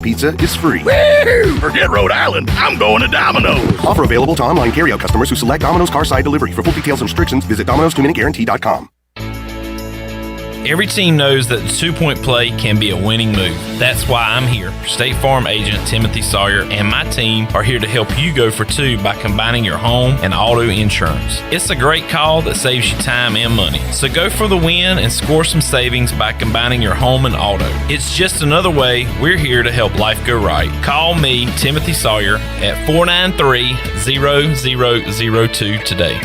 Pizza is free. Woo! Forget Rhode Island. I'm going to Domino's. Offer available to online carryout customers who select Domino's Carside Delivery. For full details and restrictions, visit Domino'sTwoMinuteGuarantee.com. Every team knows that the two-point play can be a winning move. That's why I'm here. State Farm agent Timothy Sawyer and my team are here to help you go for two by combining your home and auto insurance. It's a great call that saves you time and money. So go for the win and score some savings by combining your home and auto. It's just another way we're here to help life go right. Call me, Timothy Sawyer, at 493-0002 today.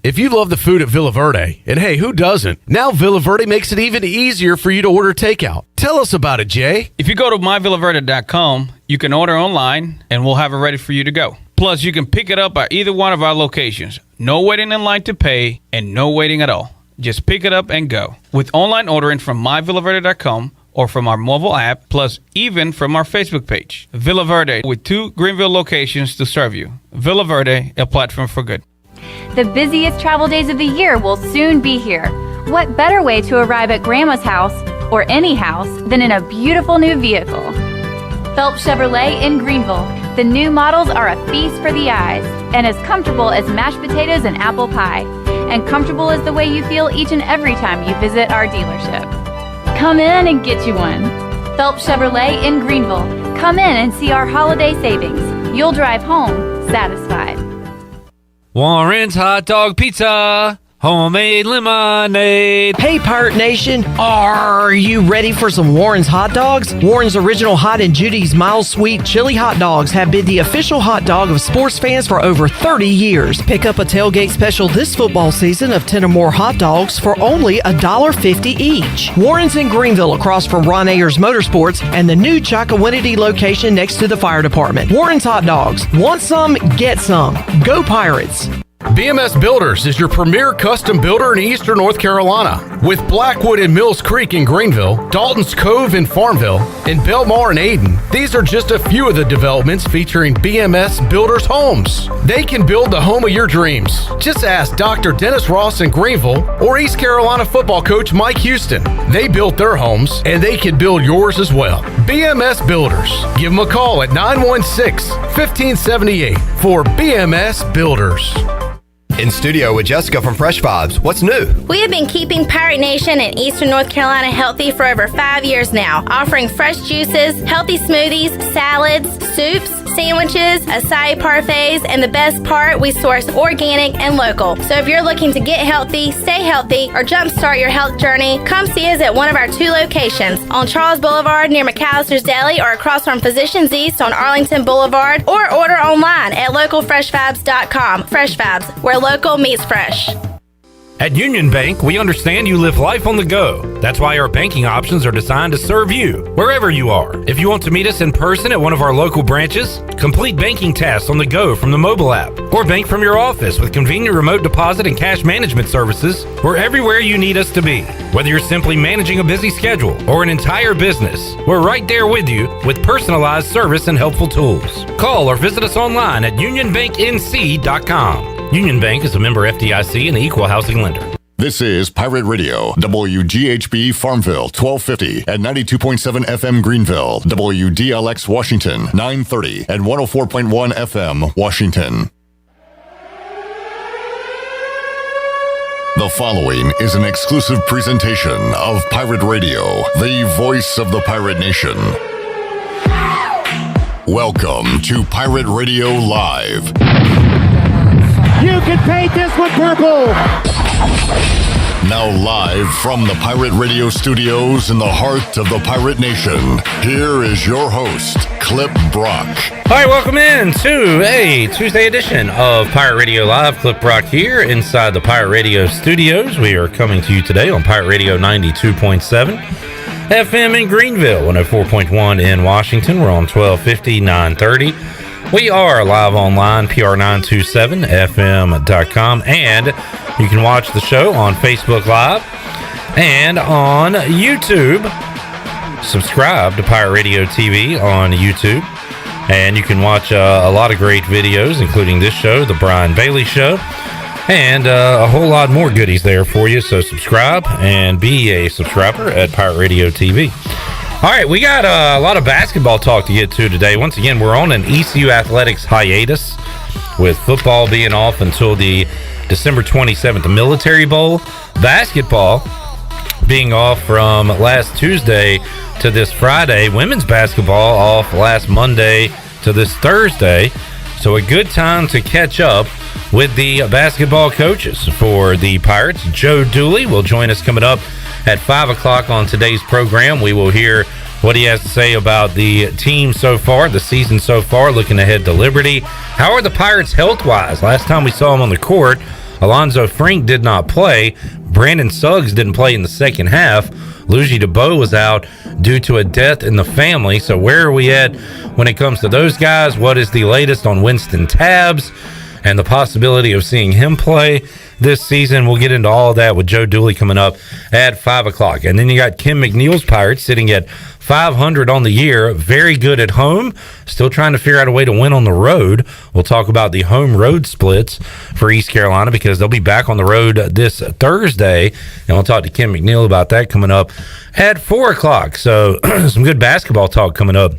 If you love the food at Villa Verde, and hey, who doesn't? Now Villa Verde makes it even easier for you to order takeout. Tell us about it, Jay. If you go to myvillaverde.com, you can order online, and we'll have it ready for you to go. Plus, you can pick it up at either one of our locations. No waiting in line to pay, and no waiting at all. Just pick it up and go. With online ordering from myvillaverde.com or from our mobile app, plus even from our Facebook page. Villa Verde, with 2 Greenville locations to serve you. Villa Verde, a platform for good. The busiest travel days of the year will soon be here. What better way to arrive at Grandma's house, or any house, than in a beautiful new vehicle? Phelps Chevrolet in Greenville. The new models are a feast for the eyes, and as comfortable as mashed potatoes and apple pie. And comfortable is the way you feel each and every time you visit our dealership. Come in and get you one. Phelps Chevrolet in Greenville. Come in and see our holiday savings. You'll drive home satisfied. Warren's Hot Dog Pizza, homemade lemonade. Hey, Pirate Nation, are you ready for some Warren's Hot Dogs? Warren's Original Hot and Judy's Mild Sweet Chili Hot Dogs have been the official hot dog of sports fans for over 30 years. Pick up a tailgate special this football season of 10 or more hot dogs for only $1.50 each. Warren's in Greenville across from Ron Ayers Motorsports and the new Chocowinity location next to the fire department. Warren's Hot Dogs. Want some? Get some. Go Pirates. BMS Builders is your premier custom builder in eastern North Carolina. With Blackwood and Mills Creek in Greenville, Dalton's Cove in Farmville, and Belmar in Ayden, these are just a few of the developments featuring BMS Builders homes. They can build the home of your dreams. Just ask Dr. Dennis Ross in Greenville or East Carolina football coach Mike Houston. They built their homes, and they can build yours as well. BMS Builders. Give them a call at 916-1578 for BMS Builders. In studio with Jessica from Fresh Vibes. What's new? We have been keeping Pirate Nation and Eastern North Carolina healthy for over 5 years now, offering fresh juices, healthy smoothies, salads, soups, sandwiches, acai parfaits, and the best part, we source organic and local. So if you're looking to get healthy, stay healthy, or jumpstart your health journey, come see us at one of our 2 locations, on Charles Boulevard near McAllister's Deli or across from Physicians East on Arlington Boulevard, or order online at localfreshvibes.com. Fresh Vibes, where local meets fresh. At Union Bank, we understand you live life on the go. That's why our banking options are designed to serve you, wherever you are. If you want to meet us in person at one of our local branches, complete banking tasks on the go from the mobile app, or bank from your office with convenient remote deposit and cash management services, we're everywhere you need us to be. Whether you're simply managing a busy schedule or an entire business, we're right there with you with personalized service and helpful tools. Call or visit us online at unionbanknc.com. Union Bank is a member FDIC and an equal housing lender. This is Pirate Radio, WGHB Farmville, 1250 and 92.7 FM Greenville, WDLX Washington, 930 and 104.1 FM Washington. The following is an exclusive presentation of Pirate Radio, the voice of the Pirate Nation. Welcome to Pirate Radio Live. You can paint this one purple. Now live from the Pirate Radio studios in the heart of the Pirate Nation, here is your host, Clip Brock. All right, welcome in to a Tuesday edition of Pirate Radio Live. Clip Brock here inside the Pirate Radio studios. We are coming to you today on Pirate Radio 92.7 FM in Greenville, 104.1 in Washington. We're on 1250, 930. We are live online, PR927FM.com, and you can watch the show on Facebook Live and on YouTube. Subscribe to Pirate Radio TV on YouTube, and you can watch a lot of great videos, including this show, The Brian Bailey Show, and a whole lot more goodies there for you. So subscribe and be a subscriber at Pirate Radio TV. All right, we got a lot of basketball talk to get to today. Once again, we're on an ECU athletics hiatus with football being off until the December 27th, the Military Bowl. Basketball being off from last Tuesday to this Friday. Women's basketball off last Monday to this Thursday. So a good time to catch up with the basketball coaches for the Pirates. Joe Dooley will join us coming up at 5 o'clock on today's program. We will hear what he has to say about the team so far, the season so far, looking ahead to Liberty. How are the Pirates health-wise? Last time we saw him on the court, Alonzo Frink did not play. Brandon Suggs didn't play in the second half. Luigi DeBow was out due to a death in the family. So where are we at when it comes to those guys? What is the latest on Winston Tabbs and the possibility of seeing him play this season? We'll get into all of that with Joe Dooley coming up at 5 o'clock. And then you got Kim McNeil's Pirates sitting at 500 on the year, very good at home, still trying to figure out a way to win on the road. We'll talk about the home road splits for East Carolina because they'll be back on the road this Thursday, and we'll talk to Kim McNeill about that coming up at 4 o'clock. So some good basketball talk coming up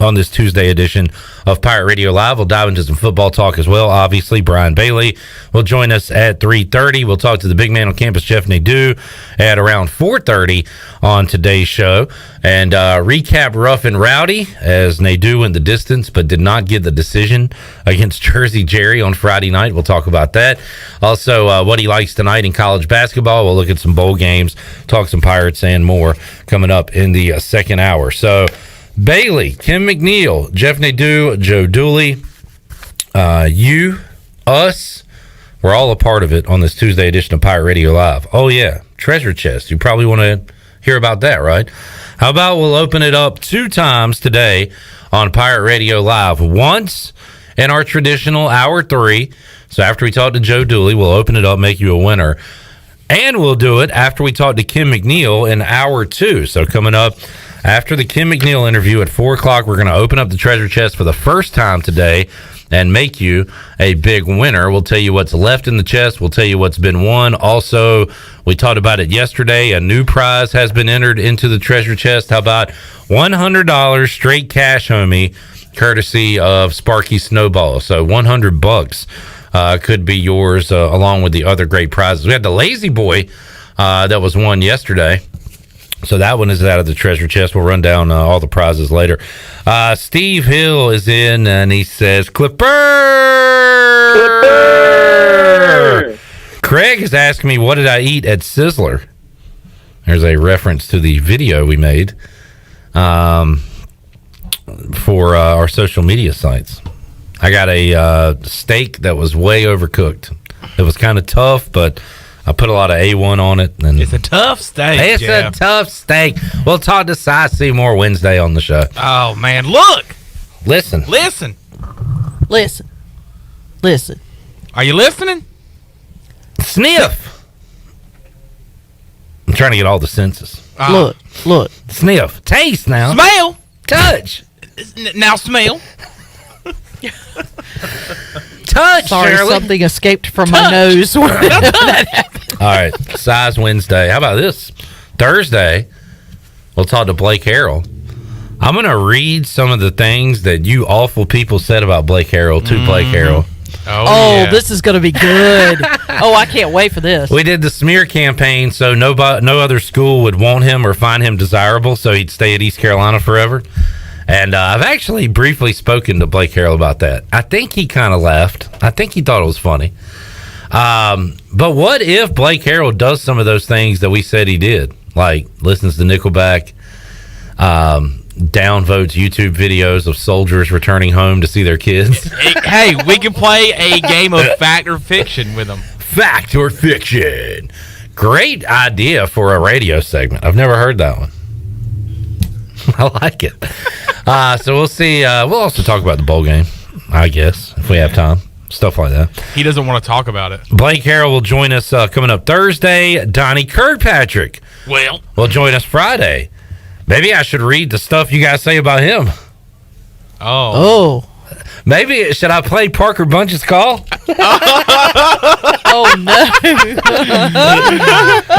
on this Tuesday edition of Pirate Radio Live. We'll dive into some football talk as well. Obviously, Brian Bailey will join us at 3:30. We'll talk to the big man on campus, Jeff Nadu, at around 4:30 on today's show. And recap Rough and Rowdy as Nadu went the distance but did not get the decision against Jersey Jerry on Friday night. We'll talk about that. Also, what he likes tonight in college basketball. We'll look at some bowl games, talk some Pirates and more coming up in the second hour. So, Bailey, Kim McNeill, Jeff Nadu, Joe Dooley, you, us, we're all a part of it on this Tuesday edition of Pirate Radio Live. Oh, yeah, treasure chest. You probably want to hear about that, right? How about we'll open it up 2 times today on Pirate Radio Live. Once in our traditional hour 3. So after we talk to Joe Dooley, we'll open it up, make you a winner. And we'll do it after we talk to Kim McNeill in hour 2. So coming up after the Kim McNeill interview at 4 o'clock, we're going to open up the treasure chest for the first time today and make you a big winner. We'll tell you what's left in the chest. We'll tell you what's been won. Also, we talked about it yesterday. A new prize has been entered into the treasure chest. How about $100 straight cash, homie, courtesy of Sparky Snowball. So $100 could be yours along with the other great prizes. We had the Lazy Boy that was won yesterday. So that one is out of the treasure chest. We'll run down all the prizes later. Steve Hill is in, and he says, Clipper! Craig is asking me, what did I eat at Sizzler? There's a reference to the video we made for our social media sites. I got a steak that was way overcooked. It was kind of tough, but I put a lot of A1 on it. And it's a tough steak. It's a tough steak. We'll talk to Cy Seymour Wednesday on the show. Oh, man. Look. Listen. Are you listening? Sniff. I'm trying to get all the senses. Look. Sniff. Taste now. Smell. Touch. Now smell. Touch. Sorry, Shirley. something escaped from my nose. When that happened. All right, Size Wednesday. How about this? Thursday, we'll talk to Blake Harrell. I'm going to read some of the things that you awful people said about Blake Harrell to Blake Harrell. Oh, this is going to be good. I can't wait for this. We did the smear campaign so no other school would want him or find him desirable, so he'd stay at East Carolina forever. And I've actually briefly spoken to Blake Harrell about that. I think he kind of laughed. I think he thought it was funny. But what if Blake Harrell does some of those things that we said he did? Like listens to Nickelback, downvotes YouTube videos of soldiers returning home to see their kids. Hey, we can play a game of fact or fiction with them. Fact or fiction. Great idea for a radio segment. I've never heard that one. I like it. So we'll see. We'll also talk about the bowl game, I guess, if we have time. Stuff like that. He doesn't want to talk about it. Blake Harrell will join us coming up Thursday. Donnie Kirkpatrick will join us Friday. Maybe I should read the stuff you guys say about him. Oh. Maybe should I play Parker Bunch's call? Oh, no.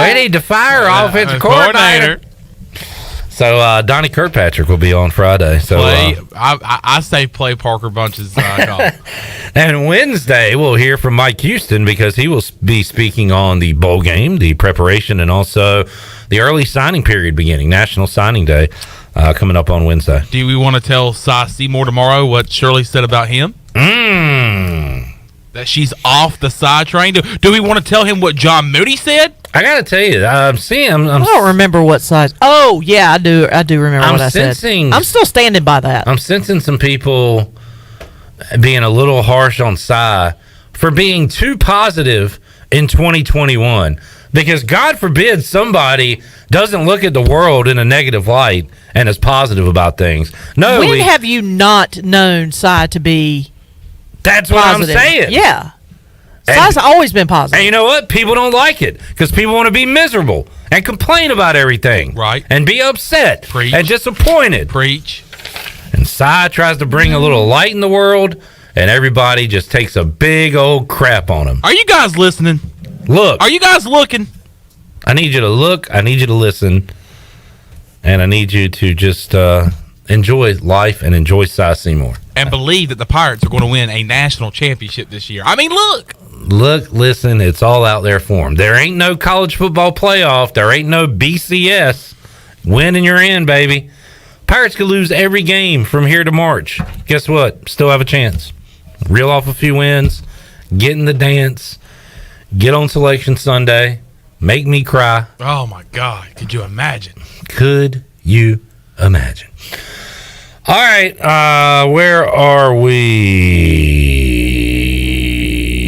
We need to fire offensive coordinator. So Donnie Kirkpatrick will be on Friday. So I say play Parker Bunch's call. And Wednesday we'll hear from Mike Houston because he will be speaking on the bowl game, the preparation, and also the early signing period beginning, National Signing Day, coming up on Wednesday. Do we want to tell Cy Seymour tomorrow what Shirley said about him? That she's off the side train? Do we want to tell him what John Moody said? I got to tell you, I don't remember what size. Oh, yeah, I do remember what I said. I'm still standing by that. I'm sensing some people being a little harsh on Cy for being too positive in 2021. Because God forbid somebody doesn't look at the world in a negative light and is positive about things. No, when have you not known Cy to be That's positive? What I'm saying. Yeah. Cy's always been positive. And you know what? People don't like it because people want to be miserable and complain about everything. Right. And be upset. Preach. And disappointed. Preach. And Cy tries to bring a little light in the world, and everybody just takes a big old crap on him. Are you guys listening? Look. Are you guys looking? I need you to look. I need you to listen. And I need you to just enjoy life and enjoy Cy Seymour. And believe that the Pirates are going to win a national championship this year. I mean, look. Look, listen, it's all out there for them. There ain't no college football playoff. There ain't no BCS. Win and you're in, baby. Pirates could lose every game from here to March. Guess what? Still have a chance. Reel off a few wins. Get in the dance. Get on Selection Sunday. Make me cry. Oh, my God. Could you imagine? Could you imagine? All right. Where are we?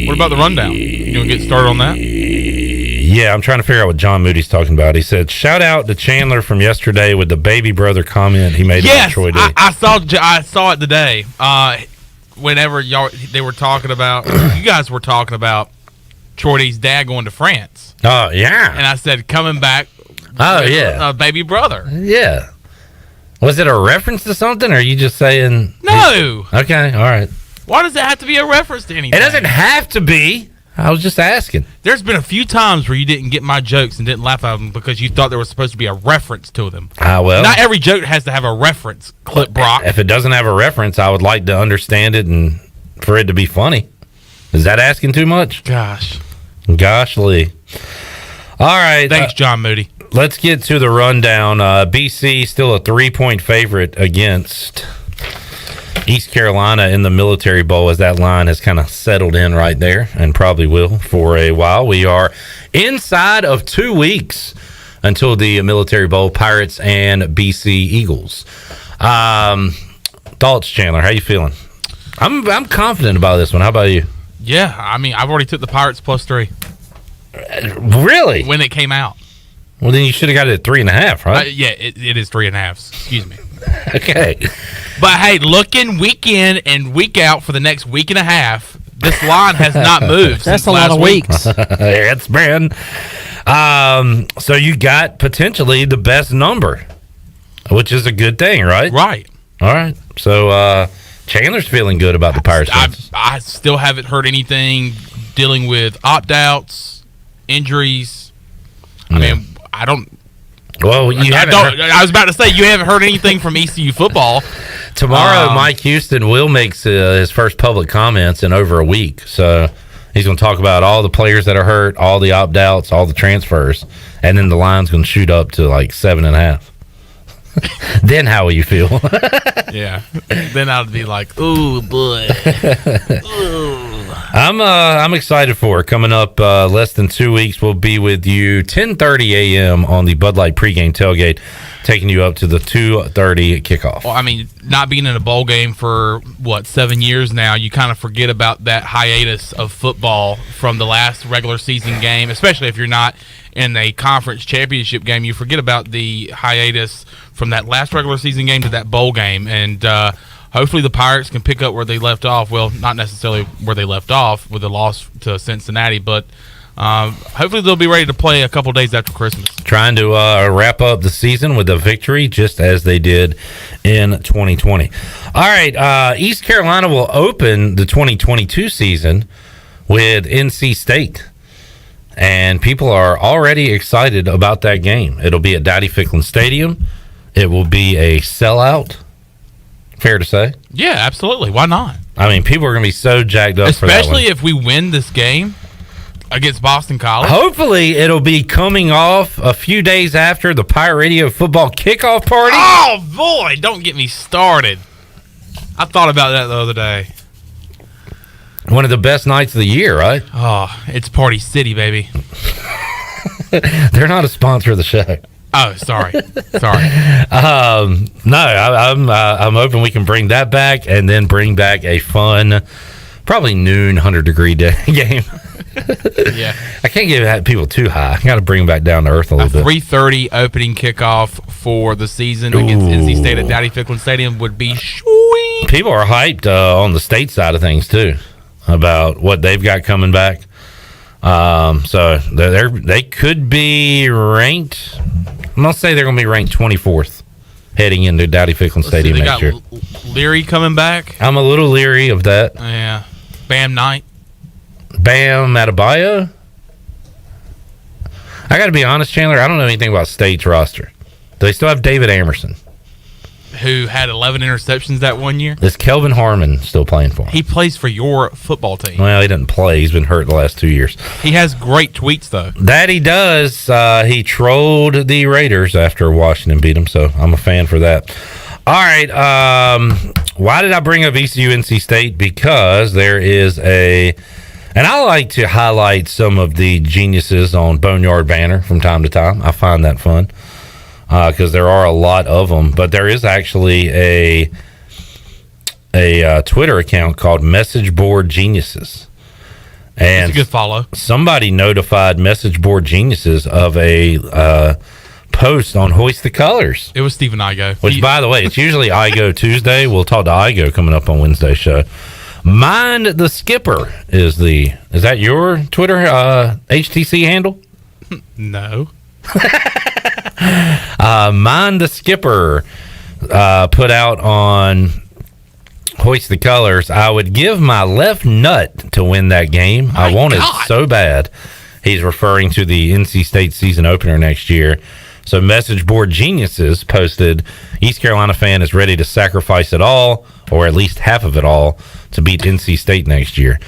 What about the rundown? You want to get started on that? Yeah, I'm trying to figure out what John Moody's talking about. He said, shout out to Chandler from yesterday with the baby brother comment he made about Troy D. I saw it today. Whenever they were talking about, you guys were talking about Troy D's dad going to France. Oh, yeah. And I said, coming back yeah. Baby brother. Yeah. Was it a reference to something, or are you just saying? No. Okay, all right. Why does it have to be a reference to anything? It doesn't have to be. I was just asking. There's been a few times where you didn't get my jokes and didn't laugh at them because you thought there was supposed to be a reference to them. Well. Not every joke has to have a reference, Clip Brock. If it doesn't have a reference, I would like to understand it and for it to be funny. Is that asking too much? Gosh, Lee. All right. Thanks, John Moody. Let's get to the rundown. BC still a 3-point favorite against East Carolina in the Military Bowl, as that line has kind of settled in right there and probably will for a while. We are inside of 2 weeks until the Military Bowl, Pirates and BC Eagles. Thoughts, Chandler? How you feeling? I'm confident about this one. How about you? Yeah, I mean, I've already took the Pirates +3. Really? When it came out. Well, then you should have got it at 3.5, right? Yeah, it is 3.5. Excuse me. Okay. But hey, looking week in and week out for the next week and a half, this line has not moved. That's since a lot last of week. weeks. It's been. So you got potentially the best number, which is a good thing, right? Right. All right. So Chandler's feeling good about the Pirates. I still haven't heard anything dealing with opt-outs, injuries. I mean, I don't. Well, you haven't. I was about to say you haven't heard anything from ECU football. Tomorrow, Mike Houston will make his first public comments in over a week. So he's going to talk about all the players that are hurt, all the opt-outs, all the transfers, and then the line's going to shoot up to like 7.5. Then how will you feel? Yeah. Then I'd be like, ooh, boy. Ooh. I'm excited for it. Coming up less than 2 weeks, we'll be with you 10:30 a.m. on the Bud Light pregame tailgate, taking you up to the 2:30 kickoff. Well, I mean, not being in a bowl game for, 7 years now, you kind of forget about that hiatus of football from the last regular season game, especially if you're not in a conference championship game. You forget about the hiatus from that last regular season game to that bowl game, and hopefully the Pirates can pick up where they left off. Well, not necessarily where they left off with the loss to Cincinnati, but hopefully they'll be ready to play a couple days after Christmas. Trying to wrap up the season with a victory, just as they did in 2020. All right, East Carolina will open the 2022 season with NC State. And people are already excited about that game. It'll be at Dowdy Ficklin Stadium. it will be a sellout. Fair to say? Yeah, absolutely. Why not? I mean, people are going to be so jacked up for that one. Especially if we win this game against Boston College. Hopefully, it'll be coming off a few days after the Pirate Radio football kickoff party. Oh, boy, don't get me started. I thought about that the other day. One of the best nights of the year, right? Oh, it's Party City, baby. They're not a sponsor of the show. Oh, sorry. No, I'm hoping we can bring that back and then bring back a fun, probably noon, 100-degree day game. Yeah, I can't get people too high. I got to bring them back down to earth a little bit. 3:30 opening kickoff for the season against NC State at Dowdy Ficklen Stadium would be sweet. People are hyped on the state side of things too about what they've got coming back. So they could be ranked. I'm gonna say they're gonna be ranked 24th heading into Dowdy Ficklen Stadium next year. Leary coming back. I'm a little leery of that. Yeah, Bam Knight. Bam Adebayo. I got to be honest, Chandler. I don't know anything about State's roster. Do they still have David Amerson, who had 11 interceptions that one year? Is Kelvin Harmon still playing for him? He plays for your football team. Well, he doesn't play. He's been hurt the last 2 years. He has great tweets, though. That he does. He trolled the Raiders after Washington beat him, so I'm a fan for that. All right. Why did I bring up ECU NC State? Because there is and I like to highlight some of the geniuses on Boneyard Banner from time to time. I find that fun because there are a lot of them. But there is actually a Twitter account called Message Board Geniuses. And it's a good follow. Somebody notified Message Board Geniuses of a post on Hoist the Colors. It was Stephen Igo. Which, by the way, it's usually Igo Tuesday. We'll talk to Igo coming up on Wednesday's show. Mind the Skipper is that your Twitter HTC handle? No. Mind the Skipper put out on Hoist the Colors. I would give my left nut to win that game. I want it so bad. He's referring to the NC State season opener next year. So Message Board Geniuses posted, East Carolina fan is ready to sacrifice it all, or at least half of it all, to beat NC State next year.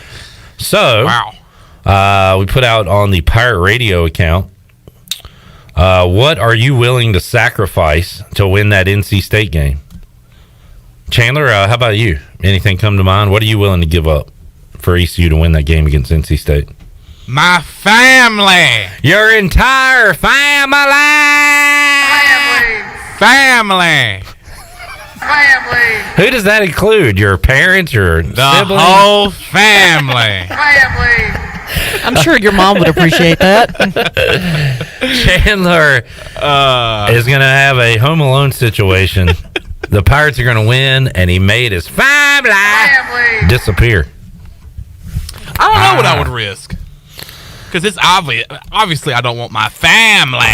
So, wow. We put out on the Pirate Radio account, what are you willing to sacrifice to win that NC State game? Chandler, how about you? Anything come to mind? What are you willing to give up for ECU to win that game against NC State? My family. Your entire family. Family. Who does that include? Your parents, your siblings? The whole family. I'm sure your mom would appreciate that. Chandler is going to have a Home Alone situation. The Pirates are going to win, and he made his family disappear. I don't know what I would risk. Because it's obviously I don't want my family.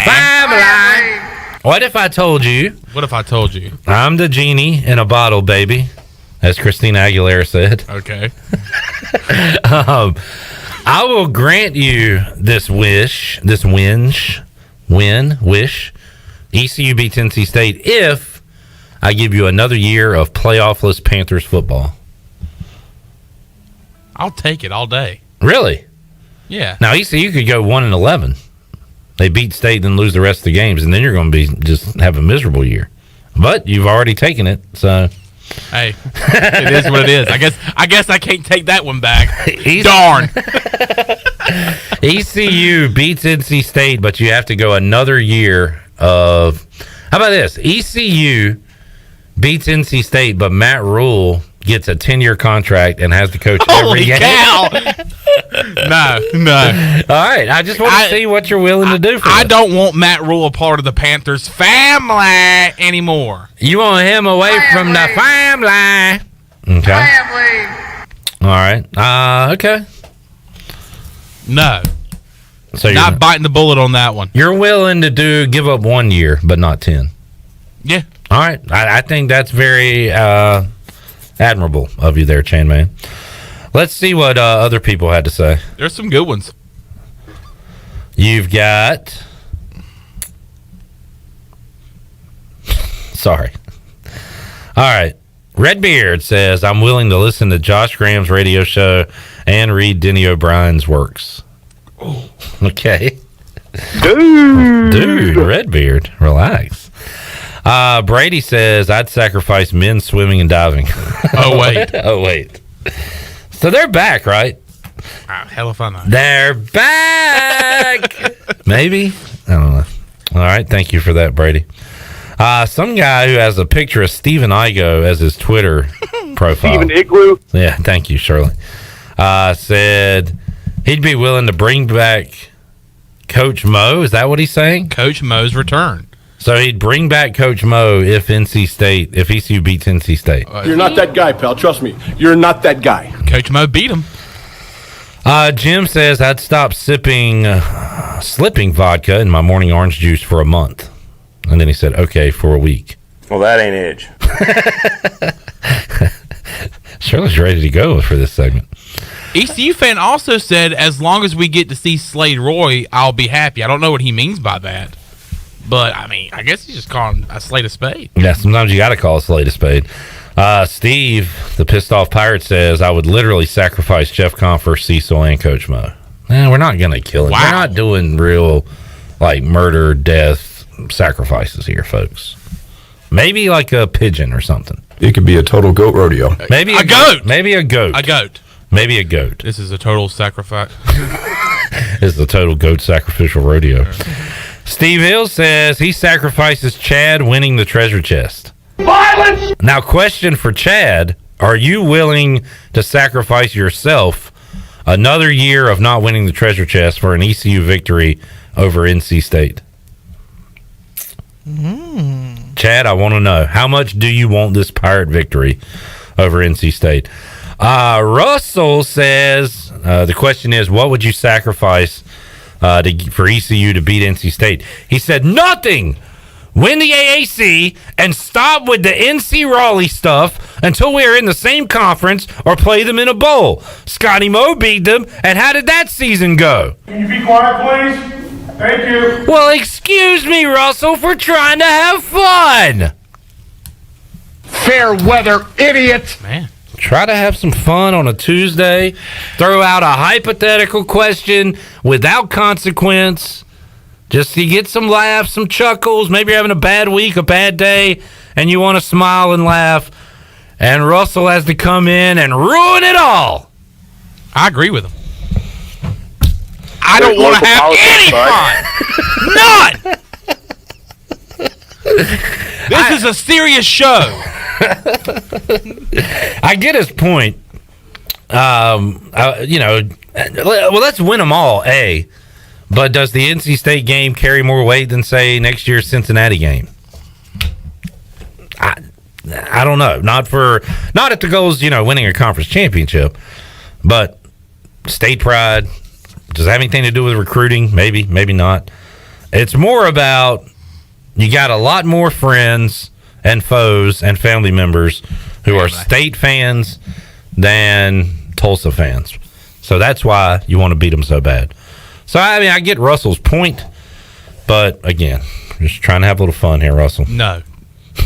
What if I told you? What if I told you? I'm the genie in a bottle, baby, as Christina Aguilera said. Okay. I will grant you this wish, ECU beats NC State if I give you another year of playoffless Panthers football. I'll take it all day. Really? Yeah. Now, ECU could go 1-11. They beat State and lose the rest of the games, and then you're going to be just have a miserable year. But you've already taken it, so. Hey, it is what it is. I guess I can't take that one back. Darn. ECU beats NC State, but you have to go another year of. How about this? ECU beats NC State, but Matt Rule gets a 10-year contract and has to coach every game. Holy cow! No. All right, I just want to see what you're willing to do for I us. don't want Matt Rule a part of the Panthers family anymore. You want him away from the family. Okay. All right. Okay. No. So you're not biting the bullet on that one. You're willing to give up 1 year, but not 10. Yeah. All right. I think that's very admirable of you there, Chain Man. Let's see what other people had to say. There's some good ones. You've got Sorry. All right. Redbeard says, I'm willing to listen to Josh Graham's radio show and read Denny O'Brien's works. Okay. Dude, Redbeard, relax. Brady says, I'd sacrifice men swimming and diving. Oh, wait. Oh, wait. So they're back, right? Hell if I know. They're back! Maybe? I don't know. All right, thank you for that, Brady. Some guy who has a picture of Steven Igo as his Twitter profile. Steven Igloo? Yeah, thank you, Shirley. Said he'd be willing to bring back Coach Mo. Is that what he's saying? Coach Mo's return. So he'd bring back Coach Mo if ECU beats NC State. You're not that guy, pal. Trust me. You're not that guy. Coach Mo beat him. Jim says I'd stop slipping vodka in my morning orange juice for a month. And then he said, okay, for a week. Well, that ain't edge. Shirley's ready to go for this segment. ECU fan also said, as long as we get to see Slade Roy, I'll be happy. I don't know what he means by that. But, I mean, I guess he's just calling a slate a spade. Yeah, sometimes you got to call a slate a spade. Steve, the pissed off pirate, says, I would literally sacrifice Jeff Confer, Cecil, and Coach Mo. We're not going to kill him. Wow. We're not doing real, murder, death sacrifices here, folks. Maybe like a pigeon or something. It could be a total goat rodeo. Maybe a goat. Maybe a goat. A goat. Maybe a goat. This is a total sacrifice. This is the total goat sacrificial rodeo. Steve Hill says he sacrifices Chad winning the treasure chest. Violence! Now, question for Chad. Are you willing to sacrifice yourself another year of not winning the treasure chest for an ECU victory over NC State? Chad, I want to know, how much do you want this Pirate victory over NC State? Russell says, the question is, what would you sacrifice for ECU to beat NC State? He said, nothing! Win the AAC and stop with the NC Raleigh stuff until we are in the same conference or play them in a bowl. Scotty Moe beat them, and how did that season go? Can you be quiet, please? Thank you. Well, excuse me, Russell, for trying to have fun. Fair weather, idiot. Man. Try to have some fun on a Tuesday. Throw out a hypothetical question without consequence. Just to get some laughs, some chuckles. Maybe you're having a bad week, a bad day, and you want to smile and laugh. And Russell has to come in and ruin it all. I agree with him. I don't want to have any fun. None. This is a serious show. I get his point. Well, let's win them all, A. But does the NC State game carry more weight than, say, next year's Cincinnati game? I don't know. Not if the goal is, winning a conference championship. But state pride, does it have anything to do with recruiting? Maybe, maybe not. It's more about you got a lot more friends and foes and family members who are state fans than Tulsa fans. So that's why you want to beat them so bad. So, I get Russell's point, but, again, just trying to have a little fun here, Russell. No.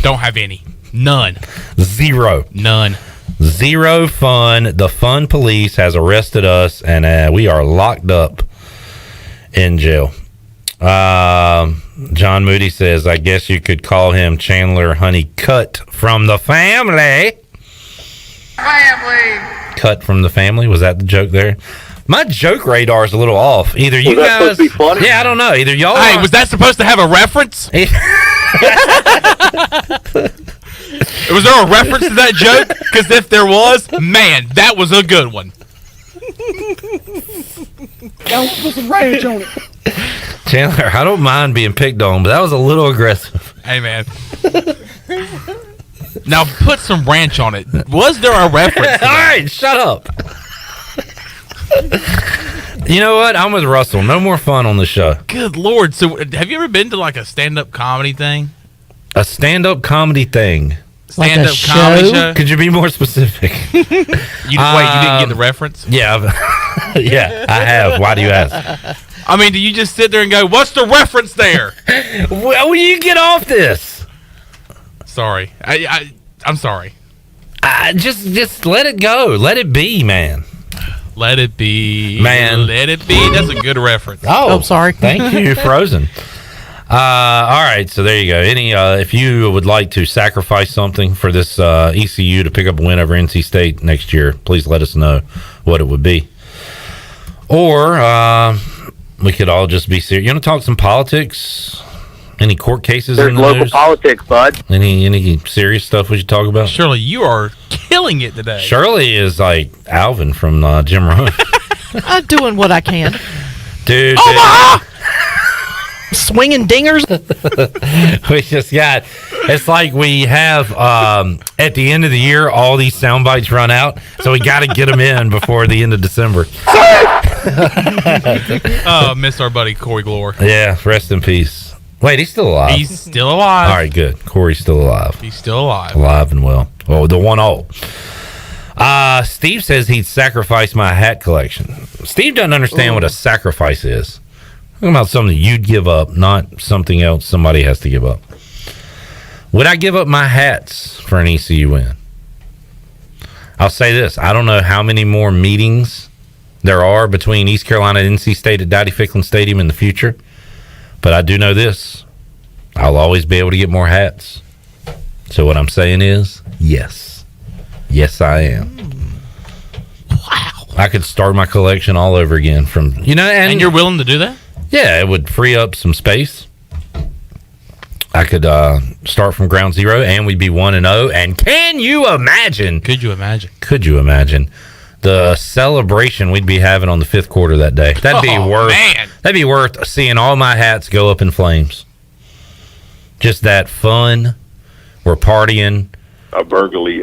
Don't have any. None. Zero. None. Zero fun. The fun police has arrested us, and we are locked up in jail. John Moody says, I guess you could call him Chandler Honeycutt from the family. Cut from the family? Was that the joke there? My joke radar is a little off. Either you guys, supposed to be funny? Yeah, I don't know. Either y'all. Hey, was that supposed to have a reference? Was there a reference to that joke? Because if there was, man, that was a good one. Don't put some ranch on it. Chandler, I don't mind being picked on, but that was a little aggressive. Hey, man. Now put some ranch on it. Was there a reference? All right, shut up. You know what? I'm with Russell. No more fun on the show. Good Lord. So have you ever been to like a stand-up comedy thing? A stand-up comedy thing? Stand-up comedy show? Could you be more specific? Wait, you didn't get the reference? Yeah. Yeah, I have. Why do you ask? I mean, do you just sit there and go, what's the reference there? Well, you get off this. Sorry. I'm sorry. Just let it go. Let it be, man. Let it be. Man. Let it be. That's a good reference. Oh, sorry. Thank you, Frozen. All right, so there you go. If you would like to sacrifice something for this ECU to pick up a win over NC State next year, please let us know what it would be. Or we could all just be serious. You want to talk some politics? Any court cases There's in the local news? politics, bud. Any serious stuff we should talk about? Shirley, you are killing it today. Shirley is like Alvin from Jim Rome. I'm doing what I can. Dude. Swinging dingers. We just got, it's like we have at the end of the year, all these sound bites run out. So we got to get them in before the end of December. Miss our buddy Corey Glore. Yeah, rest in peace. Wait, he's still alive. He's still alive. All right, good. Corey's still alive. He's still alive. Alive and well. Oh, the 1-0. Steve says he'd sacrifice my hat collection. Steve doesn't understand what a sacrifice is. Talking about something you'd give up, not something else somebody has to give up. Would I give up my hats for an ECU win? I'll say this. I don't know how many more meetings there are between East Carolina and NC State at Dowdy-Ficklin Stadium in the future. But I do know this. I'll always be able to get more hats. So what I'm saying is, yes. Yes, I am. Wow. I could start my collection all over again from, and you're willing to do that? Yeah, it would free up some space. I could start from ground zero, and we'd be 1-0. And can you imagine? Could you imagine? Could you imagine the celebration we'd be having on the fifth quarter that day? That'd be worth. Man. That'd be worth seeing all my hats go up in flames. Just that fun. We're partying. A burglary.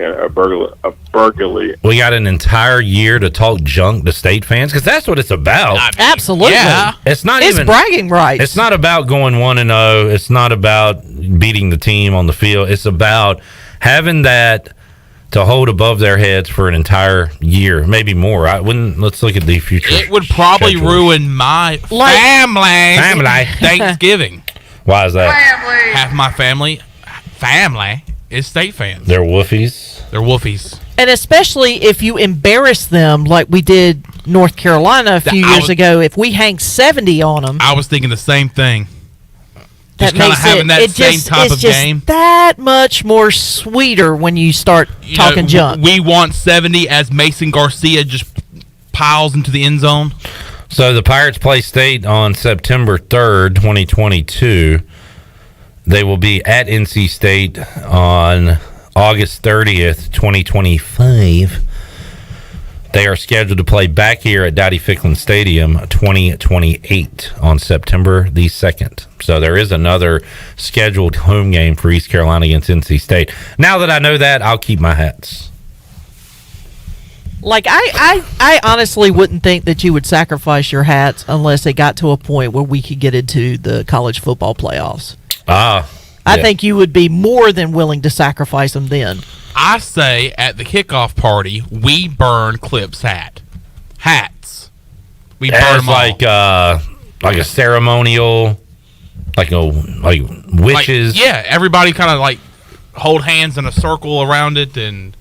We got an entire year to talk junk to State fans because that's what it's about. Absolutely. Yeah. It's bragging rights. It's not about going 1-0. It's not about beating the team on the field. It's about having that to hold above their heads for an entire year, maybe more. Let's look at the future. It would probably ruin my family Thanksgiving. Why is that? Half my family is State fans. They're woofies. They're woofies. And especially if you embarrass them like we did North Carolina a few years ago, if we hang 70 on them. I was thinking the same thing. That just kind of having that same type of game. That much more sweeter when you start talking junk. We want 70 as Mason Garcia just piles into the end zone. So the Pirates play State on September 3rd, 2022. They will be at NC State on August 30th, 2025. They are scheduled to play back here at Dowdy-Ficklin Stadium 2028 on September the 2nd. So there is another scheduled home game for East Carolina against NC State. Now that I know that, I'll keep my hats. Like, I honestly wouldn't think that you would sacrifice your hats unless it got to a point where we could get into the college football playoffs. I think you would be more than willing to sacrifice them then. I say at the kickoff party, we burn Clip's hats. We burn them like a ceremonial, like witches. Everybody kind of like hold hands in a circle around it and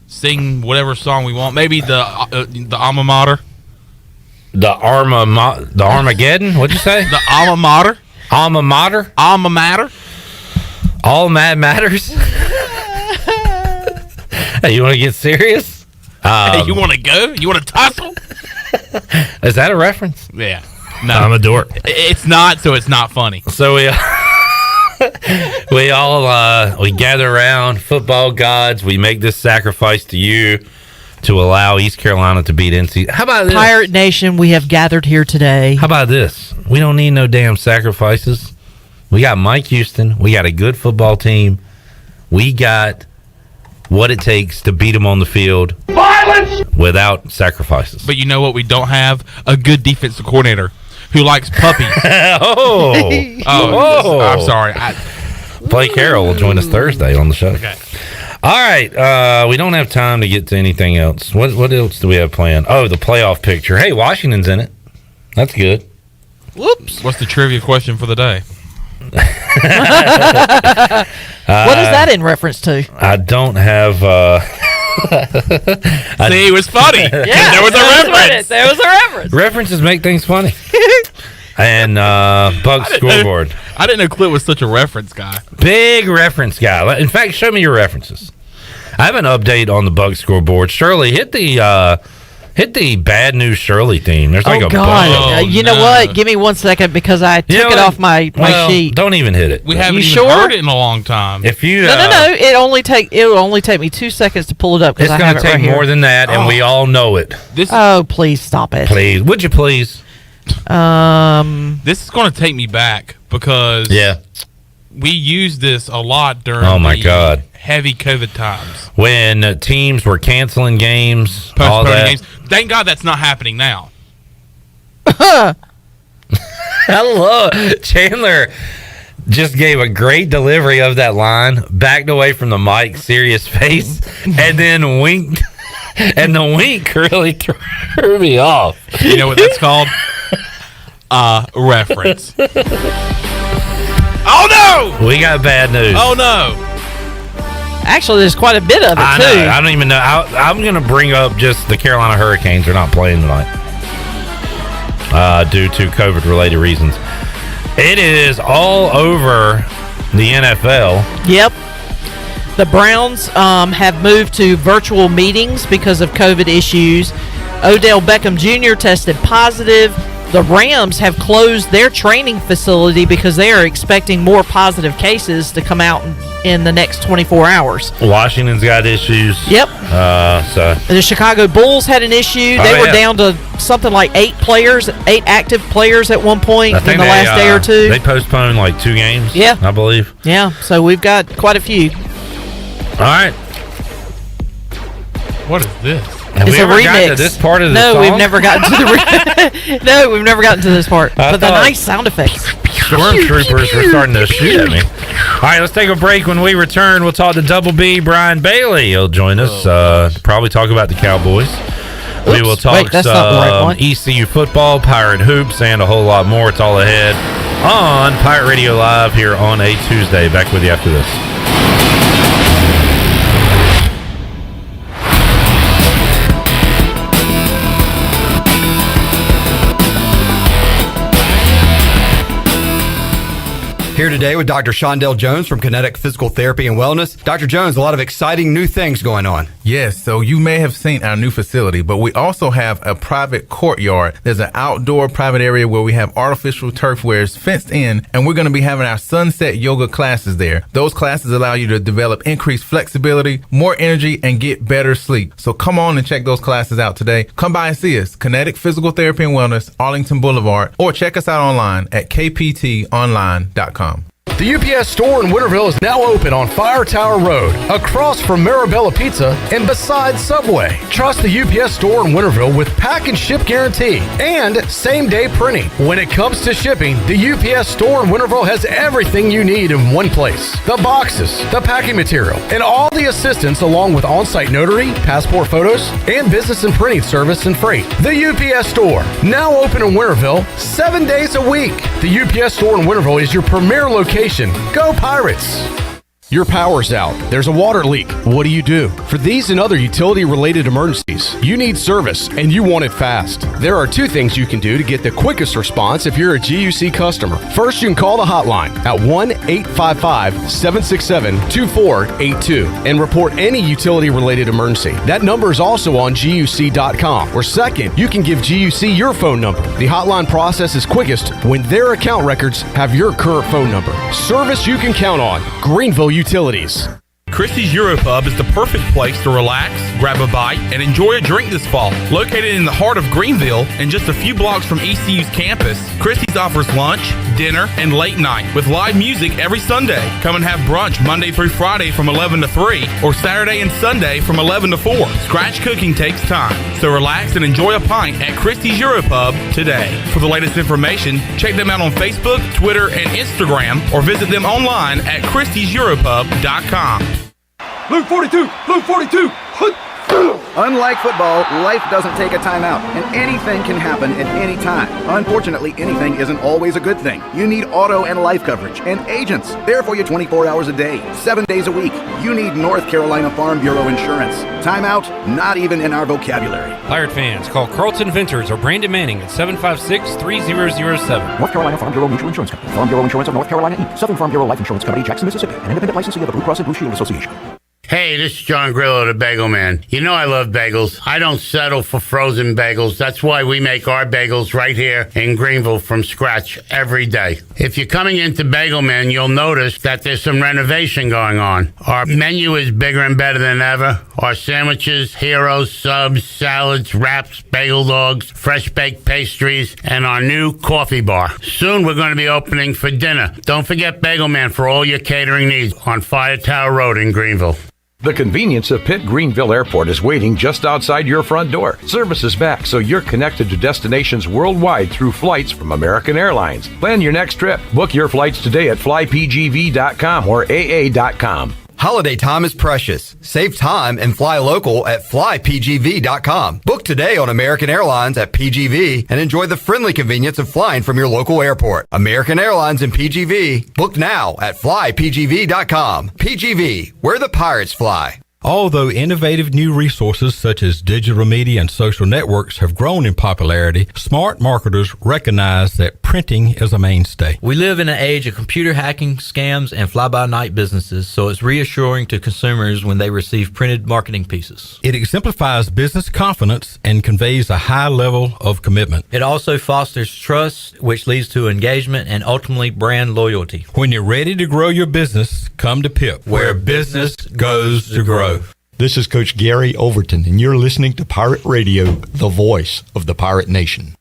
sing whatever song we want. Maybe the alma mater. The Armageddon. What'd you say? The alma mater. Alma mater. Alma mater. All mad matters. Hey, you want to get serious? Hey, you want to go? You want to tussle? Is that a reference? Yeah. No, I'm a dork. It's not, so it's not funny. So we all gather around, football gods. We make this sacrifice to you to allow East Carolina to beat NC. How about this? Pirate Nation, we have gathered here today. How about this? We don't need no damn sacrifices. We got Mike Houston. We got a good football team. We got what it takes to beat them on the field. Violence! Without sacrifices. But you know what we don't have? A good defensive coordinator who likes puppies. I'm sorry. Blake Carroll will join us Thursday on the show. Okay. All right. We don't have time to get to anything else. What else do we have planned? Oh, the playoff picture. Hey, Washington's in it. That's good. Whoops. What's the trivia question for the day? What is that in reference to? I don't have. See, it was funny. Yeah, there was a reference. There was a reference. References make things funny. And Bug Scoreboard. I didn't know Clint was such a reference guy. Big reference guy. In fact, show me your references. I have an update on the Bug Scoreboard. Shirley, hit the Bad News Shirley theme. There's like a God. You know what? Give me 1 second because I took it off my sheet. Don't even hit it. We haven't even heard it in a long time. If you No. It'll only take me 2 seconds to pull it up because it's I have going to it take right more here. than that, and we all know it. Please stop it. Please, would you please? This is going to take me back because we used this a lot during heavy COVID times. When teams were canceling games, all that. Games. Thank God that's not happening now. I love Chandler. Just gave a great delivery of that line, backed away from the mic, serious face, and then winked. And the wink really threw me off. You know what that's called? Reference. Oh no! We got bad news. Oh no! Actually, there's quite a bit of it, I too. know. I don't even know. I'm going to bring up just the Carolina Hurricanes are not playing tonight due to COVID-related reasons. It is all over the NFL. Yep. The Browns have moved to virtual meetings because of COVID issues. Odell Beckham Jr. tested positive. The Rams have closed their training facility because they are expecting more positive cases to come out in the next 24 hours. Washington's got issues. Yep. So the Chicago Bulls had an issue. They were down to something like 8 active players at one point in the last day or two. They postponed like 2 games. Yeah. I believe. Yeah. So we've got quite a few. All right. What is this? Have we ever gotten to this part of the song? We've never gotten to the No, we've never gotten to this part. But the nice sound effects. Stormtroopers were starting to shoot at me. All right, let's take a break. When we return, we'll talk to Double B, Brian Bailey. He'll join us, probably talk about the Cowboys. We will talk some ECU football, Pirate Hoops, and a whole lot more. It's all ahead on Pirate Radio Live here on a Tuesday. Back with you after this. Here today with Dr. Shondell Jones from Kinetic Physical Therapy and Wellness. Dr. Jones, a lot of exciting new things going on. Yes, so you may have seen our new facility, but we also have a private courtyard. There's an outdoor private area where we have artificial turf where it's fenced in, and we're going to be having our sunset yoga classes there. Those classes allow you to develop increased flexibility, more energy, and get better sleep. So come on and check those classes out today. Come by and see us, Kinetic Physical Therapy and Wellness, Arlington Boulevard, or check us out online at kptonline.com. The UPS store in Winterville is now open on Fire Tower Road, across from Marabella Pizza and beside Subway. Trust the UPS store in Winterville with pack and ship guarantee and same-day printing. When it comes to shipping, the UPS store in Winterville has everything you need in one place. The boxes, the packing material, and all the assistance along with on-site notary, passport photos, and business and printing service and freight. The UPS store, now open in Winterville 7 days a week. The UPS store in Winterville is your premier location. Go Pirates! Your power's out. There's a water leak. What do you do? For these and other utility-related emergencies, you need service, and you want it fast. There are 2 things you can do to get the quickest response if you're a GUC customer. First, you can call the hotline at 1-855-767-2482 and report any utility-related emergency. That number is also on GUC.com. Or second, you can give GUC your phone number. The hotline process is quickest when their account records have your current phone number. Service you can count on. Greenville Utilities. Christie's Europub is the perfect place to relax, grab a bite, and enjoy a drink this fall. Located in the heart of Greenville and just a few blocks from ECU's campus, Christie's offers lunch, dinner, and late night with live music every Sunday. Come and have brunch Monday through Friday from 11 to 3 or Saturday and Sunday from 11 to 4. Scratch cooking takes time, so relax and enjoy a pint at Christie's Europub today. For the latest information, check them out on Facebook, Twitter, and Instagram, or visit them online at christieseuropub.com. Blue 42! Blue 42! Unlike football, life doesn't take a timeout, and anything can happen at any time. Unfortunately, anything isn't always a good thing. You need auto and life coverage, and agents there for you 24 hours a day, 7 days a week. You need North Carolina Farm Bureau insurance. Timeout? Not even in our vocabulary. Pirate fans, call Carlton Ventures or Brandon Manning at 756-3007. North Carolina Farm Bureau Mutual Insurance Company. Farm Bureau Insurance of North Carolina, Inc. Southern Farm Bureau Life Insurance Company, Jackson, Mississippi. An independent licensee of the Blue Cross and Blue Shield Association. Hey, this is John Grillo, the Bagel Man. You know I love bagels. I don't settle for frozen bagels. That's why we make our bagels right here in Greenville from scratch every day. If you're coming into Bagel Man, you'll notice that there's some renovation going on. Our menu is bigger and better than ever. Our sandwiches, heroes, subs, salads, wraps, bagel dogs, fresh baked pastries, and our new coffee bar. Soon we're going to be opening for dinner. Don't forget Bagel Man for all your catering needs on Fire Tower Road in Greenville. The convenience of Pitt Greenville Airport is waiting just outside your front door. Service is back, so you're connected to destinations worldwide through flights from American Airlines. Plan your next trip. Book your flights today at flypgv.com or aa.com. Holiday time is precious. Save time and fly local at flypgv.com. Book today on American Airlines at PGV and enjoy the friendly convenience of flying from your local airport. American Airlines and PGV. Book now at flypgv.com. PGV, where the pirates fly. Although innovative new resources such as digital media and social networks have grown in popularity, smart marketers recognize that printing is a mainstay. We live in an age of computer hacking, scams, and fly-by-night businesses, so it's reassuring to consumers when they receive printed marketing pieces. It exemplifies business confidence and conveys a high level of commitment. It also fosters trust, which leads to engagement and ultimately brand loyalty. When you're ready to grow your business, come to PIP, where business goes to grow. This is Coach Gary Overton, and you're listening to Pirate Radio, the voice of the Pirate Nation.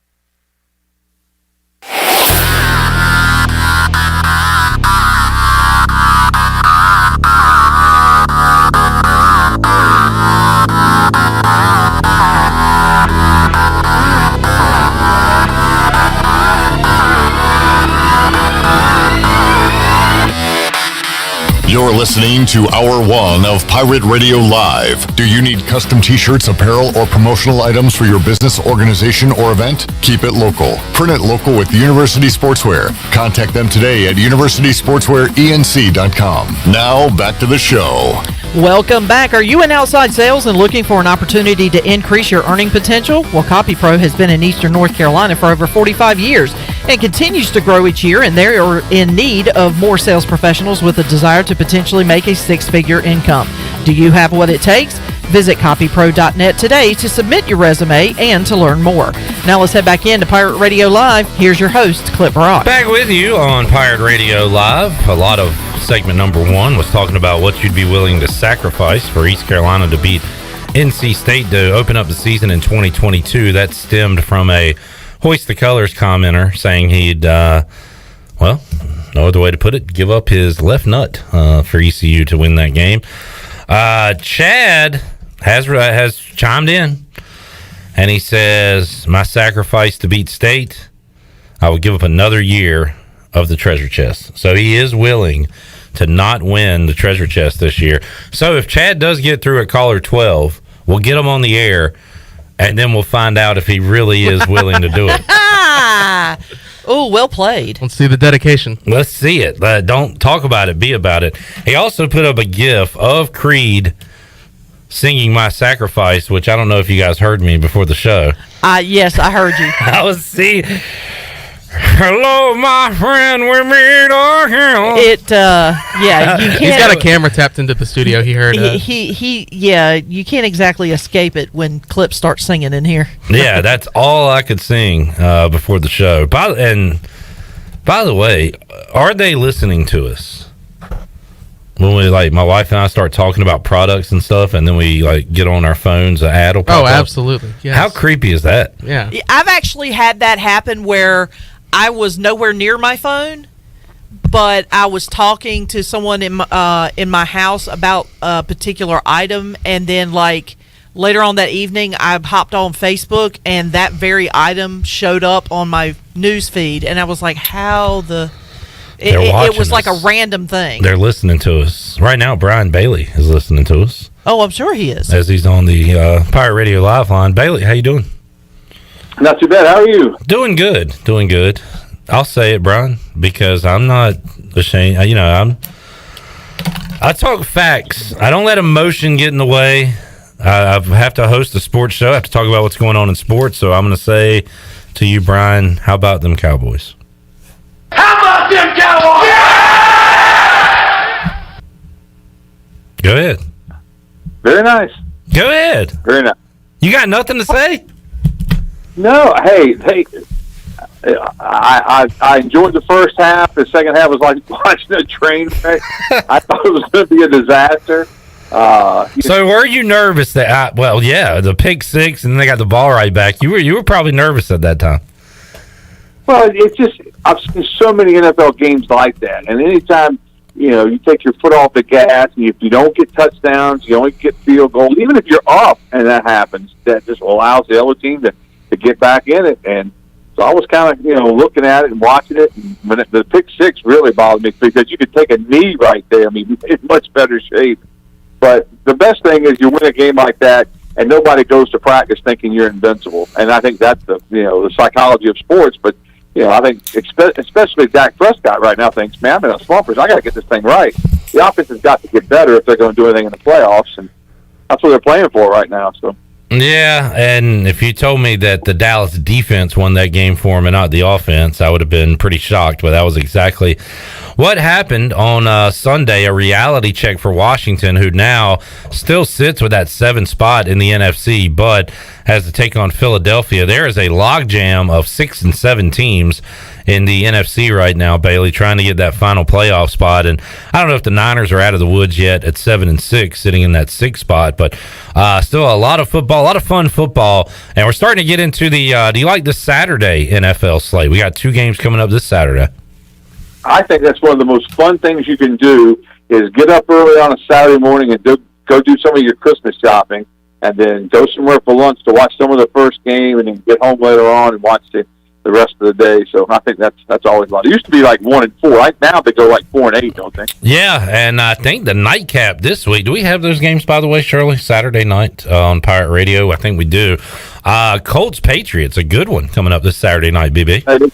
You're listening to Hour 1 of Pirate Radio Live. Do you need custom t-shirts, apparel, or promotional items for your business, organization, or event? Keep it local. Print it local with University Sportswear. Contact them today at universitysportswearenc.com. Now, back to the show. Welcome back. Are you in outside sales and looking for an opportunity to increase your earning potential? Well, CopyPro has been in Eastern North Carolina for over 45 years and continues to grow each year, and they are in need of more sales professionals with a desire to potentially make a six-figure income. Do you have what it takes? Visit copypro.net today to submit your resume and to learn more. Now let's head back into Pirate Radio Live. Here's your host, Clip Brock. Back with you on Pirate Radio Live. A lot of segment number 1 was talking about what you'd be willing to sacrifice for East Carolina to beat NC State to open up the season in 2022. That stemmed from a Hoist the Colors commenter saying he'd, no other way to put it, give up his left nut for ECU to win that game. Chad has chimed in, and he says, my sacrifice to beat State, I would give up another year of the treasure chest. So he is willing to not win the treasure chest this year. So if Chad does get through at caller 12, we'll get him on the air, and then we'll find out if he really is willing to do it. Oh, well played. Let's see the dedication. Let's see it. Don't talk about it, be about it. He also put up a GIF of Creed singing My Sacrifice, which I don't know if you guys heard me before the show. Yes, I heard you. I was see. Hello, my friend, we meet again. Yeah, you can't. He's got a camera tapped into the studio. He heard. Yeah, you can't exactly escape it when Clip starts singing in here. Yeah, that's all I could sing before the show. By the way, are they listening to us? When we my wife and I start talking about products and stuff, and then we get on our phones, an ad will pop up. Absolutely. Yes. How creepy is that? Yeah. I've actually had that happen where I was nowhere near my phone, but I was talking to someone in my house about a particular item, and then later on that evening, I hopped on Facebook, and that very item showed up on my news feed, and I was like, how the It was like a random thing. They're listening to us right now. Brian Bailey is listening to us. Oh, I'm sure he is. As he's on the Pirate Radio Live line. Bailey, how you doing? Not too bad. How are you? Doing good. Doing good. I'll say it, Brian, because I'm not ashamed. I talk facts. I don't let emotion get in the way. I have to host a sports show. I have to talk about what's going on in sports. So I'm going to say to you, Brian, how about them Cowboys? How about them Cowboys? Yeah! Go ahead. Very nice. Go ahead. Very nice. You got nothing to say? No. Hey. I enjoyed the first half. The second half was like watching a train wreck. I thought it was going to be a disaster. So were you nervous that? The pick six, and then they got the ball right back. You were probably nervous at that time. Well, it's just I've seen so many NFL games like that, and anytime you take your foot off the gas, and if you don't get touchdowns, you only get field goals. Even if you're up and that happens, that just allows the other team to get back in it. And so I was kind of looking at it and watching it. And when the pick six really bothered me because you could take a knee right there. I mean, in much better shape. But the best thing is you win a game like that, and nobody goes to practice thinking you're invincible. And I think that's the psychology of sports. But I think especially Dak Prescott right now thinks, man, I'm in a slump. I got to get this thing right. The offense has got to get better if they're going to do anything in the playoffs, and that's what they're playing for right now. So. Yeah, and if you told me that the Dallas defense won that game for him and not the offense, I would have been pretty shocked. But that was exactly what happened on Sunday. A reality check for Washington, who now still sits with that 7th spot in the NFC, but has to take on Philadelphia. There is a logjam of 6 and 7 teams in the NFC right now, Bailey, trying to get that final playoff spot. And I don't know if the Niners are out of the woods yet at 7 and 6, sitting in that 6th spot, but still a lot of football, a lot of fun football. And we're starting to get into the do you like the Saturday NFL slate? We got 2 games coming up this Saturday. I think that's one of the most fun things you can do is get up early on a Saturday morning and go do some of your Christmas shopping, and then go somewhere for lunch to watch some of the first game, and then get home later on and watch the rest of the day. So I think that's always fun. It used to be like 1 and 4. Right now they go like 4 and 8, don't they? Yeah, and I think the nightcap this week. Do we have those games, by the way, Shirley? Saturday night on Pirate Radio. I think we do. Colts Patriots, a good one coming up this Saturday night, BB.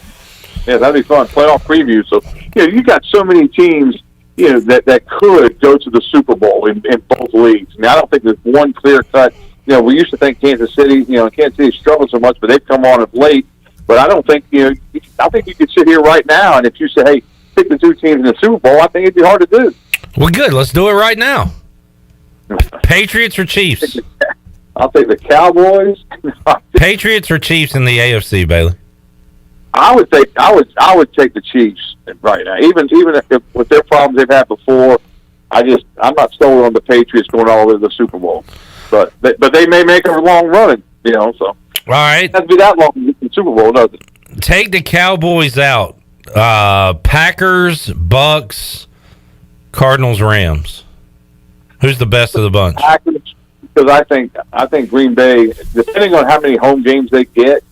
Yeah, that'd be fun. Playoff preview. So you got so many teams that could go to the Super Bowl in both leagues. I mean, I don't think there's one clear cut. We used to think Kansas City, Kansas City struggled so much, but they've come on of late. But I don't think I think you could sit here right now, and if you say, "Hey, pick the 2 teams in the Super Bowl," I think it'd be hard to do. Well, good. Let's do it right now. Patriots or Chiefs? I'll take the Cowboys. Patriots or Chiefs in the AFC, Bailey? I would take the Chiefs right now. Even if with their problems they've had before, I'm not sold on the Patriots going all the way to the Super Bowl. But they may make a long run, So all right, it doesn't be that long to get to the Super Bowl, does it? Take the Cowboys out. Packers, Bucks, Cardinals, Rams. Who's the best of the bunch? Packers, because I think Green Bay, depending on how many home games they get,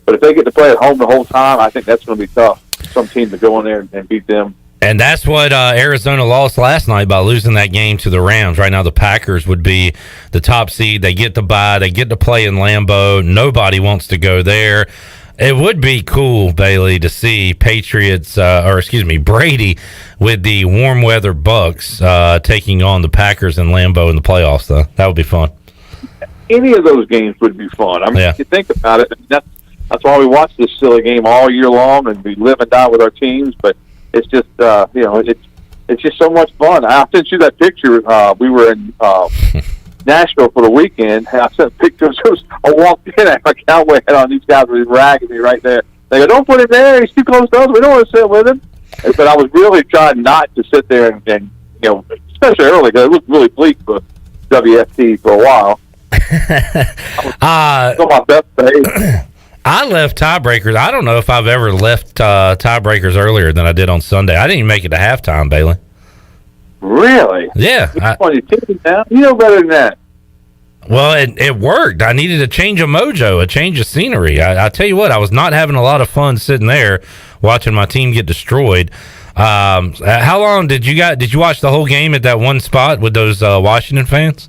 but if they get to play at home the whole time, I think that's going to be tough. Some team to go in there and beat them. And that's what Arizona lost last night by losing that game to the Rams. Right now, the Packers would be the top seed. They get to bye. They get to play in Lambeau. Nobody wants to go there. It would be cool, Bailey, to see Brady with the warm weather Bucks taking on the Packers in Lambeau in the playoffs, though. That would be fun. Any of those games would be fun. I mean, yeah. If you think about it, that's why we watch this silly game all year long, and we live and die with our teams. But it's just, it's just so much fun. I sent you that picture. We were in Nashville for the weekend. I sent pictures. I walked in, I had my cowboy hat on. These guys were ragging me right there. They go, "Don't put him there. He's too close to us. We don't want to sit with him." But I was really trying not to sit there and especially early, because it looked really bleak for WFT for a while. I was on my best behavior. I left tiebreakers. I don't know if I've ever left tiebreakers earlier than I did on Sunday. I didn't even make it to halftime, Bailey. Really? Yeah. On your team now? You know better than that. Well, it worked. I needed a change of mojo, a change of scenery. I tell you what, I was not having a lot of fun sitting there watching my team get destroyed. How long did you watch the whole game at that one spot with those Washington fans?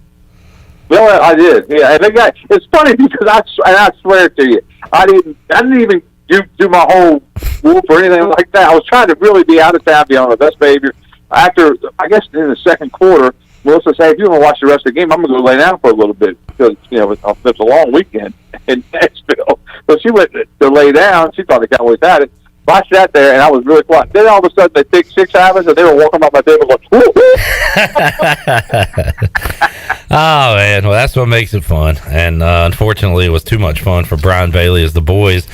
Well, I did. Yeah, and it's funny because I swear to you, I didn't even do my whole whoop or anything like that. I was trying to really be out of town, be on the best behavior. After, I guess, in the second quarter, Melissa said, "If you want to watch the rest of the game, I'm going to go lay down for a little bit because it's a long weekend in Nashville." So she went to lay down. She thought the Cowboys had it. So I sat there and I was really quiet. Then all of a sudden they picked 6 halves and they were walking by my table going, "Woo woo!" Oh, man. Well, that's what makes it fun. And unfortunately, it was too much fun for Brian Bailey as the boys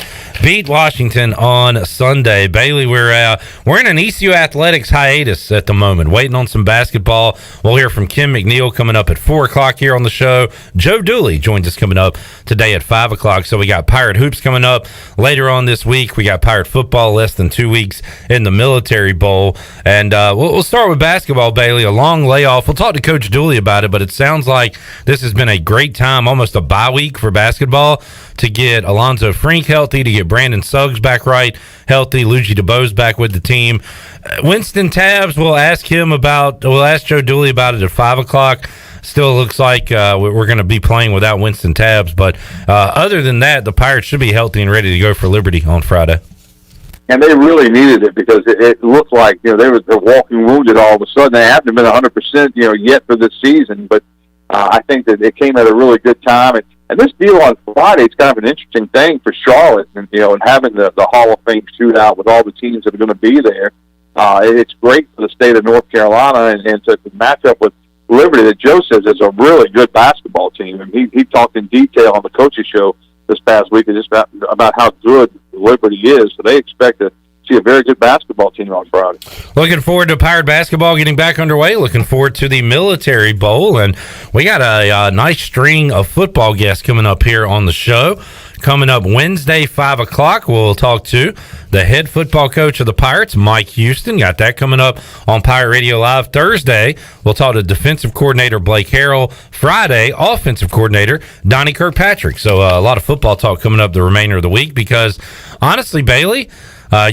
beat Washington on Sunday. Bailey, we're in an ECU Athletics hiatus at the moment, waiting on some basketball. We'll hear from Kim McNeill coming up at 4 o'clock here on the show. Joe Dooley joins us coming up today at 5 o'clock. So we got Pirate Hoops coming up later on this week. We got Pirate football less than 2 weeks in the Military Bowl. And we'll start with basketball, Bailey. A long layoff. We'll talk to Coach Dooley about it, but it sounds like this has been a great time, almost a bye week for basketball, to get Alonzo Frink healthy, to get Brandon Suggs back healthy, Luigi DeBose back with the team. Winston Tabbs, we'll ask Joe Dooley about it at 5 o'clock. Still looks like we're going to be playing without Winston Tabbs, but other than that, the Pirates should be healthy and ready to go for Liberty on Friday. And they really needed it because it looked like they're walking wounded all of a sudden. They haven't been 100% yet for this season, but I think that it came at a really good time. And this deal on Friday is kind of an interesting thing for Charlotte, and having the Hall of Fame shootout with all the teams that are going to be there. It's great for the state of North Carolina, and to match up with Liberty, that Joe says is a really good basketball team. And he talked in detail on the coaches show this past week just about how good Liberty is. So they expect to see a very good basketball team on Friday. Looking forward to Pirate basketball getting back underway. Looking forward to the Military Bowl. And we got a nice string of football guests coming up here on the show. Coming up Wednesday, 5 o'clock, we'll talk to the head football coach of the Pirates, Mike Houston. Got that coming up on Pirate Radio Live. Thursday, we'll talk to defensive coordinator Blake Harrell. Friday, offensive coordinator Donnie Kirkpatrick. So a lot of football talk coming up the remainder of the week because, honestly, Bailey,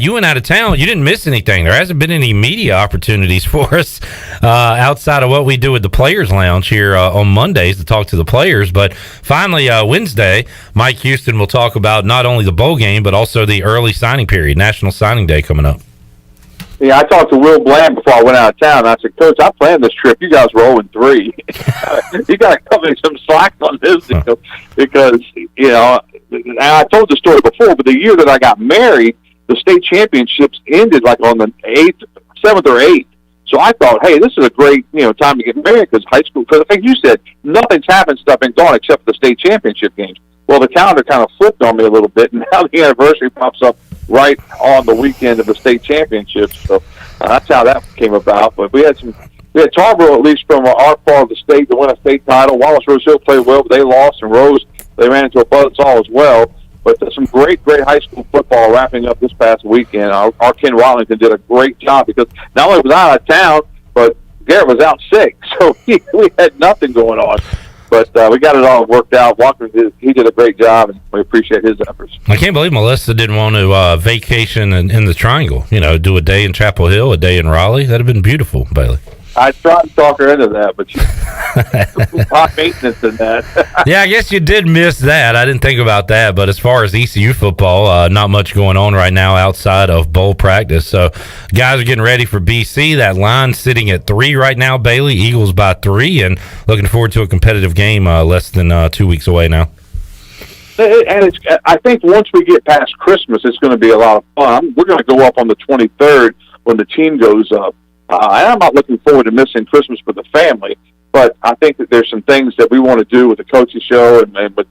you went out of town. You didn't miss anything. There hasn't been any media opportunities for us outside of what we do with the Players Lounge here on Mondays to talk to the players. But finally, Wednesday, Mike Houston will talk about not only the bowl game, but also the early signing period, National Signing Day coming up. Yeah, I talked to Will Bland before I went out of town. I said, "Coach, I planned this trip. You guys were 0-3. You got to cut me some slack on this deal because, and I told the story before, but the year that I got married, the state championships ended like on the 7th or 8th. So I thought, hey, this is a great, time to get married because high school, because like you said, nothing's happened, stuff ain't gone except for the state championship games. Well, the calendar kind of flipped on me a little bit, and now the anniversary pops up right on the weekend of the state championships. So that's how that came about. But we had Tarboro, at least from our part of the state, to win a state title. Wallace Rose Hill played well, but they lost, and Rose, they ran into a buzzsaw as well. But some great high school football wrapping up this past weekend. Our Ken Wallington did a great job because not only was I out of town, but Garrett was out sick. So we had nothing going on. But we got it all worked out. Walker, he did a great job, and we appreciate his efforts. I can't believe Melissa didn't want to vacation in the Triangle. Do a day in Chapel Hill, a day in Raleigh. That'd have been beautiful, Bailey. I tried to talk her into that, but she's high maintenance in that. Yeah, I guess you did miss that. I didn't think about that. But as far as ECU football, not much going on right now outside of bowl practice. So guys are getting ready for BC. That line sitting at 3 right now, Bailey. Eagles by 3, and looking forward to a competitive game less than 2 weeks away now. And I think once we get past Christmas, it's going to be a lot of fun. We're going to go up on the 23rd when the team goes up. And I'm not looking forward to missing Christmas with the family, but I think that there's some things that we want to do with the coaching show and with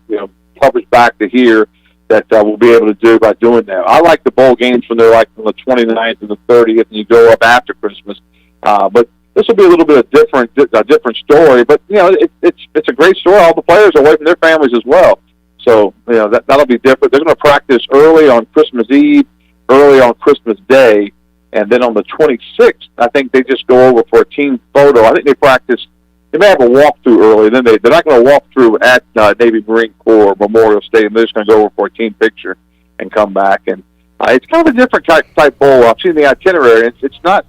coverage back to here that we'll be able to do by doing that. I like the bowl games when they're like on the 29th and the 30th, and you go up after Christmas. But this will be a little bit of a different story. But it's a great story. All the players are away from their families as well, so that'll be different. They're going to practice early on Christmas Eve, early on Christmas Day. And then on the 26th, I think they just go over for a team photo. I think they practice. They may have a walkthrough early. Then they're not going to walk through at Navy Marine Corps Memorial Stadium. They're just going to go over for a team picture and come back. And It's kind of a different type bowl. I've seen the itinerary. It's not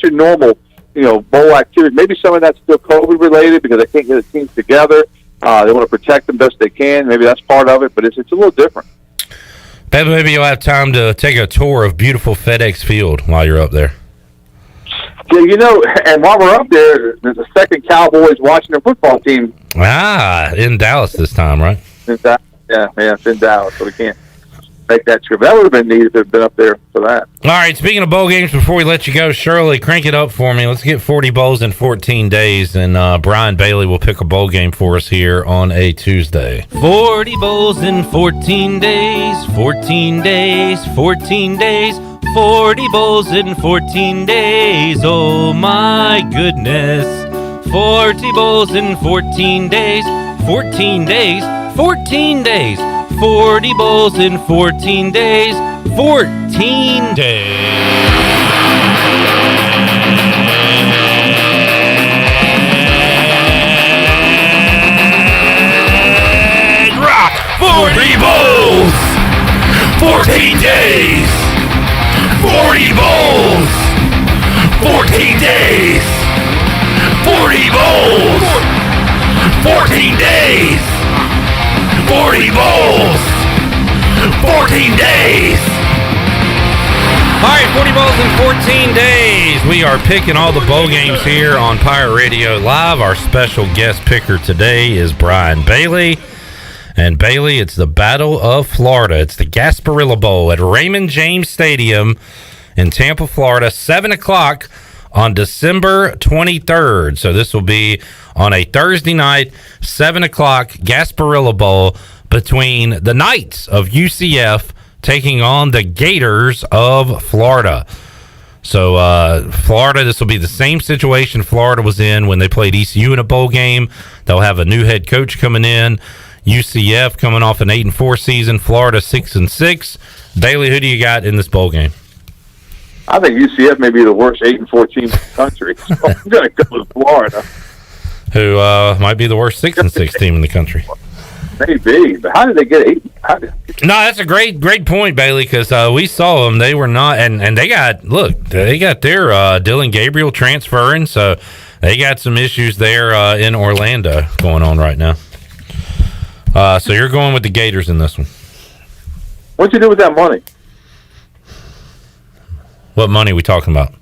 your normal, bowl activity. Maybe some of that's still COVID related because they can't get the teams together. They want to protect them best they can. Maybe that's part of it, but it's a little different. Maybe you'll have time to take a tour of beautiful FedEx Field while you're up there. Yeah, and while we're up there, there's a second Cowboys Washington football team. In Dallas this time, right? Yeah, it's in Dallas, so we can't make that trip. That would have been neat if they'd been up there for that. All right, speaking of bowl games, before we let you go, Shirley, crank it up for me. Let's get 40 bowls in 14 days, and Brian Bailey will pick a bowl game for us here on a Tuesday. 40 bowls in 14 days, 14 days, 14 days. 40 bowls in 14 days, oh my goodness. 40 bowls in 14 days, 14 days, 14 days. 40 bowls in 14 days, 14 days. Rock! 40 bowls! 14 days! 40 bowls! 14 days! 40 bowls! 14 days! 40 bowls! 14 days! All right, 40 bowls in 14 days. We are picking all the bowl games here on Pirate Radio Live. Our special guest picker today is Brian Bailey. And Bailey, it's the Battle of Florida. It's the Gasparilla Bowl at Raymond James Stadium in Tampa, Florida, 7 o'clock on December 23rd. So this will be on a Thursday night, 7 o'clock, Gasparilla Bowl between the Knights of UCF taking on the Gators of Florida. So Florida, this will be the same situation Florida was in when they played ECU in a bowl game. They'll have a new head coach coming in. UCF coming off an 8-4 season. Florida 6-6. Bailey, who do you got in this bowl game? I think UCF may be the worst 8-4 team in the country. So I'm going to go with Florida. Who might be the worst 6-6 team in the country. Maybe, but how did they get 8? No, that's a great point, Bailey, because we saw them. They were not, and they got their Dylan Gabriel transferring, so they got some issues there in Orlando going on right now. So you're going with the Gators in this one. What'd you do with that money? What money are we talking about?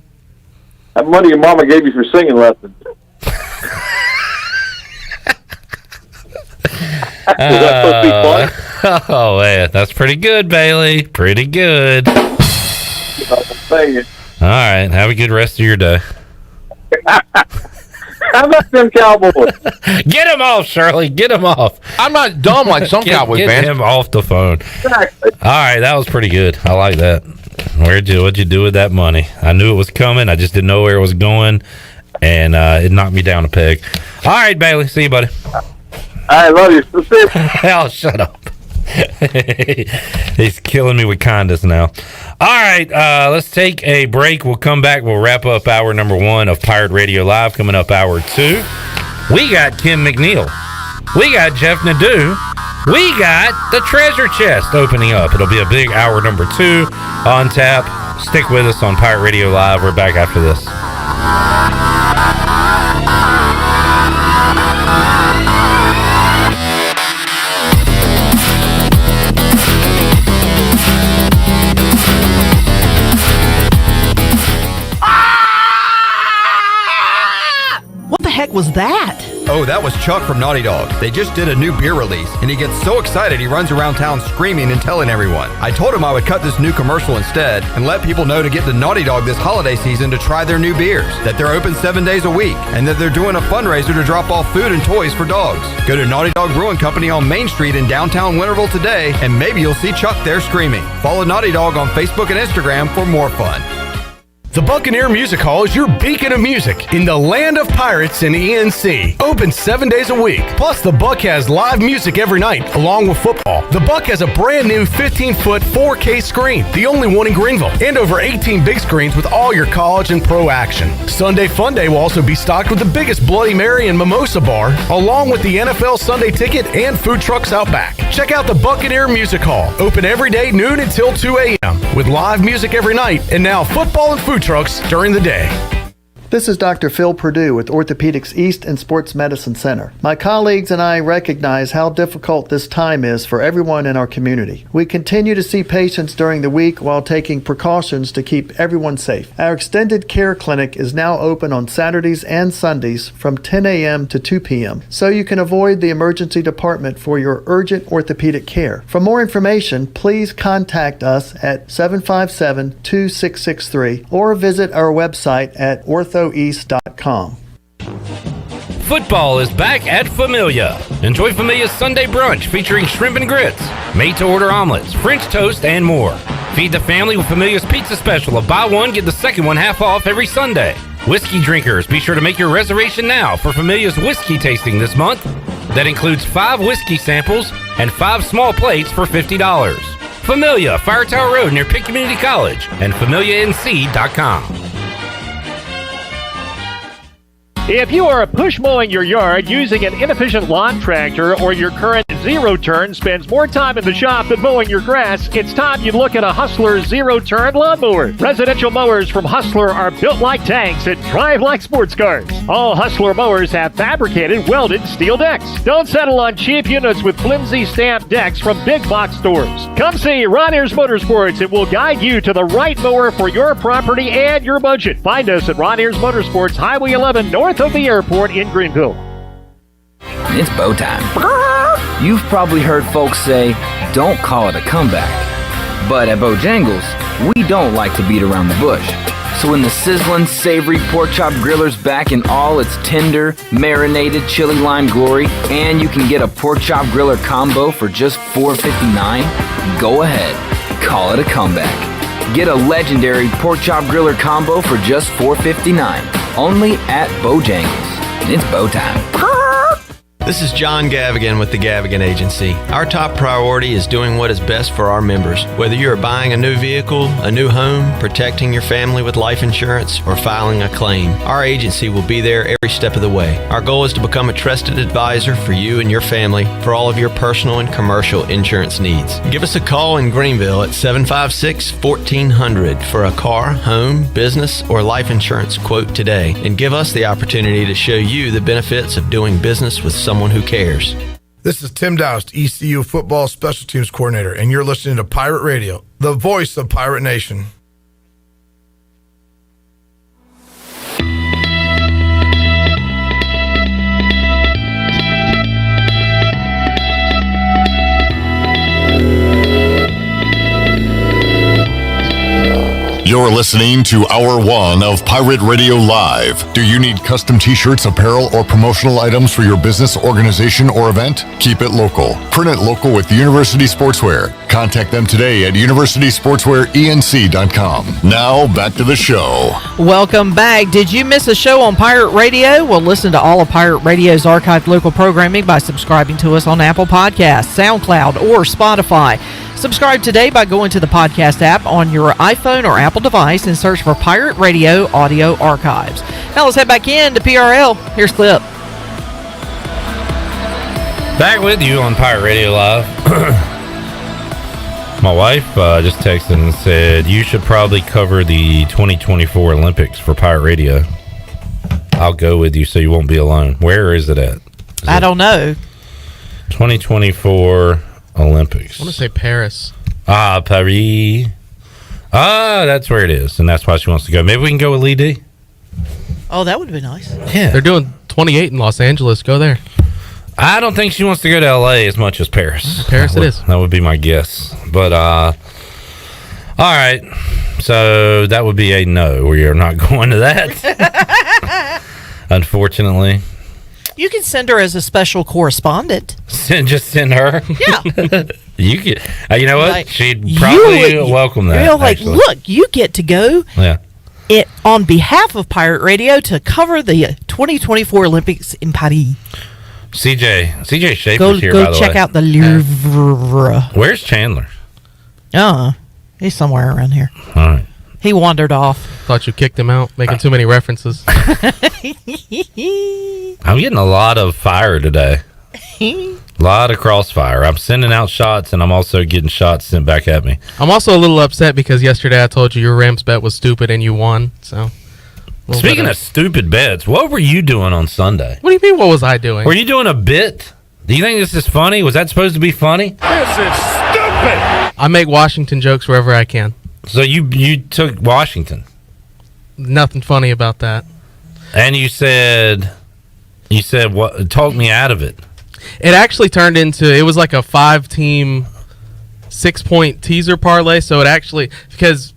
That money your mama gave you for singing lessons. Oh, man, that's pretty good, Bailey. Pretty good. All right, have a good rest of your day. How about them Cowboys? Get him off, Shirley. Get him off. I'm not dumb like some Cowboys fans. Get him off the phone. Exactly. All right, that was pretty good. I like that. What'd you do with that money? I knew it was coming. I just didn't know where it was going, and it knocked me down a peg. All right, Bailey. See you, buddy. I love you. Hell, shut up. He's killing me with kindness now. All right, let's take a break. We'll come back. We'll wrap up hour number 1 of Pirate Radio Live. Coming up hour 2, we got Kim McNeill. We got Jeff Nadu. We got the treasure chest opening up. It'll be a big hour number 2 on tap. Stick with us on Pirate Radio Live. We're back after this. What the heck was that? Oh, that was Chuck from Naughty Dog. They just did a new beer release, and he gets so excited he runs around town screaming and telling everyone. I told him I would cut this new commercial instead and let people know to get to Naughty Dog this holiday season to try their new beers, that they're open 7 days a week, and that they're doing a fundraiser to drop off food and toys for dogs. Go to Naughty Dog Brewing Company on Main Street in downtown Winterville today, and maybe you'll see Chuck there screaming. Follow Naughty Dog on Facebook and Instagram for more fun. The Buccaneer Music Hall is your beacon of music in the land of pirates in ENC. Open 7 days a week. Plus, the Buck has live music every night, along with football. The Buck has a brand new 15-foot 4K screen, the only one in Greenville, and over 18 big screens with all your college and pro action. Sunday Fun Day will also be stocked with the biggest Bloody Mary and Mimosa bar, along with the NFL Sunday Ticket and food trucks out back. Check out the Buccaneer Music Hall. Open every day, noon until 2 a.m., with live music every night, and now football and food trucks during the day. This is Dr. Phil Perdue with Orthopedics East and Sports Medicine Center. My colleagues and I recognize how difficult this time is for everyone in our community. We continue to see patients during the week while taking precautions to keep everyone safe. Our extended care clinic is now open on Saturdays and Sundays from 10 a.m. to 2 p.m., so you can avoid the emergency department for your urgent orthopedic care. For more information, please contact us at 757-2663 or visit our website at orthoeast.com. Football is back at Familia. Enjoy Familia's Sunday brunch featuring shrimp and grits, made-to-order omelets, French toast, and more. Feed the family with Familia's pizza special of buy one, get the second one half off every Sunday. Whiskey drinkers, be sure to make your reservation now for Familia's whiskey tasting this month. That includes 5 whiskey samples and 5 small plates for $50. Familia, Fire Tower Road near Pitt Community College, and FamiliaNC.com. If you are push mowing your yard using an inefficient lawn tractor, or your current zero-turn spends more time in the shop than mowing your grass, it's time you look at a Hustler zero-turn lawnmower. Residential mowers from Hustler are built like tanks and drive like sports cars. All Hustler mowers have fabricated, welded steel decks. Don't settle on cheap units with flimsy stamped decks from big box stores. Come see Ron Ayers Motorsports. It will guide you to the right mower for your property and your budget. Find us at Ron Ayers Motorsports, Highway 11, north of the airport in Greenville. It's bow time. You've probably heard folks say, don't call it a comeback. But at Bojangles, we don't like to beat around the bush. So when the sizzling, savory pork chop griller's back in all its tender, marinated chili lime glory, and you can get a pork chop griller combo for just $4.59, go ahead, call it a comeback. Get a legendary pork chop griller combo for just $4.59, only at Bojangles. It's bow time. This is John Gavigan with the Gavigan Agency. Our top priority is doing what is best for our members. Whether you are buying a new vehicle, a new home, protecting your family with life insurance, or filing a claim, our agency will be there every step of the way. Our goal is to become a trusted advisor for you and your family for all of your personal and commercial insurance needs. Give us a call in Greenville at 756-1400 for a car, home, business, or life insurance quote today, and give us the opportunity to show you the benefits of doing business with someone who cares. This is Tim Doust, ECU Football Special Teams Coordinator, and you're listening to Pirate Radio, the voice of Pirate Nation. You're listening to Hour 1 of Pirate Radio Live. Do you need custom t-shirts, apparel, or promotional items for your business, organization, or event? Keep it local. Print it local with University Sportswear. Contact them today at universitysportswearenc.com. Now, back to the show. Welcome back. Did you miss a show on Pirate Radio? Well, listen to all of Pirate Radio's archived local programming by subscribing to us on Apple Podcasts, SoundCloud, or Spotify. Subscribe today by going to the podcast app on your iPhone or Apple device and search for Pirate Radio Audio Archives. Now let's head back in to PRL. Here's Clip. Back with you on Pirate Radio Live. My wife just texted and said, you should probably cover the 2024 Olympics for Pirate Radio. I'll go with you so you won't be alone. Where is it at? I don't know. 2024 Olympics. I want to say Paris. Paris. That's where it is, and that's why she wants to go. Maybe we can go with Lee D. Oh, that would be nice. Yeah. They're doing 28 in Los Angeles. Go there. I don't think she wants to go to L.A. as much as Paris. Paris it is. That would be my guess. But, all right. So that would be a no. We are not going to that. Unfortunately. You can send her as a special correspondent. Just send her? Yeah. You could. You know what? Like, she'd probably welcome that. Look, you get to go. Yeah. it on behalf of Pirate Radio to cover the 2024 Olympics in Paris. CJ Schaefer's here, by the way. Go check out the Louvre. Where's Chandler? He's somewhere around here. All right. He wandered off. Thought you kicked him out, making too many references. I'm getting a lot of fire today. A lot of crossfire. I'm sending out shots, and I'm also getting shots sent back at me. I'm also a little upset because yesterday I told you your Rams bet was stupid and you won. So, speaking of stupid bets, what were you doing on Sunday? What do you mean, what was I doing? Were you doing a bit? Do you think this is funny? Was that supposed to be funny? This is stupid! I make Washington jokes wherever I can. So you took Washington. Nothing funny about that. And you said what? Talk me out of it. It actually turned into, it was like a 5-team 6-point teaser parlay. So it actually, because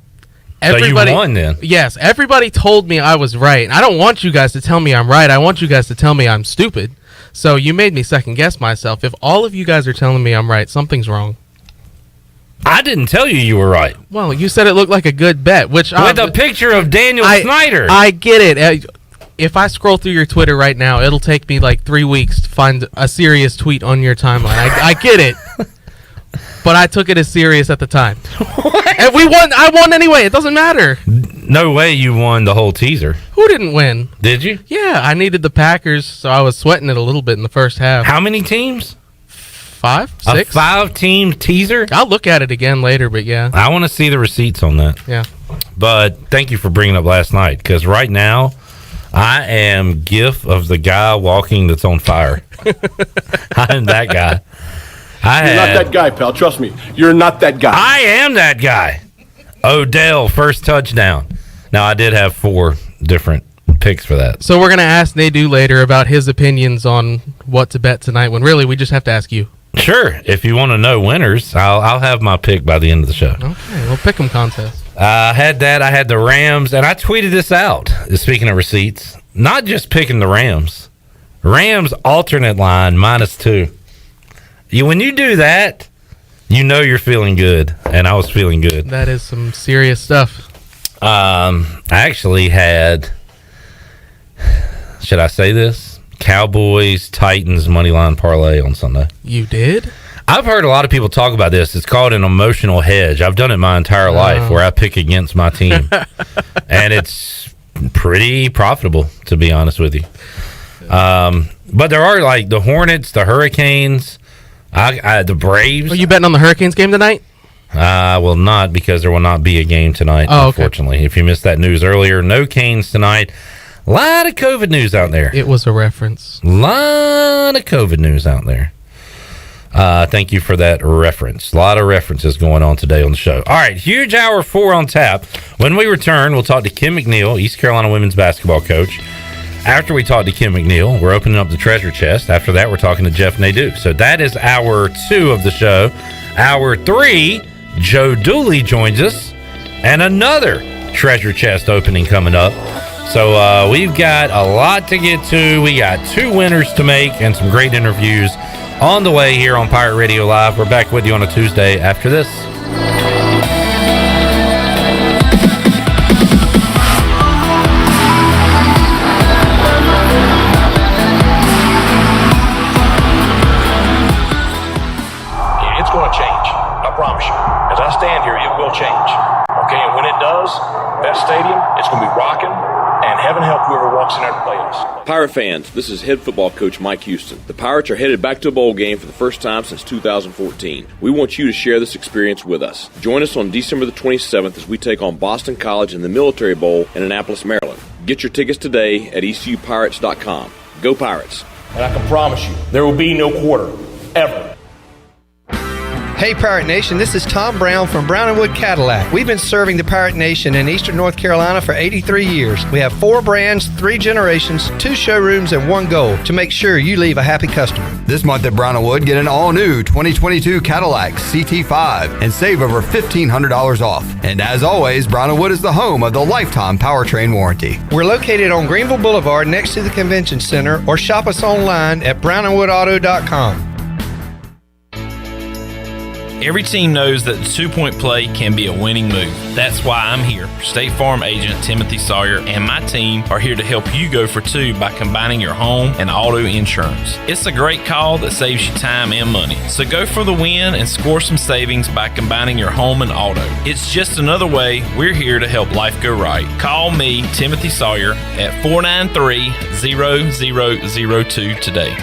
everybody, so you won then. Yes, everybody told me I was right. I don't want you guys to tell me I'm right. I want you guys to tell me I'm stupid. So you made me second guess myself. If all of you guys are telling me I'm right, something's wrong. I didn't tell you were right. Well, you said it looked like a good bet, which with a picture of Daniel Snyder. I get it. If I scroll through your Twitter right now, it'll take me like 3 weeks to find a serious tweet on your timeline. I get it, but I took it as serious at the time. And we won. I won anyway. It doesn't matter. No way you won the whole teaser. Who didn't win? Did you? Yeah, I needed the Packers, so I was sweating it a little bit in the first half. How many teams? 5, 6. A 5-team teaser? I'll look at it again later, but yeah. I want to see the receipts on that. Yeah. But thank you for bringing up last night, because right now I am gif of the guy walking that's on fire. I'm that guy. You're not that guy, pal. Trust me. You're not that guy. I am that guy. Odell, first touchdown. Now, I did have 4 different picks for that. So we're going to ask Nadu later about his opinions on what to bet tonight, when really we just have to ask you. Sure. If you want to know winners, I'll have my pick by the end of the show. Okay, well, pick 'em contest. I had that. I had the Rams, and I tweeted this out. Speaking of receipts, not just picking the Rams. Rams alternate line -2. When you do that, you know you're feeling good, and I was feeling good. That is some serious stuff. I actually had, should I say this? Cowboys, Titans, moneyline parlay on Sunday. You did? I've heard a lot of people talk about this. It's called an emotional hedge. I've done it my entire life where I pick against my team. And it's pretty profitable, to be honest with you. But there are like the Hornets, the Hurricanes, the Braves. Are you betting on the Hurricanes game tonight? I will not, because there will not be a game tonight, unfortunately. Okay. If you missed that news earlier, no Canes tonight. A lot of COVID news out there. It was a reference. A lot of COVID news out there. Thank you for that reference. A lot of references going on today on the show. All right, huge hour 4 on tap. When we return, we'll talk to Kim McNeill, East Carolina women's basketball coach. After we talk to Kim McNeill, we're opening up the treasure chest. After that, we're talking to Jeff Nadu. So that is hour 2 of the show. Hour 3, Joe Dooley joins us, and another treasure chest opening coming up. So we've got a lot to get to. We got 2 winners to make and some great interviews on the way here on Pirate Radio Live. We're back with you on a Tuesday after this. It's going to change. I promise you. As I stand here, it will change. Okay, and when it does, that stadium, it's going to be rocking. And heaven help whoever walks in there to play us. Pirate fans, this is head football coach Mike Houston. The Pirates are headed back to a bowl game for the first time since 2014. We want you to share this experience with us. Join us on December the 27th as we take on Boston College in the Military Bowl in Annapolis, Maryland. Get your tickets today at ECUPirates.com. Go Pirates. And I can promise you, there will be no quarter, ever. Hey Pirate Nation, this is Tom Brown from Brown & Wood Cadillac. We've been serving the Pirate Nation in Eastern North Carolina for 83 years. We have 4 brands, 3 generations, 2 showrooms, and 1 goal to make sure you leave a happy customer. This month at Brown & Wood, get an all-new 2022 Cadillac CT5 and save over $1,500 off. And as always, Brown & Wood is the home of the lifetime powertrain warranty. We're located on Greenville Boulevard next to the Convention Center, or shop us online at brownandwoodauto.com. Every team knows that the two-point play can be a winning move. That's why I'm here. State Farm agent Timothy Sawyer and my team are here to help you go for two by combining your home and auto insurance. It's a great call that saves you time and money. So go for the win and score some savings by combining your home and auto. It's just another way we're here to help life go right. Call me, Timothy Sawyer, at 493-0002 today.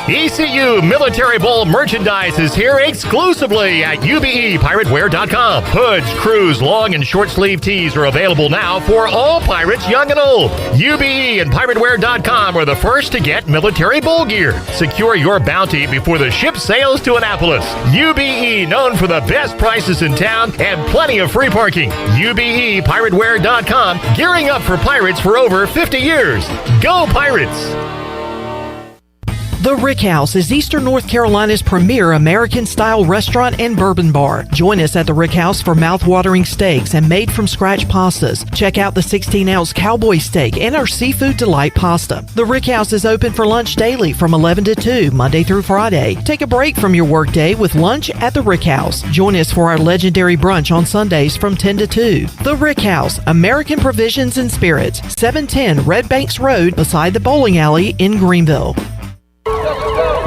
ECU Military Bowl merchandise is here exclusively at UBEPiratewear.com. Hoods, crews, long and short sleeve tees are available now for all pirates, young and old. UBE and PirateWear.com are the first to get military bowl gear. Secure your bounty before the ship sails to Annapolis. UBE, known for the best prices in town and plenty of free parking. UBEPiratewear.com, gearing up for pirates for over 50 years. Go Pirates! The Rick House is Eastern North Carolina's premier American-style restaurant and bourbon bar. Join us at the Rick House for mouth-watering steaks and made-from-scratch pastas. Check out the 16-ounce cowboy steak and our seafood delight pasta. The Rick House is open for lunch daily from 11 to 2, Monday through Friday. Take a break from your workday with lunch at the Rick House. Join us for our legendary brunch on Sundays from 10 to 2. The Rick House, American Provisions and Spirits, 710 Red Banks Road, beside the bowling alley in Greenville.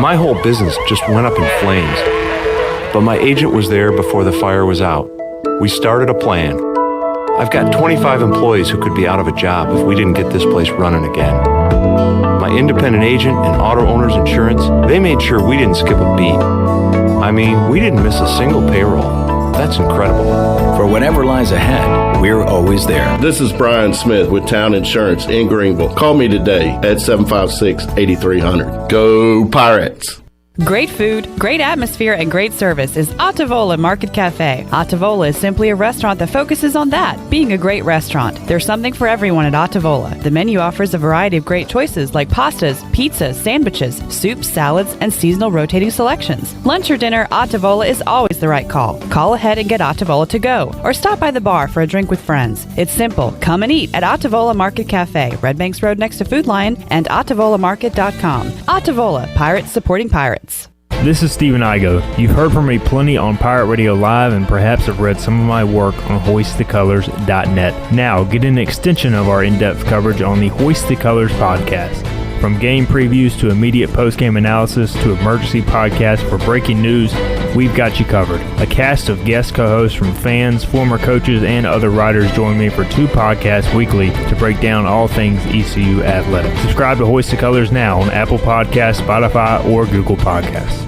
My whole business just went up in flames, but my agent was there before the fire was out. We started a plan. I've got 25 employees who could be out of a job if we didn't get this place running again. My independent agent and auto owners insurance, they made sure we didn't skip a beat. I mean, we didn't miss a single payroll. That's incredible. For whatever lies ahead, we're always there. This is Brian Smith with Town Insurance in Greenville. Call me today at 756-8300. Go Pirates! Great food, great atmosphere, and great service is Otavola Market Cafe. Otavola is simply a restaurant that focuses on that, being a great restaurant. There's something for everyone at Otavola. The menu offers a variety of great choices like pastas, pizzas, sandwiches, soups, salads, and seasonal rotating selections. Lunch or dinner, Otavola is always the right call. Call ahead and get Otavola to go, or stop by the bar for a drink with friends. It's simple. Come and eat at Otavola Market Cafe, Red Banks Road next to Food Lion, and OtavolaMarket.com. Otavola, pirates supporting pirates. This is Stephen Igo. You've heard from me plenty on Pirate Radio Live and perhaps have read some of my work on HoistTheColors.net. Now, get an extension of our in-depth coverage on the Hoist the Colors podcast. From game previews to immediate post-game analysis to emergency podcasts for breaking news, we've got you covered. A cast of guest co-hosts from fans, former coaches, and other writers join me for 2 podcasts weekly to break down all things ECU athletics. Subscribe to Hoist the Colors now on Apple Podcasts, Spotify, or Google Podcasts.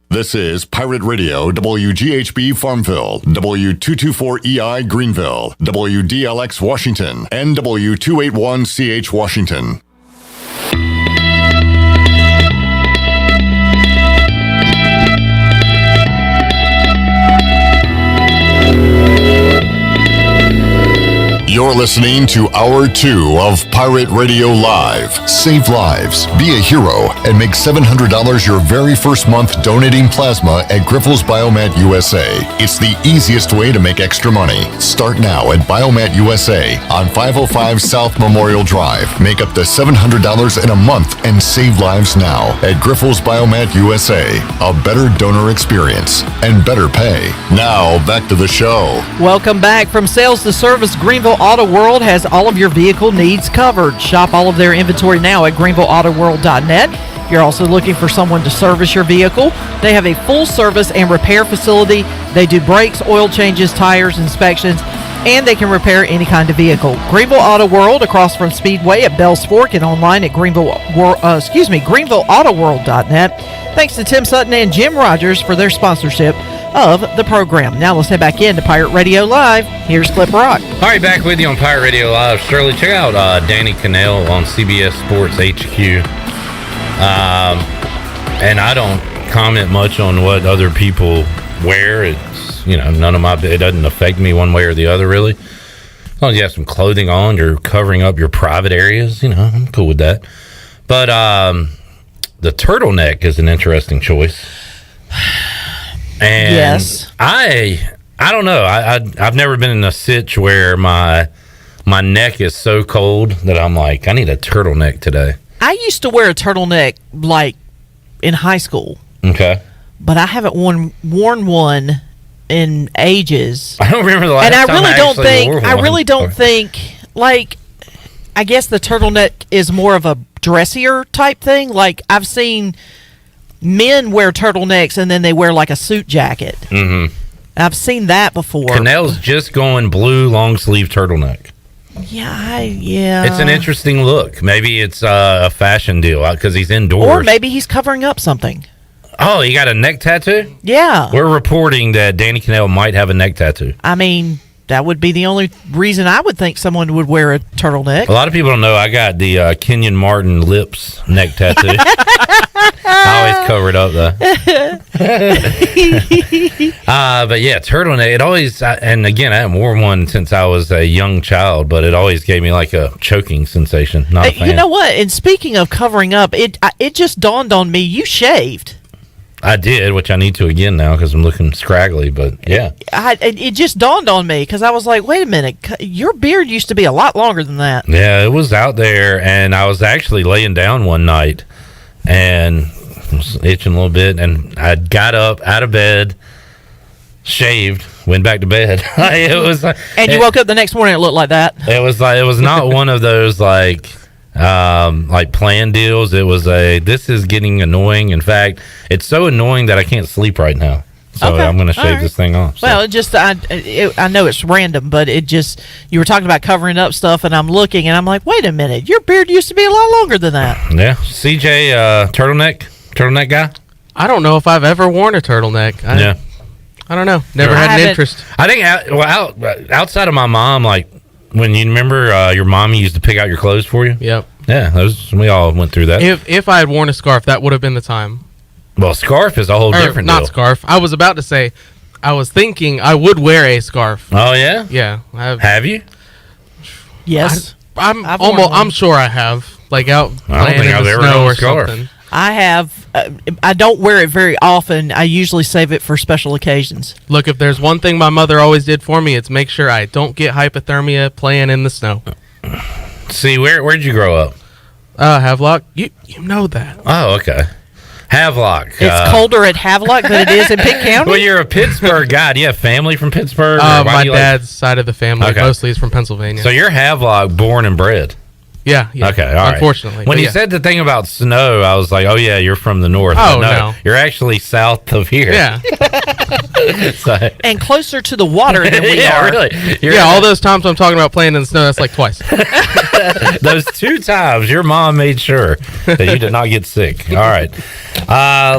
This is Pirate Radio, WGHB Farmville, W224EI Greenville, WDLX Washington, and W281CH Washington. You're listening to Hour 2 of Pirate Radio Live. Save lives, be a hero, and make $700 your very first month donating plasma at Grifols Biomat USA. It's the easiest way to make extra money. Start now at Biomat USA on 505 South Memorial Drive. Make up to $700 in a month and save lives now at Grifols Biomat USA. A better donor experience and better pay. Now, back to the show. Welcome back. From sales to service, Greenville Auto World has all of your vehicle needs covered. Shop all of their inventory now at GreenvilleAutoWorld.net. If you're also looking for someone to service your vehicle, they have a full service and repair facility. They do brakes, oil changes, tires, inspections, and they can repair any kind of vehicle. Greenville Auto World, across from Speedway at Bells Fork, and online at GreenvilleAutoWorld.net. Thanks to Tim Sutton and Jim Rogers for their sponsorship of the program. Now let's head back into Pirate Radio Live. Here's Clip Rock. All right, back with you on Pirate Radio Live. Shirley, check out Danny Cannell on CBS Sports HQ. And I don't comment much on what other people wear. It's, none of it doesn't affect me one way or the other, really. As long as you have some clothing on, you're covering up your private areas, I'm cool with that. But the turtleneck is an interesting choice. And yes. I don't know. I've never been in a sitch where my neck is so cold that I'm like, I need a turtleneck today. I used to wear a turtleneck like in high school. Okay. But I haven't worn one in ages. I don't remember the last time I really don't think, like, I guess the turtleneck is more of a dressier type thing. Like, I've seen men wear turtlenecks and then they wear like a suit jacket. Mm-hmm. I've seen that before. Canel's just going blue long sleeve turtleneck. Yeah. It's an interesting look. Maybe it's a fashion deal because he's indoors. Or maybe he's covering up something. Oh, he got a neck tattoo? Yeah. We're reporting that Danny Canel might have a neck tattoo. I mean, that would be the only reason I would think someone would wear a turtleneck. A lot of people don't know I got the Kenyon Martin lips neck tattoo. I always cover it up, though. But yeah, turtleneck, it always, and again, I haven't worn one since I was a young child, but it always gave me like a choking sensation. Not a fan. You know what? And speaking of covering up, it just dawned on me, you shaved. I did, which I need to again now because I'm looking scraggly, but yeah. It just dawned on me because I was like, wait a minute, your beard used to be a lot longer than that. Yeah, it was out there, and I was actually laying down one night and was itching a little bit, and I got up out of bed, shaved, went back to bed. It was like, and you woke up the next morning, it looked like that. It was not one of those like plan deals. It was this is getting annoying. In fact, it's so annoying that I can't sleep right now. So I'm going to shave this thing off. So. Well, I know it's random, but you were talking about covering up stuff, and I'm looking, and I'm like, wait a minute, your beard used to be a lot longer than that. Yeah. CJ, turtleneck guy? I don't know if I've ever worn a turtleneck. I don't know. Never had an interest. I think outside of my mom, like, when you remember your mommy used to pick out your clothes for you? Yep. Yeah, we all went through that. If I had worn a scarf, that would have been the time. Well, scarf is a whole different deal. Not scarf. I was about to say, I was thinking I would wear a scarf. Oh, yeah? Yeah. Have you? Yes. I'm sure I have. Like out playing in the snow or something. I have. I don't wear it very often. I usually save it for special occasions. Look, if there's one thing my mother always did for me, it's make sure I don't get hypothermia playing in the snow. See, where'd you grow up? Havelock. You know that. Oh, okay. Havelock. It's colder at Havelock than it is in Pitt County. Well, you're a Pittsburgh guy. Do you have family from Pittsburgh? My dad's side of the family mostly is from Pennsylvania. So you're Havelock, born and bred. Yeah. Okay, all right. Unfortunately. When you said the thing about snow, I was like, oh, yeah, you're from the north. Oh, no. You're actually south of here. Yeah. And closer to the water than we yeah, are. Really. All those times I'm talking about playing in the snow, that's like twice. Those 2 times, your mom made sure that you did not get sick. All right.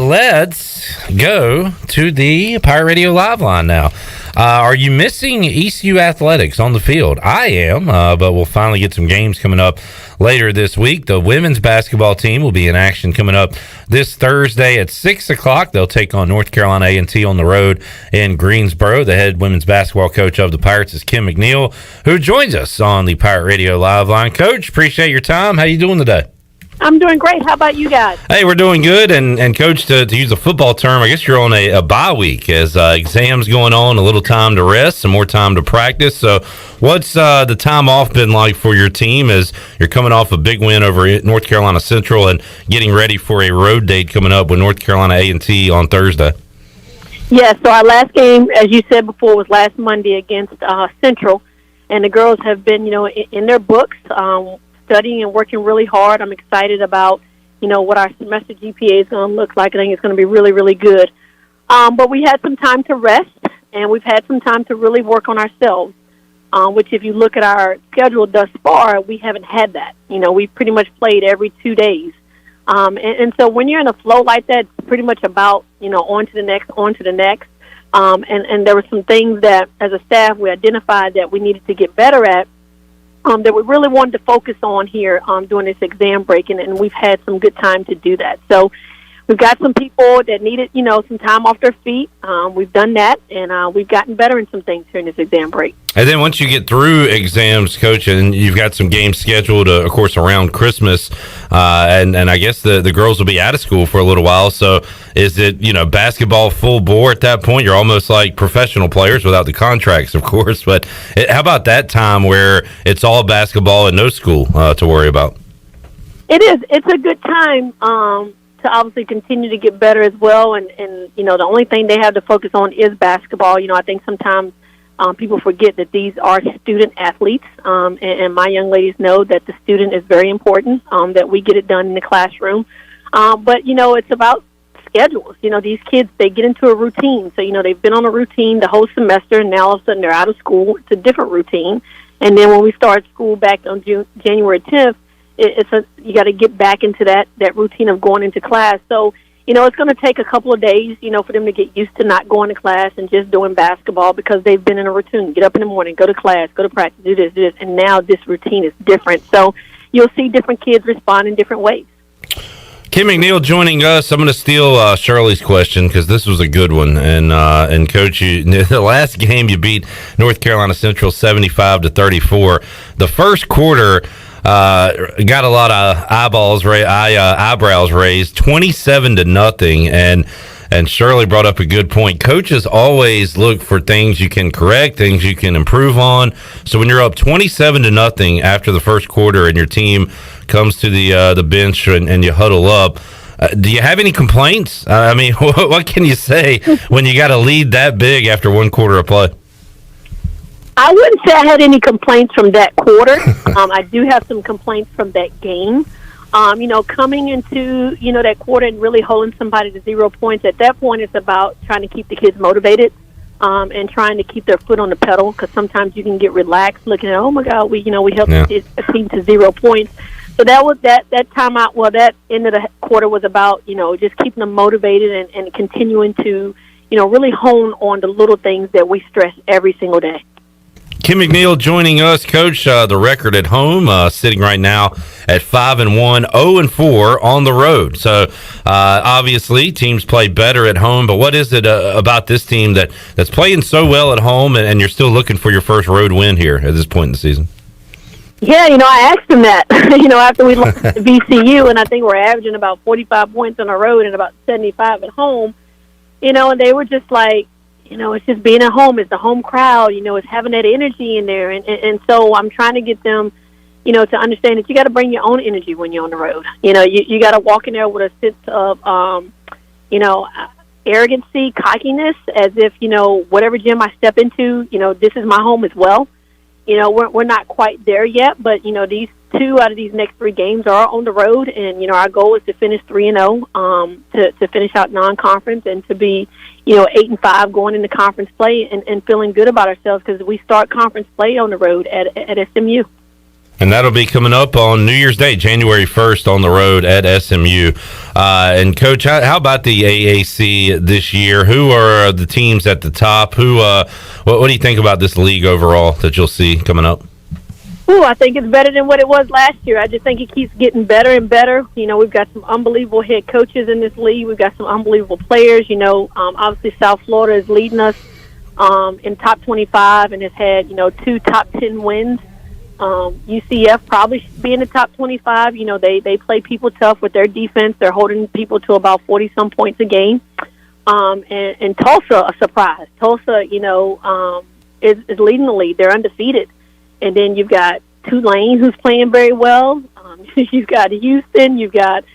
Let's go to the Pirate Radio Live line now. Are you missing ECU athletics on the field? I am, but we'll finally get some games coming up later this week. The women's basketball team will be in action coming up this Thursday at 6 o'clock. They'll take on North Carolina A&T on the road in Greensboro. The head women's basketball coach of the Pirates is Kim McNeill, who joins us on the Pirate Radio Live line. Coach, appreciate your time. How you doing today? I'm doing great. How about you guys? Hey, we're doing good. And Coach, to use a football term, I guess you're on a bye week as exams going on, a little time to rest, some more time to practice. So what's the time off been like for your team as you're coming off a big win over North Carolina Central and getting ready for a road date coming up with North Carolina A&T on Thursday? Yes, so our last game, as you said before, was last Monday against Central. And the girls have been, in their books, studying and working really hard. I'm excited about, what our semester GPA is going to look like. I think it's going to be really, really good. But we had some time to rest, and we've had some time to really work on ourselves, which if you look at our schedule thus far, we haven't had that. We pretty much played every 2 days. And so when you're in a flow like that, it's pretty much about, on to the next. And there were some things that, as a staff, we identified that we needed to get better at. That we really wanted to focus on here during this exam break, and we've had some good time to do that. So we've got some people that needed, some time off their feet. We've done that, and we've gotten better in some things during this exam break. And then once you get through exams, Coach, and you've got some games scheduled, of course, around Christmas, and I guess the girls will be out of school for a little while. So is it, basketball full bore at that point? You're almost like professional players without the contracts, of course. But how about that time where it's all basketball and no school to worry about? It is. It's a good time to obviously continue to get better as well. And the only thing they have to focus on is basketball. I think sometimes people forget that these are student athletes, and my young ladies know that the student is very important, that we get it done in the classroom. But it's about schedules. These kids, they get into a routine. So, they've been on a routine the whole semester, and now all of a sudden they're out of school. It's a different routine. And then when we start school back on January 10th, you got to get back into that routine of going into class. So, it's going to take a couple of days, for them to get used to not going to class and just doing basketball because they've been in a routine. Get up in the morning, go to class, go to practice, do this, and now this routine is different. So you'll see different kids respond in different ways. Kim McNeill joining us. I'm going to steal Shirley's question because this was a good one. And Coach, the last game you beat North Carolina Central 75-34. The first quarter got a lot of eyebrows raised, 27-0. And Shirley brought up a good point. Coaches always look for things you can correct, things you can improve on. So when you're up 27-0 after the first quarter and your team comes to the bench and you huddle up, do you have any complaints? I mean, what can you say when you got to lead that big after one quarter of play? I wouldn't say I had any complaints from that quarter. I do have some complaints from that game. Coming into, that quarter and really holding somebody to 0 points, at that point it's about trying to keep the kids motivated and trying to keep their foot on the pedal, because sometimes you can get relaxed looking at, oh my God, we helped a team to 0 points. So that was that timeout. Well, that end of the quarter was about, just keeping them motivated and continuing to, really hone on the little things that we stress every single day. Kim McNeill joining us, Coach. The record at home sitting right now at 5-1, 0-4 on the road. So obviously teams play better at home. But what is it about this team that's playing so well at home, and you're still looking for your first road win here at this point in the season? Yeah, I asked them that. After we lost to VCU, and I think we're averaging about 45 points on the road and about 75 at home. And they were just like, it's just being at home. It's the home crowd, it's having that energy in there. And so I'm trying to get them, to understand that you got to bring your own energy when you're on the road. You got to walk in there with a sense of, arrogancy, cockiness, as if, whatever gym I step into, this is my home as well. We're not quite there yet, but, these 2 out of these next 3 games are on the road. And, our goal is to finish 3-0, to finish out non-conference and to be, 8-5 going into conference play and feeling good about ourselves, because we start conference play on the road at SMU. And that'll be coming up on New Year's Day, January 1st, on the road at SMU. And Coach, how about the AAC this year? Who are the teams at the top? What do you think about this league overall that you'll see coming up? I think it's better than what it was last year. I just think it keeps getting better and better. We've got some unbelievable head coaches in this league. We've got some unbelievable players. Obviously South Florida is leading us in top 25 and has had, 2 top 10 wins. UCF probably should be in the top 25. They play people tough with their defense. They're holding people to about 40-some points a game. And Tulsa, a surprise. Tulsa, is leading the league. They're undefeated. And then you've got Tulane, who's playing very well. You've got Houston. You've got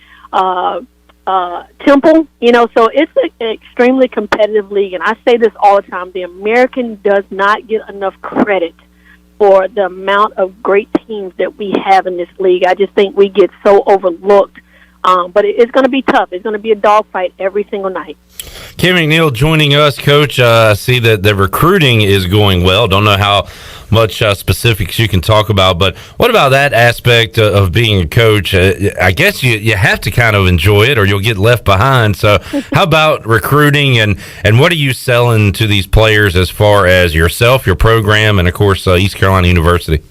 Temple. So it's an extremely competitive league. And I say this all the time. The American does not get enough credit for the amount of great teams that we have in this league. I just think we get so overlooked. But it's going to be tough. It's going to be a dogfight every single night. Kim McNeill joining us, Coach. I see that the recruiting is going well. Don't know how much specifics you can talk about, but what about that aspect of being a coach? I guess you have to kind of enjoy it or you'll get left behind. So how about recruiting and what are you selling to these players as far as yourself, your program, and, of course, East Carolina University?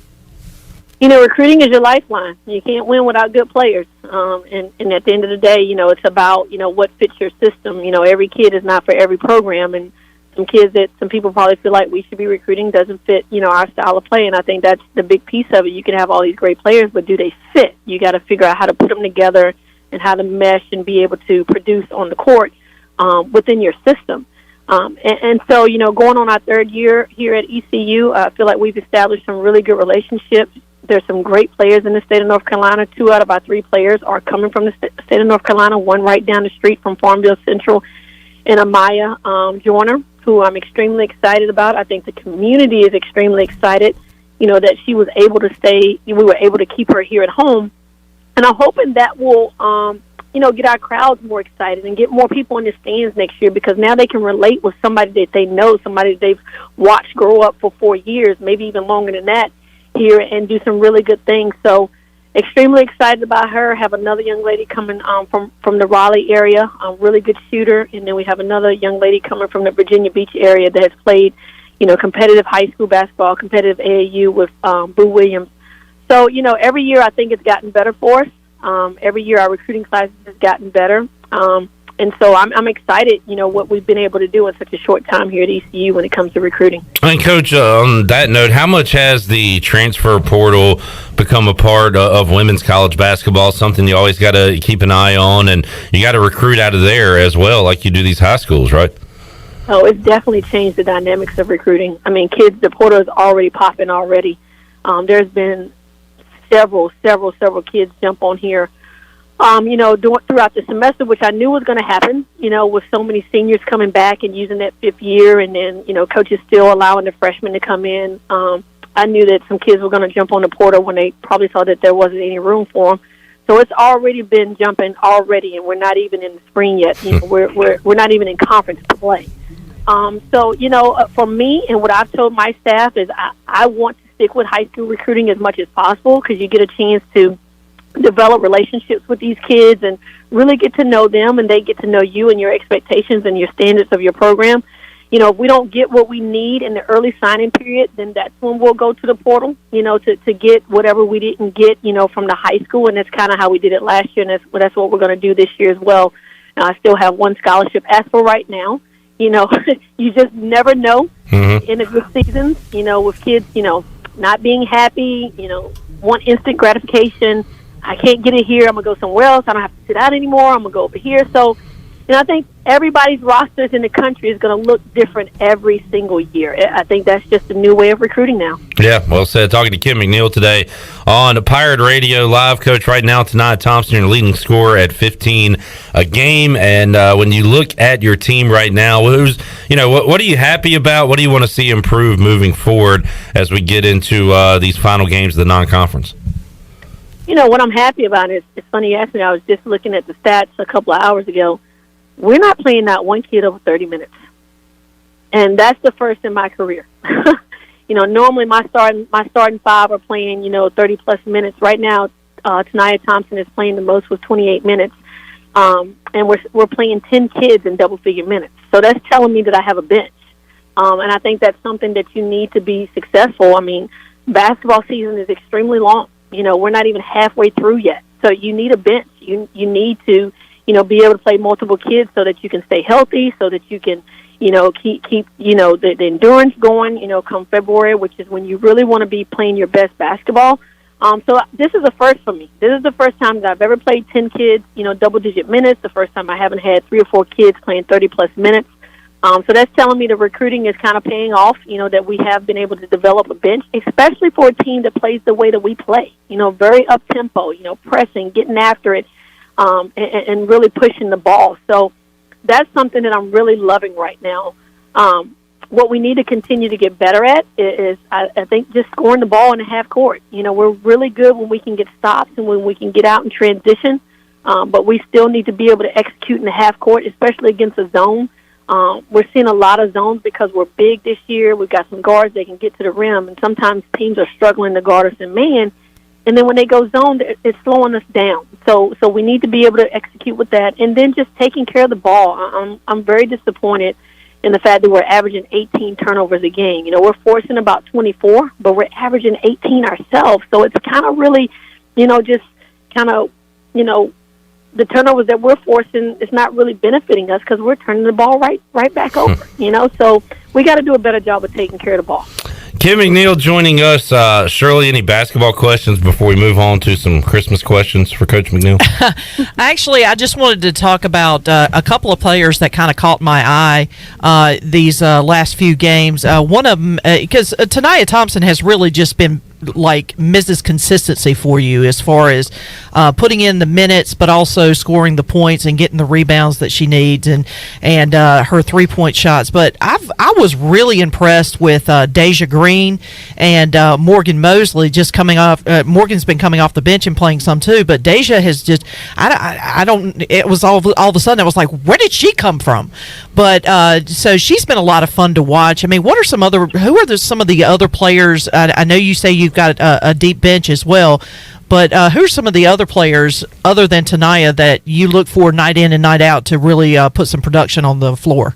Recruiting is your lifeline. You can't win without good players. And at the end of the day, it's about, what fits your system. Every kid is not for every program. And some kids that some people probably feel like we should be recruiting doesn't fit, our style of play. And I think that's the big piece of it. You can have all these great players, but do they fit? You got to figure out how to put them together and how to mesh and be able to produce on the court within your system. And so, going on our 3rd year here at ECU, I feel like we've established some really good relationships. There's some great players in the state of North Carolina. 2 out of our 3 players are coming from the state of North Carolina, one right down the street from Farmville Central, and Amaya Joyner, who I'm extremely excited about. I think the community is extremely excited, that she was able to stay. We were able to keep her here at home. And I'm hoping that will, get our crowds more excited and get more people in the stands next year, because now they can relate with somebody that they know, somebody that they've watched grow up for 4 years, maybe even longer than that, here and do some really good things. So extremely excited about her. Have another young lady coming from the Raleigh area, a really good shooter. And then we have another young lady coming from the Virginia Beach area that has played, competitive high school basketball, competitive AAU with Boo Williams. So, every year I think it's gotten better for us. Every year our recruiting classes has gotten better. And so I'm excited, what we've been able to do in such a short time here at ECU when it comes to recruiting. And Coach, on that note, how much has the transfer portal become a part of women's college basketball, something you always got to keep an eye on, and you got to recruit out of there as well, like you do these high schools, right? Oh, it's definitely changed the dynamics of recruiting. I mean, the portal is already popping already. There's been several kids jump on here, throughout the semester, which I knew was going to happen, with so many seniors coming back and using that 5th year, and then, coaches still allowing the freshmen to come in. I knew that some kids were going to jump on the portal when they probably saw that there wasn't any room for them. So it's already been jumping already, and we're not even in the spring yet. We're not even in conference play. For me and what I've told my staff is I want to stick with high school recruiting as much as possible, because you get a chance to develop relationships with these kids and really get to know them, and they get to know you and your expectations and your standards of your program. If we don't get what we need in the early signing period, then that's when we'll go to the portal, to get whatever we didn't get, from the high school. And that's kind of how we did it last year, and that's what we're going to do this year as well. I still have one scholarship as for right now. You just never know in a good season, with kids, not being happy, want instant gratification. I can't get it here. I'm going to go somewhere else. I don't have to sit out anymore. I'm going to go over here. So, I think everybody's rosters in the country is going to look different every single year. I think that's just a new way of recruiting now. Yeah, well said. Talking to Kim McNeill today on the Pirate Radio Live. Coach, right now, Tanaya Thompson, your leading scorer at 15 a game. And when you look at your team right now, what are you happy about? What do you want to see improve moving forward as we get into these final games of the non-conference? What I'm happy about is, it's funny you asked me, I was just looking at the stats a couple of hours ago. We're not playing that one kid over 30 minutes. And that's the first in my career. Normally my starting 5 are playing, 30-plus minutes. Right now, Tanaya Thompson is playing the most with 28 minutes. And we're playing 10 kids in double-figure minutes. So that's telling me that I have a bench. And I think that's something that you need to be successful. I mean, basketball season is extremely long. We're not even halfway through yet. So you need a bench. You need to, be able to play multiple kids so that you can stay healthy, so that you can, keep the endurance going, come February, which is when you really want to be playing your best basketball. So this is a first for me. This is the first time that I've ever played 10 kids, double-digit minutes. The first time I haven't had 3 or 4 kids playing 30-plus minutes. So that's telling me the recruiting is kind of paying off, that we have been able to develop a bench, especially for a team that plays the way that we play, very up-tempo, pressing, getting after it, and really pushing the ball. So that's something that I'm really loving right now. What we need to continue to get better at is, I think, just scoring the ball in the half court. We're really good when we can get stops and when we can get out and transition, but we still need to be able to execute in the half court, especially against a zone. We're seeing a lot of zones because we're big this year. We've got some guards that can get to the rim, and sometimes teams are struggling to guard us in man. And then when they go zone, it's slowing us down. So we need to be able to execute with that, and then just taking care of the ball. I'm very disappointed in the fact that we're averaging 18 turnovers a game. We're forcing about 24, but we're averaging 18 ourselves. So it's kind of really, just kind of, the turnovers that we're forcing is not really benefiting us because we're turning the ball right back over, So we got to do a better job of taking care of the ball. Kim McNeill joining us. Shirley, any basketball questions before we move on to some Christmas questions for Coach McNeill? Actually, I just wanted to talk about a couple of players that kind of caught my eye these last few games. One of them, because Tanaya Thompson has really just been like Mrs. Consistency for you as far as putting in the minutes, but also scoring the points and getting the rebounds that she needs, and her 3-point shots. But I was really impressed with Deja Green and Morgan Mosley just coming off. Morgan's been coming off the bench and playing some too, but Deja has just I don't. It was all of a sudden I was like, where did she come from? But so she's been a lot of fun to watch. I mean, what are some of the other players? I know you say you've got a deep bench as well, but who are some of the other players other than Tanaya that you look for night in and night out to really put some production on the floor?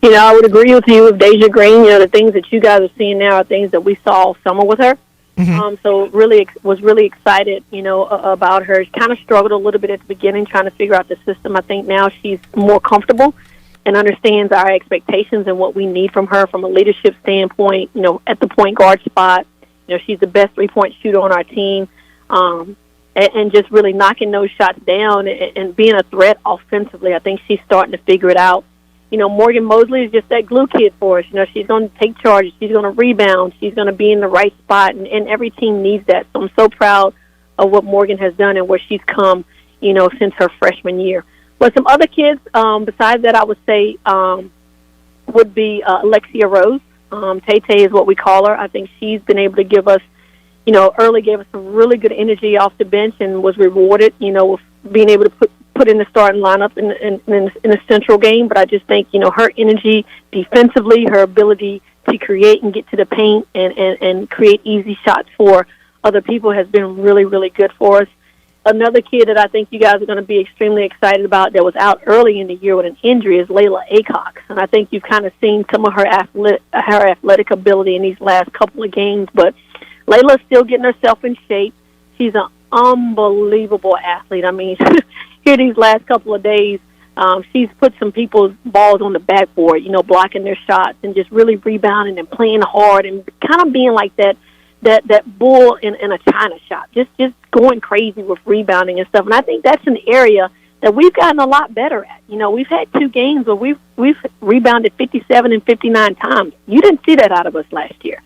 You know, I would agree with you with Deja Green. You know, the things that you guys are seeing now are things that we saw all summer with her. Mm-hmm. So was really excited, you know, about her. She kind of struggled a little bit at the beginning trying to figure out the system. I think now she's more comfortable and understands our expectations and what we need from her from a leadership standpoint, you know, at the point guard spot. You know, she's the best three-point shooter on our team, and just really knocking those shots down and being a threat offensively. I think she's starting to figure it out. You know, Morgan Mosley is just that glue kid for us. You know, she's going to take charges. She's going to rebound. She's going to be in the right spot, and every team needs that. So I'm so proud of what Morgan has done and where she's come, you know, since her freshman year. But some other kids, besides that, I would say would be Alexia Rose. Tay-Tay is what we call her. I think she's been able to give us, you know, early gave us some really good energy off the bench and was rewarded, you know, with being able to put in the starting lineup in a Central game. But I just think, you know, her energy defensively, her ability to create and get to the paint and create easy shots for other people has been really, really good for us. Another kid that I think you guys are going to be extremely excited about that was out early in the year with an injury is Layla Acox. And I think you've kind of seen some of her athletic ability in these last couple of games. But Layla's still getting herself in shape. She's an unbelievable athlete. I mean, here these last couple of days, she's put some people's balls on the backboard, you know, blocking their shots and just really rebounding and playing hard and kind of being like that bull in a china shop, just going crazy with rebounding and stuff. And I think that's an area that we've gotten a lot better at. You know, we've had 2 games where we've rebounded 57 and 59 times. You didn't see that out of us last year.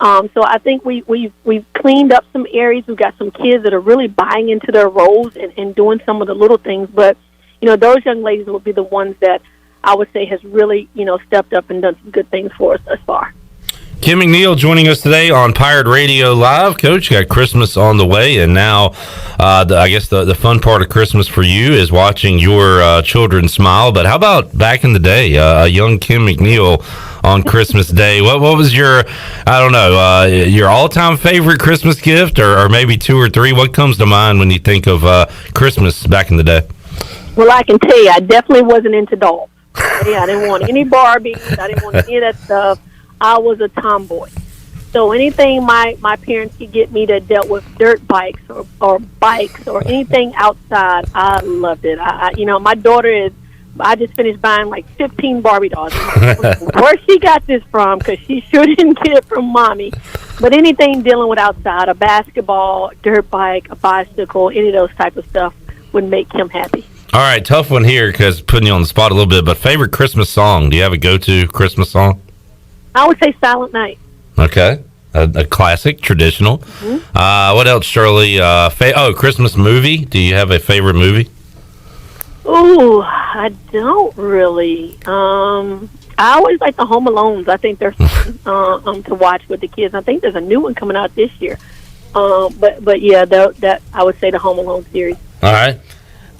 So I think we've cleaned up some areas. We've got some kids that are really buying into their roles and doing some of the little things. But, you know, those young ladies will be the ones that I would say has really, you know, stepped up and done some good things for us thus far. Kim McNeill joining us today on Pirate Radio Live. Coach, got Christmas on the way, and now I guess the fun part of Christmas for you is watching your children smile. But how about back in the day, a young Kim McNeill on Christmas Day? What was your, I don't know, your all-time favorite Christmas gift, or maybe 2 or 3? What comes to mind when you think of Christmas back in the day? Well, I can tell you, I definitely wasn't into dolls. Okay? I didn't want any Barbies. I didn't want any of that stuff. I was a tomboy. So anything my parents could get me that dealt with dirt bikes or bikes or anything outside, I loved it. You know, my daughter I just finished buying like 15 Barbie dolls. Where she got this from, because she sure didn't get it from Mommy. But anything dealing with outside, a basketball, dirt bike, a bicycle, any of those type of stuff would make Kim happy. All right, tough one here because putting you on the spot a little bit, but favorite Christmas song? Do you have a go-to Christmas song? I would say Silent Night. Okay. A classic, traditional. Mm-hmm. What else, Shirley? Christmas movie. Do you have a favorite movie? Ooh, I don't really. I always like the Home Alones. I think they're fun to watch with the kids. I think there's a new one coming out this year. But yeah, that I would say the Home Alone series. All right.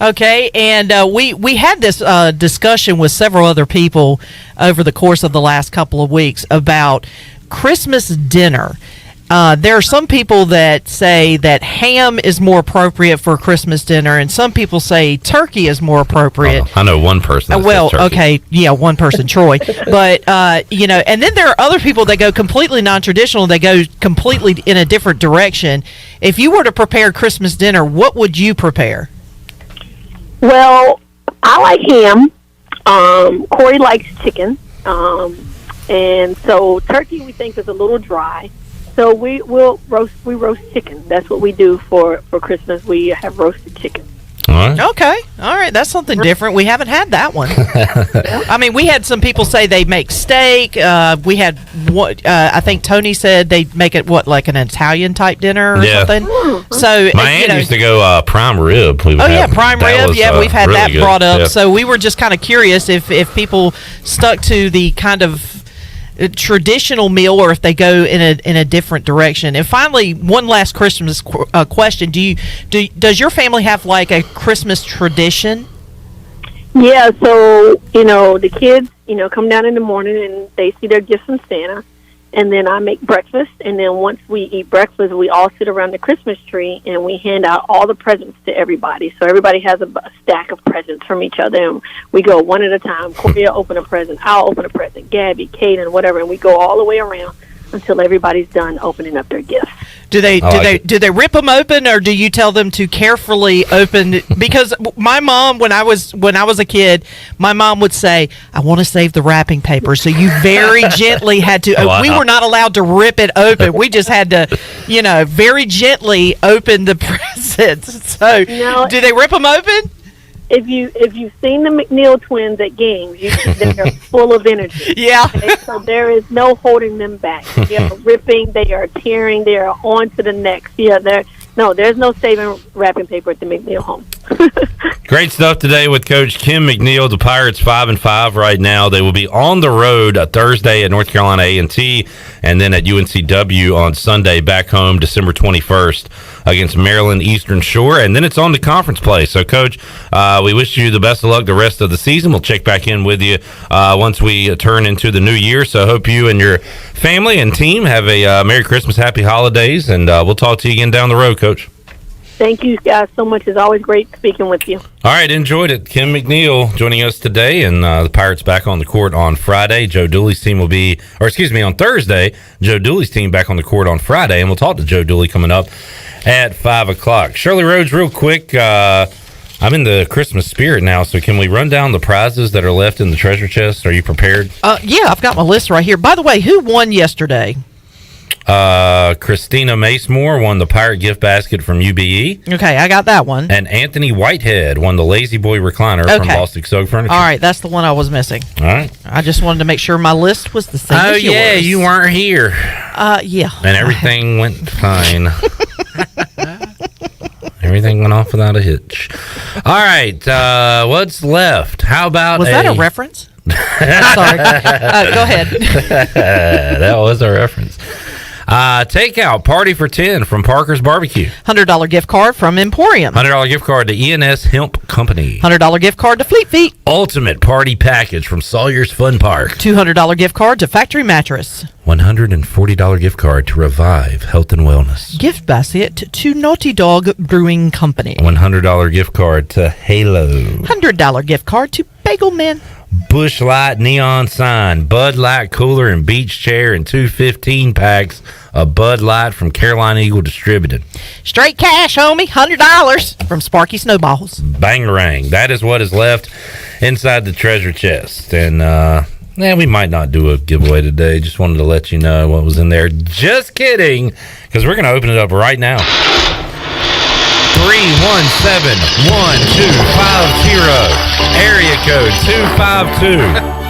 Okay, and we had this discussion with several other people over the course of the last couple of weeks about Christmas dinner. There are some people that say that ham is more appropriate for Christmas dinner, and some people say turkey is more appropriate. I know one person that says turkey. Okay, yeah, one person, Troy. But, you know, and then there are other people that go completely non-traditional. They go completely in a different direction. If you were to prepare Christmas dinner, what would you prepare? Well, I like ham. Corey likes chicken. And so turkey we think is a little dry. So we roast chicken. That's what we do for Christmas. We have roasted chicken. All right. Okay. All right. That's something different. We haven't had that one. I mean, we had some people say they make steak. We had what I think Tony said they make it like an Italian type dinner or something. So my aunt used to go prime rib. Prime rib. We've had really that good. brought up. Yeah. So we were just kind of curious if people stuck to the kind of traditional meal or if they go in a different direction. And finally, one last Christmas question: does your family have like a Christmas tradition? Yeah, so the kids come down in the morning and they see their gifts from Santa, and then I make breakfast, and then once we eat breakfast, we all sit around the Christmas tree and we hand out all the presents to everybody. So everybody has a stack of presents from each other, and we go one at a time. Corey will open a present, I'll open a present, Gabby, Kaden, whatever, and we go all the way around until everybody's done opening up their gifts. Do they rip them open, or do you tell them to carefully open? Because my mom, when I was a kid, my mom would say, "I want to save the wrapping paper," so you very gently had to. Wow. We were not allowed to rip it open. We just had to, very gently open the presents. So, do they rip them open? If you've seen the McNeill twins at games, you see they're full of energy. Yeah. Okay? So there is no holding them back. They are ripping, they are tearing, they are on to the next. Yeah, there's no saving wrapping paper at the McNeill home. Great stuff today with Coach Kim McNeill. The Pirates 5-5 right now. They will be on the road Thursday at North Carolina A&T, and then at UNCW on Sunday back home December 21st against Maryland Eastern Shore, and then it's on to conference play. So, Coach, we wish you the best of luck the rest of the season. We'll check back in with you once we turn into the new year. So, hope you and your family and team have a Merry Christmas, Happy Holidays, and we'll talk to you again down the road, Coach. Thank you guys so much. It's always great speaking with you. All right, enjoyed it. Kim McNeill joining us today, and the Pirates back on the court on Friday. Joe Dooley's team will be, on Thursday. Joe Dooley's team back on the court on Friday, and we'll talk to Joe Dooley coming up at 5 o'clock. Shirley Rhodes, real quick, I'm in the Christmas spirit now, so can we run down the prizes that are left in the treasure chest? Are you prepared? Yeah, I've got my list right here. By the way, who won yesterday? Christina Macemore won the Pirate gift basket from UBE. Okay, I got that one. And Anthony Whitehead won the Lazy Boy recliner from Bostic Soak Furniture. All right, that's the one I was missing. All right. I just wanted to make sure my list was the same as yours. Oh, yeah, you weren't here. Yeah. And everything went fine. Everything went off without a hitch. All right, what's left? How about Was that a reference? Sorry. Go ahead. That was a reference. Takeout party for 10 from Parker's Barbecue. $100 gift card from Emporium. $100 gift card to ENS Hemp Company. $100 gift card to Fleet Feet. Ultimate party package from Sawyer's Fun Park. $200 gift card to Factory Mattress. $140 gift card to Revive Health and Wellness. Gift basket to Naughty Dog Brewing Company. $100 gift card to Halo. $100 gift card to Bagel Man. Busch Light neon sign, Bud Light cooler and beach chair, and 2 15-packs of Bud Light from Carolina Eagle Distributed. Straight cash, homie. $100 from Sparky Snowballs. Bangarang. That is what is left inside the treasure chest. And, we might not do a giveaway today. Just wanted to let you know what was in there. Just kidding, because we're going to open it up right now. 317-1250. Area code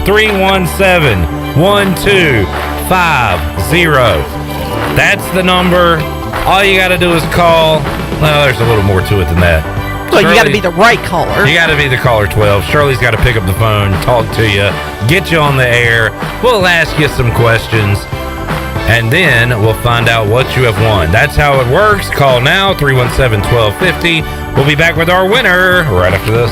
252-317-1250. That's the number. All you got to do is call. Well, there's a little more to it than that. Well, you got to be the right caller. You got to be the caller 12. Shirley's got to pick up the phone, talk to you, get you on the air. We'll ask you some questions, and then we'll find out what you have won. That's how it works. Call now, 317-1250. We'll be back with our winner right after this.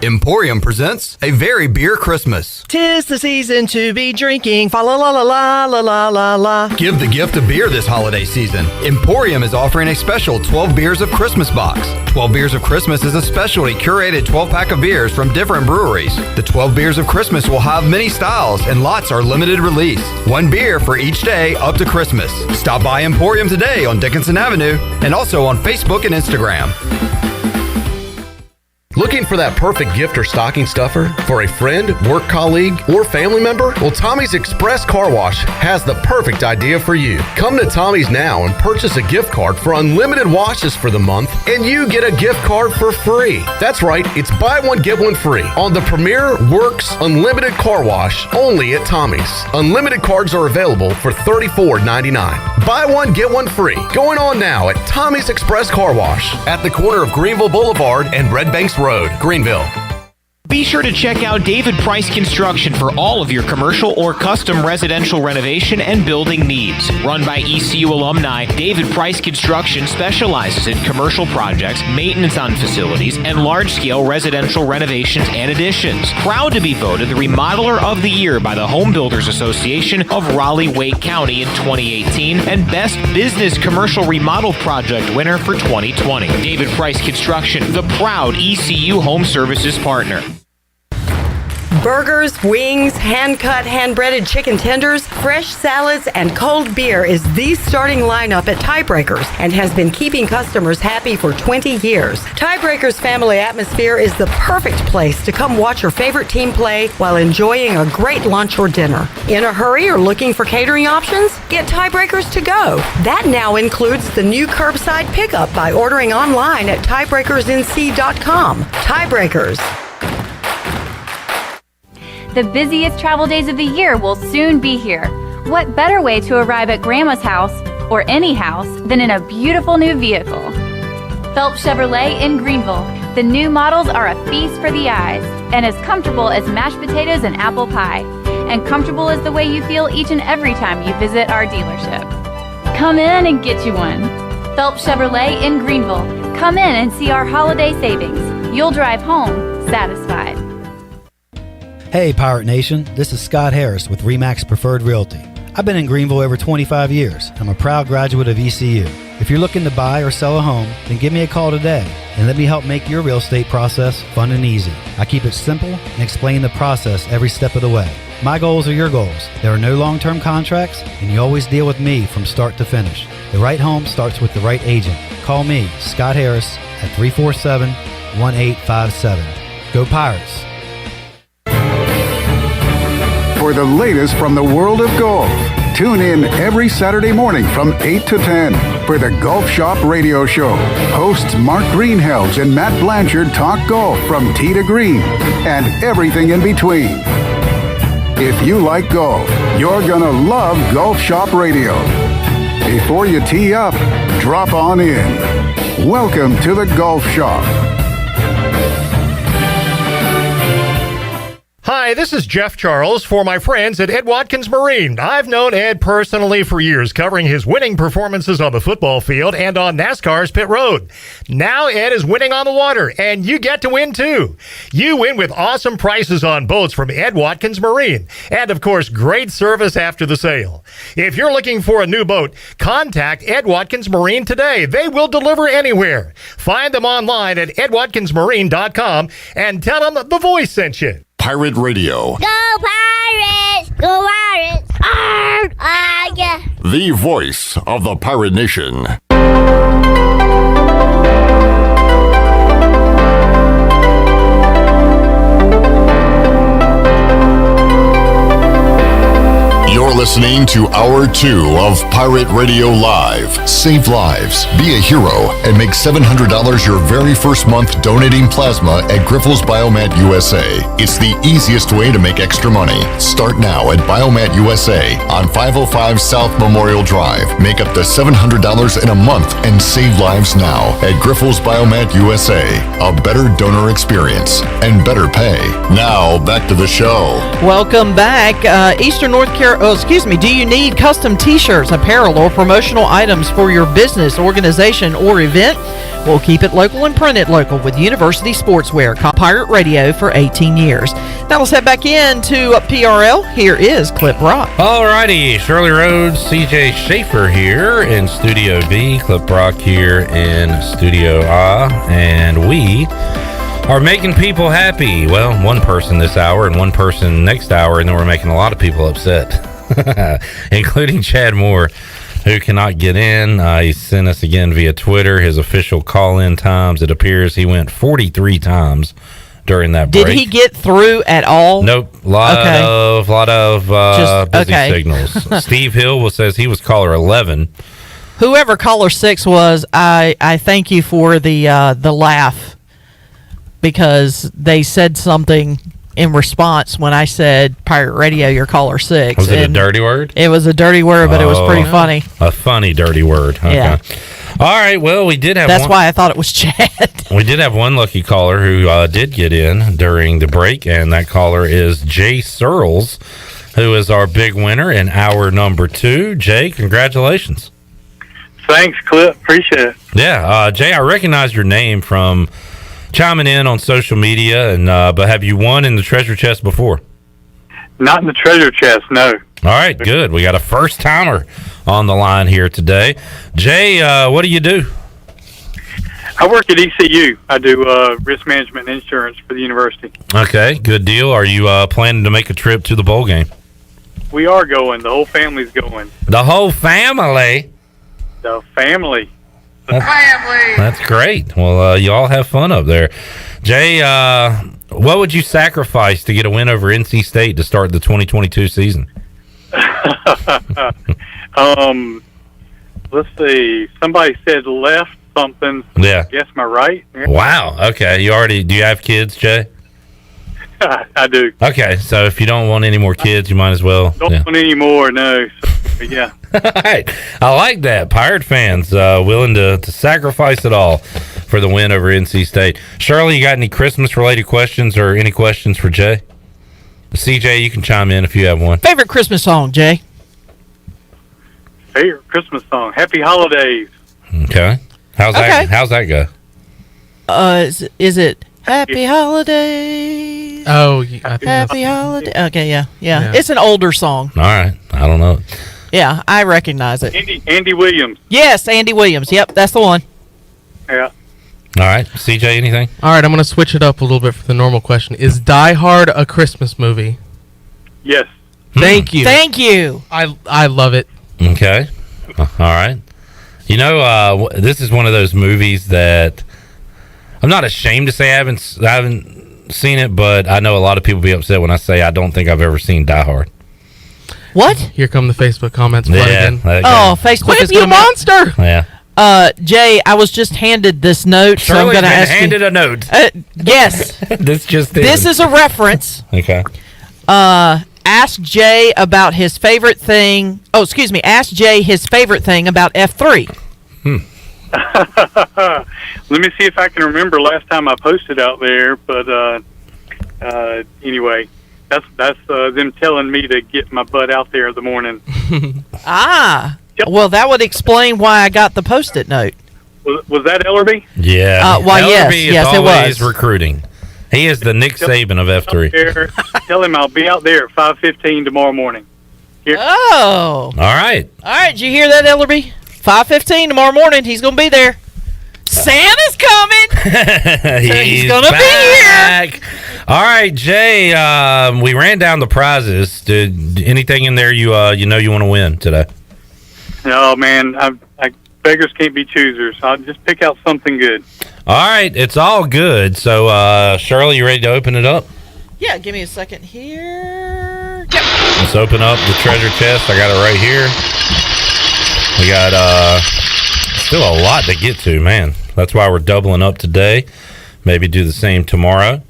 Emporium presents A Very Beer Christmas. 'Tis the season to be drinking. Fa la la la la la la la la. Give the gift of beer this holiday season. Emporium is offering a special 12 Beers of Christmas box. 12 Beers of Christmas is a specially curated 12-pack of beers from different breweries. The 12 Beers of Christmas will have many styles and lots are limited release. One beer for each day up to Christmas. Stop by Emporium today on Dickinson Avenue and also on Facebook and Instagram. Looking for that perfect gift or stocking stuffer for a friend, work colleague, or family member? Well, Tommy's Express Car Wash has the perfect idea for you. Come to Tommy's now and purchase a gift card for unlimited washes for the month, and you get a gift card for free. That's right, it's buy one, get one free on the Premier Works Unlimited Car Wash only at Tommy's. Unlimited cards are available for $34.99. Buy one, get one free. Going on now at Tommy's Express Car Wash at the corner of Greenville Boulevard and Red Banks Road, Greenville. Be sure to check out David Price Construction for all of your commercial or custom residential renovation and building needs. Run by ECU alumni, David Price Construction specializes in commercial projects, maintenance on facilities, and large-scale residential renovations and additions. Proud to be voted the Remodeler of the Year by the Home Builders Association of Raleigh-Wake County in 2018 and Best Business Commercial Remodel Project winner for 2020. David Price Construction, the proud ECU Home Services partner. Burgers, wings, hand-cut, hand-breaded chicken tenders, fresh salads, and cold beer is the starting lineup at Tiebreakers and has been keeping customers happy for 20 years. Tiebreakers family atmosphere is the perfect place to come watch your favorite team play while enjoying a great lunch or dinner. In a hurry or looking for catering options? Get Tiebreakers to go. That now includes the new curbside pickup by ordering online at tiebreakersnc.com. Tiebreakers. The busiest travel days of the year will soon be here. What better way to arrive at Grandma's house, or any house, than in a beautiful new vehicle? Phelps Chevrolet in Greenville. The new models are a feast for the eyes, and as comfortable as mashed potatoes and apple pie. And comfortable is the way you feel each and every time you visit our dealership. Come in and get you one. Phelps Chevrolet in Greenville. Come in and see our holiday savings. You'll drive home satisfied. Hey Pirate Nation, this is Scott Harris with RE/MAX Preferred Realty. I've been in Greenville over 25 years. I'm a proud graduate of ECU. If you're looking to buy or sell a home, then give me a call today and let me help make your real estate process fun and easy. I keep it simple and explain the process every step of the way. My goals are your goals. There are no long-term contracts, and you always deal with me from start to finish. The right home starts with the right agent. Call me, Scott Harris, at 347-1857. Go Pirates! For the latest from the world of golf, tune in every Saturday morning from 8 to 10 for the Golf Shop Radio Show. Hosts Mark Greenhelds and Matt Blanchard talk golf from tee to green and everything in between. If you like golf, you're gonna love Golf Shop Radio. Before you tee up, drop on in. Welcome to the Golf Shop. Hi, this is Jeff Charles for my friends at Ed Watkins Marine. I've known Ed personally for years, covering his winning performances on the football field and on NASCAR's pit road. Now Ed is winning on the water, and you get to win too. You win with awesome prices on boats from Ed Watkins Marine, and of course, great service after the sale. If you're looking for a new boat, contact Ed Watkins Marine today. They will deliver anywhere. Find them online at edwatkinsmarine.com and tell them the voice sent you. Pirate Radio. Go Pirates! Go Pirates! Arr! Yeah. The voice of the Pirate Nation. You're listening to Hour 2 of Pirate Radio Live. Save lives, be a hero, and make $700 your very first month donating plasma at Grifols Biomat USA. It's the easiest way to make extra money. Start now at Biomat USA on 505 South Memorial Drive. Make up to $700 in a month and save lives now at Grifols Biomat USA. A better donor experience and better pay. Now, back to the show. Welcome back. Eastern North Carolina. Do you need custom t-shirts, apparel, or promotional items for your business, organization, or event? We'll keep it local and print it local with University Sportswear. Call Pirate Radio for 18 years. Now let's head back into PRL. Here is Clip Rock. Alrighty, Shirley Rhodes, CJ Schaefer here in Studio B, Clip Rock here in Studio A, and we are making people happy. Well, one person this hour and one person next hour, and then we're making a lot of people upset, including Chad Moore. who cannot get in. He sent us again via Twitter his official call-in times. It appears he went 43 times during that break. Did he get through at all? Nope. Lot of busy signals. Steve Hill says he was caller 11. Whoever caller 6 was, I thank you for the laugh, because they said something in response when I said Pirate Radio, you're caller 6. Was it a dirty word? It was a dirty word, but it was pretty funny. A funny dirty word. Okay. Yeah. All right. Well, we did have. That's why I thought it was Chad. We did have one lucky caller who did get in during the break, and that caller is Jay Searles, who is our big winner in hour number 2. Jay, congratulations. Thanks, Clip. Appreciate it. Yeah, Jay, I recognize your name from chiming in on social media, and but have you won in the treasure chest before? Not in the treasure chest, no. All right, good. We got a first timer on the line here today. Jay, what do you do? I work at ECU. I do risk management and insurance for the university. Okay, good deal. Are you planning to make a trip to the bowl game? We are going. The whole family's going. The whole family? The family. That's great. Well, you all have fun up there. Jay, what would you sacrifice to get a win over NC State to start the 2022 season? Let's see. Somebody said left something. Yeah. Guess my right? Wow. Okay. Do you have kids, Jay? I do. Okay. So if you don't want any more kids, you might as well. Don't want any more, no. So, yeah. All right. I like that. Pirate fans willing to sacrifice it all for the win over NC State. Shirley, you got any Christmas-related questions or any questions for Jay? CJ, you can chime in if you have one. Favorite Christmas song, Jay? Favorite Christmas song? Happy Holidays. Okay. How's that go? Is it Happy Holidays? Oh, I think Happy Holiday. Okay, yeah. It's an older song. All right. I don't know. Yeah, I recognize it. Andy Williams. Yes, Andy Williams. Yep, that's the one. Yeah. All right. CJ, anything? All right, I'm going to switch it up a little bit for the normal question. Is Die Hard a Christmas movie? Yes. Thank you. Thank you. I love it. Okay. All right. You know, this is one of those movies that I'm not ashamed to say I haven't seen it, but I know a lot of people be upset when I say I don't think I've ever seen Die Hard. What? Here come the Facebook comments flooding in. Facebook Quit, is you gonna monster! Yeah. Jay, I was just handed this note, so I'm going to ask handed you. a note. Yes. This is a reference. Okay. Ask Jay about his favorite thing. Oh, excuse me. Ask Jay his favorite thing about F3. Let me see if I can remember last time I posted out there, but anyway, that's them telling me to get my butt out there in the morning. Well, that would explain why I got the Post-it note. Was that Ellerby? Yeah. Ellerby is yes, it always was. recruiting. He is the Nick Saban of F3. Tell him I'll be out there at 5:15 tomorrow morning. Here. Oh. All right. All right, did you hear that, Ellerby? 5:15 tomorrow morning. He's going to be there. Santa's coming. He's going to be here. All right, Jay, we ran down the prizes. Did anything in there you want to win today? Oh, man, beggars can't be choosers. I'll just pick out something good. All right, it's all good. So, Shirley, you ready to open it up? Yeah, give me a second here. Let's open up the treasure chest. I got it right here. We got still a lot to get to, man. That's why we're doubling up today. Maybe do the same tomorrow.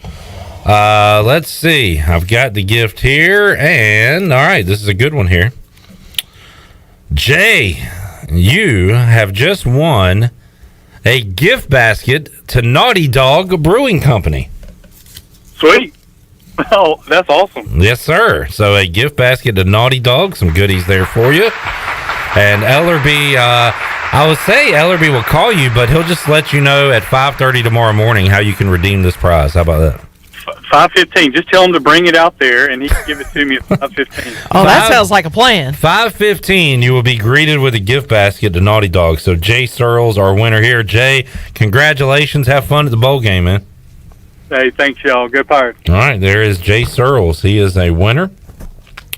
Let's see. I've got the gift here, and all right, this is a good one here. Jay, you have just won a gift basket to Naughty Dog Brewing Company. Sweet. Oh, that's awesome. Yes, sir. So a gift basket to Naughty Dog, some goodies there for you. And Ellerby, I would say Ellerby will call you, but he'll just let you know at 5:30 tomorrow morning how you can redeem this prize. How about that? 5:15. Just tell him to bring it out there, and he can give it to me at 5:15. Oh, that sounds like a plan. 5:15, you will be greeted with a gift basket to Naughty Dog. So Jay Searles, our winner here. Jay, congratulations. Have fun at the bowl game, man. Hey, thanks, y'all. Go Pirates. All right, there is Jay Searles. He is a winner.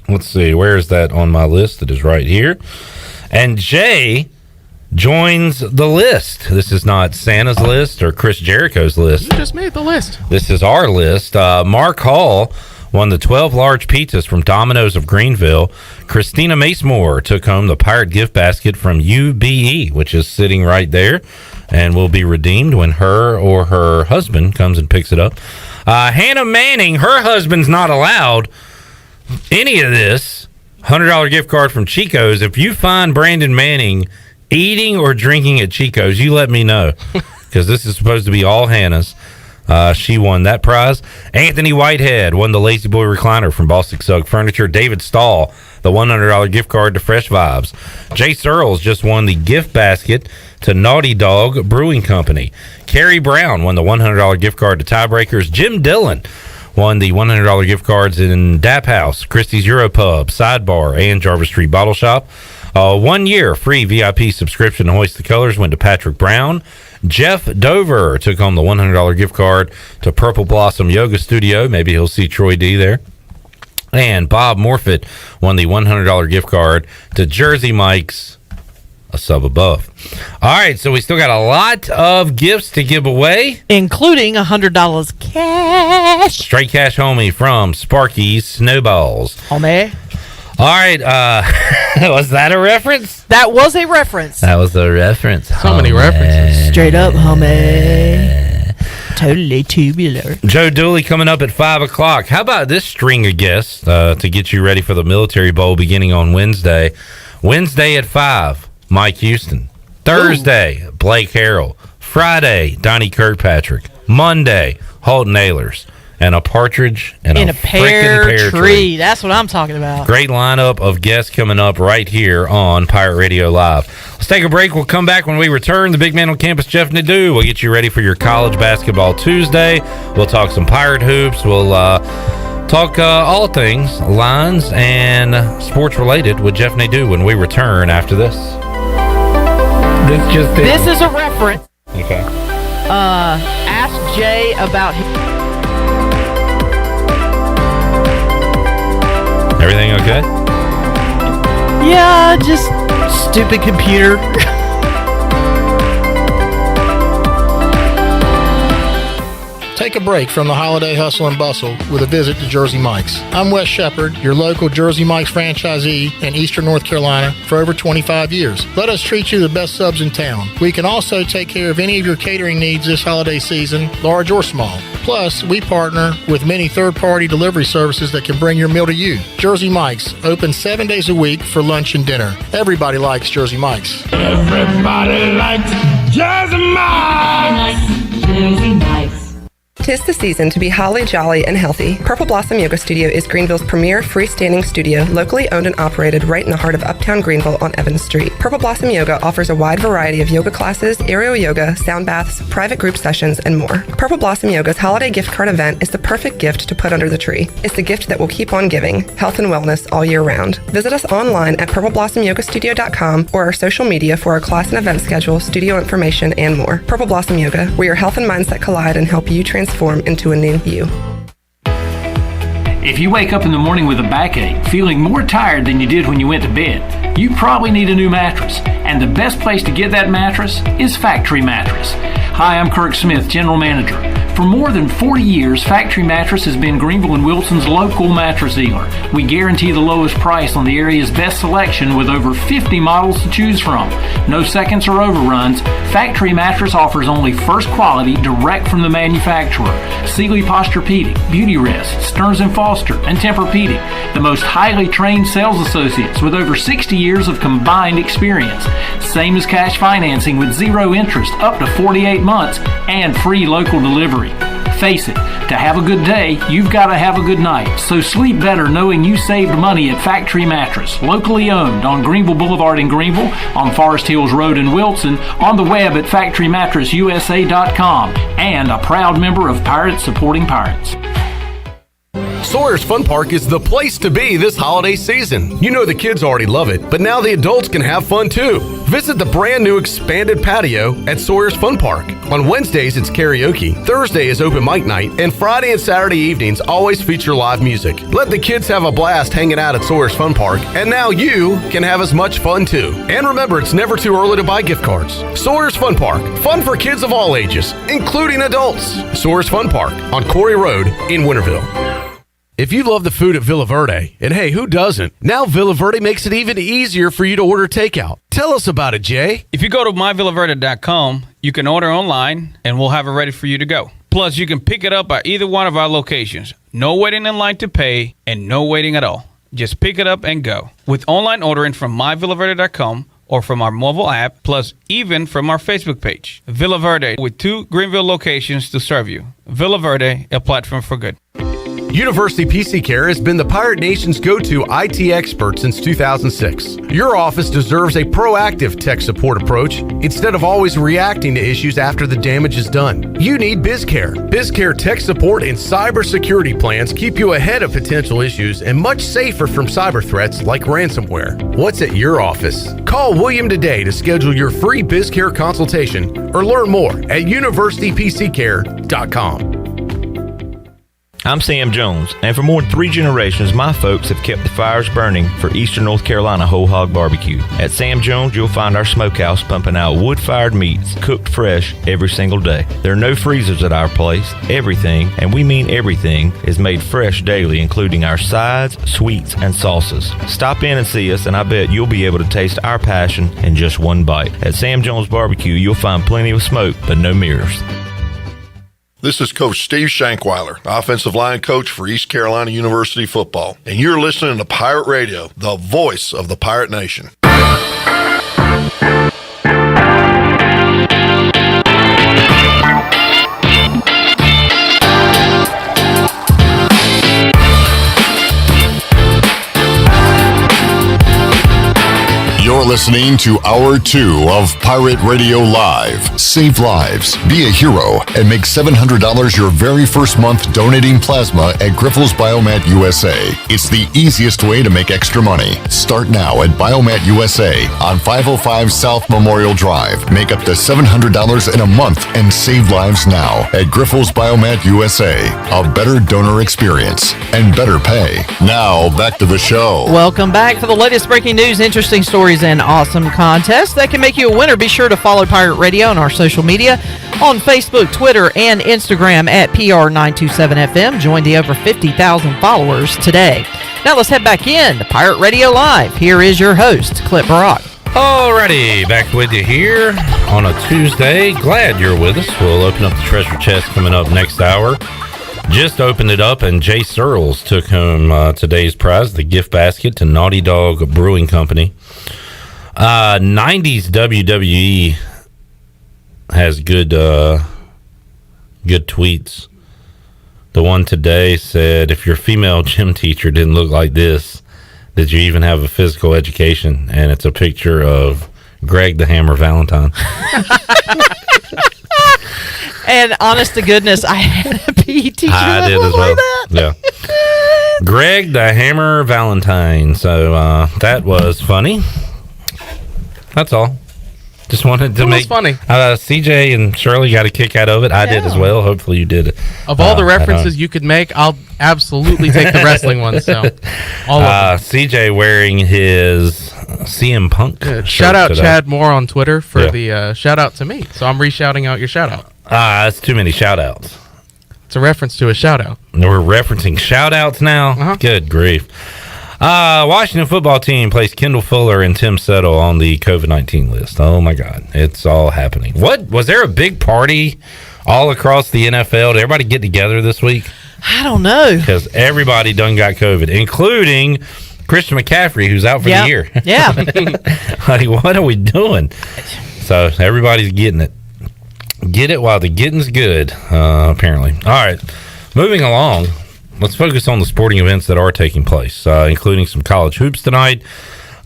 Let's see, where is that on my list? It is right here. And Jay joins the list. This is not Santa's list or Chris Jericho's list. You just made the list. This is our list. Mark Hall won the 12 large pizzas from Domino's of Greenville. Christina Macemore took home the Pirate gift basket from UBE, which is sitting right there and will be redeemed when her or her husband comes and picks it up. Hannah Manning, her husband's not allowed any of this. $100 gift card from Chico's. If you find Brandon Manning eating or drinking at Chico's, you let me know, because this is supposed to be all Hannah's. She won that prize. Anthony Whitehead won the Lazy Boy recliner from Bostic Sugg Furniture. David Stahl, the $100 gift card to Fresh Vibes. Jay Searles just won the gift basket to Naughty Dog Brewing Company. Carrie Brown won the $100 gift card to Tiebreakers. Jim Dillon won the $100 gift cards in Dap House, Christie's Europub, Sidebar, and Jarvis Street Bottle Shop. 1 year free VIP subscription to Hoist the Colors went to Patrick Brown. Jeff Dover took home the $100 gift card to Purple Blossom Yoga Studio. Maybe he'll see Troy D there. And Bob Morfitt won the $100 gift card to Jersey Mike's, a sub above. All right, so we still got a lot of gifts to give away, including $100 cash. Straight cash, homie, from Sparky's Snowballs. Homie. All right, was that a reference? That was a reference. That was a reference. So many references. Straight up, homie. Totally tubular. Joe Dooley coming up at 5 o'clock. How about this string of guests to get you ready for the Military Bowl beginning on Wednesday? Wednesday at 5, Mike Houston. Thursday, Blake Harrell. Friday, Donnie Kirkpatrick. Monday, Holton Ahlers. And a partridge and a pear tree. That's what I'm talking about. Great lineup of guests coming up right here on Pirate Radio Live. Let's take a break. We'll come back when we return. The big man on campus, Jeff Nadu, will get you ready for your College Basketball Tuesday. We'll talk some Pirate hoops. We'll talk all things lines and sports related with Jeff Nadu when we return after this. This is a reference. Okay. Ask Jay about his... Everything okay? Yeah, just stupid computer. Take a break from the holiday hustle and bustle with a visit to Jersey Mike's. I'm Wes Shepard, your local Jersey Mike's franchisee in Eastern North Carolina for over 25 years. Let us treat you the best subs in town. We can also take care of any of your catering needs this holiday season, large or small. Plus, we partner with many third-party delivery services that can bring your meal to you. Jersey Mike's, open 7 days a week for lunch and dinner. Everybody likes Jersey Mike's. Everybody likes Jersey Mike's. Jersey Mike's. 'Tis the season to be holly jolly and healthy. Purple Blossom Yoga Studio is Greenville's premier freestanding studio, locally owned and operated right in the heart of Uptown Greenville on Evans Street. Purple Blossom Yoga offers a wide variety of yoga classes, aerial yoga, sound baths, private group sessions, and more. Purple Blossom Yoga's holiday gift card event is the perfect gift to put under the tree. It's the gift that will keep on giving, health and wellness all year round. Visit us online at purpleblossomyogastudio.com or our social media for our class and event schedule, studio information, and more. Purple Blossom Yoga, where your health and mindset collide and help you transform into a new you. If you wake up in the morning with a backache, feeling more tired than you did when you went to bed, you probably need a new mattress. And the best place to get that mattress is Factory Mattress. Hi, I'm Kirk Smith, General Manager. For more than 40 years, Factory Mattress has been Greenville and Wilson's local mattress dealer. We guarantee the lowest price on the area's best selection with over 50 models to choose from. No seconds or overruns. Factory Mattress offers only first quality direct from the manufacturer. Sealy Posturepedic, Beauty Rest, Stearns & Foster, and Tempur-Pedic. The most highly trained sales associates with over 60 years of combined experience. Same as cash financing with zero interest up to 48 months and free local delivery. Face it, to have a good day, you've got to have a good night. So sleep better knowing you saved money at Factory Mattress, locally owned on Greenville Boulevard in Greenville, on Forest Hills Road in Wilson, on the web at factorymattressusa.com, and a proud member of Pirates Supporting Pirates. Sawyer's Fun Park is the place to be this holiday season. You know the kids already love it, but now the adults can have fun too. Visit the brand new expanded patio at Sawyer's Fun Park. On Wednesdays, it's karaoke. Thursday is open mic night. And Friday and Saturday evenings always feature live music. Let the kids have a blast hanging out at Sawyer's Fun Park. And now you can have as much fun too. And remember, it's never too early to buy gift cards. Sawyer's Fun Park. Fun for kids of all ages, including adults. Sawyer's Fun Park on Corey Road in Winterville. If you love the food at Villa Verde, and hey, who doesn't? Now Villa Verde makes it even easier for you to order takeout. Tell us about it, Jay. If you go to myvillaverde.com, you can order online, and we'll have it ready for you to go. Plus, you can pick it up at either one of our locations. No waiting in line to pay, and no waiting at all. Just pick it up and go. With online ordering from myvillaverde.com or from our mobile app, plus even from our Facebook page. Villa Verde, with 2 Greenville locations to serve you. Villa Verde, a platform for good. University PC Care has been the Pirate Nation's go-to IT expert since 2006. Your office deserves a proactive tech support approach instead of always reacting to issues after the damage is done. You need BizCare. BizCare tech support and cybersecurity plans keep you ahead of potential issues and much safer from cyber threats like ransomware. What's at your office? Call William today to schedule your free BizCare consultation or learn more at universitypccare.com. I'm Sam Jones, and for more than 3 generations, my folks have kept the fires burning for Eastern North Carolina Whole Hog Barbecue. At Sam Jones, you'll find our smokehouse pumping out wood-fired meats, cooked fresh every single day. There are no freezers at our place. Everything, and we mean everything, is made fresh daily, including our sides, sweets, and sauces. Stop in and see us, and I bet you'll be able to taste our passion in just one bite. At Sam Jones Barbecue, you'll find plenty of smoke, but no mirrors. This is Coach Steve Shankweiler, offensive line coach for East Carolina University football. And you're listening to Pirate Radio, the voice of the Pirate Nation. You're listening to Hour 2 of Pirate Radio Live. Save lives, be a hero, and make $700 your very first month donating plasma at Grifols Biomat USA. It's the easiest way to make extra money. Start now at Biomat USA on 505 South Memorial Drive. Make up to $700 in a month and save lives now at Grifols Biomat USA. A better donor experience and better pay. Now, back to the show. Welcome back. For the latest breaking news, interesting stories, and awesome contests that can make you a winner, be sure to follow Pirate Radio on our social media on Facebook, Twitter, and Instagram at PR927FM. Join the over 50,000 followers today. Now let's head back in to Pirate Radio Live. Here is your host, Clip Brock. Alrighty, back with you here on a Tuesday. Glad you're with us. We'll open up the treasure chest coming up next hour. Just opened it up, and Jay Searles took home today's prize, the gift basket to Naughty Dog Brewing Company. 90s WWE has good tweets. The one today said, if your female gym teacher didn't look like this, did you even have a physical education? And it's a picture of Greg the Hammer Valentine. And honest to goodness, I had a PE teacher I did as well. That. Yeah. Greg the Hammer Valentine. So that was funny. That's all. Just wanted to make funny. CJ and Shirley got a kick out of it. I did as well. Hopefully you did. Of all the references you could make, I'll absolutely take the wrestling one. So, all of them. CJ wearing his CM Punk. Shout out today. Chad Moore on Twitter for the shout out to me. So I'm re-shouting out your shout out. That's too many shout outs. It's a reference to a shout out. We're referencing shout outs now. Uh-huh. Good grief. Washington football team placed Kendall Fuller and Tim Settle on the COVID-19 list. Oh my God, it's all happening. What was there a big party all across the NFL? Did everybody get together this week? I don't know, because everybody done got COVID, including Christian McCaffrey, who's out for the year. Yeah. Like, what are we doing? So everybody's getting it. Get it while the getting's good, apparently. All right, moving along. Let's focus on the sporting events that are taking place, including some college hoops tonight.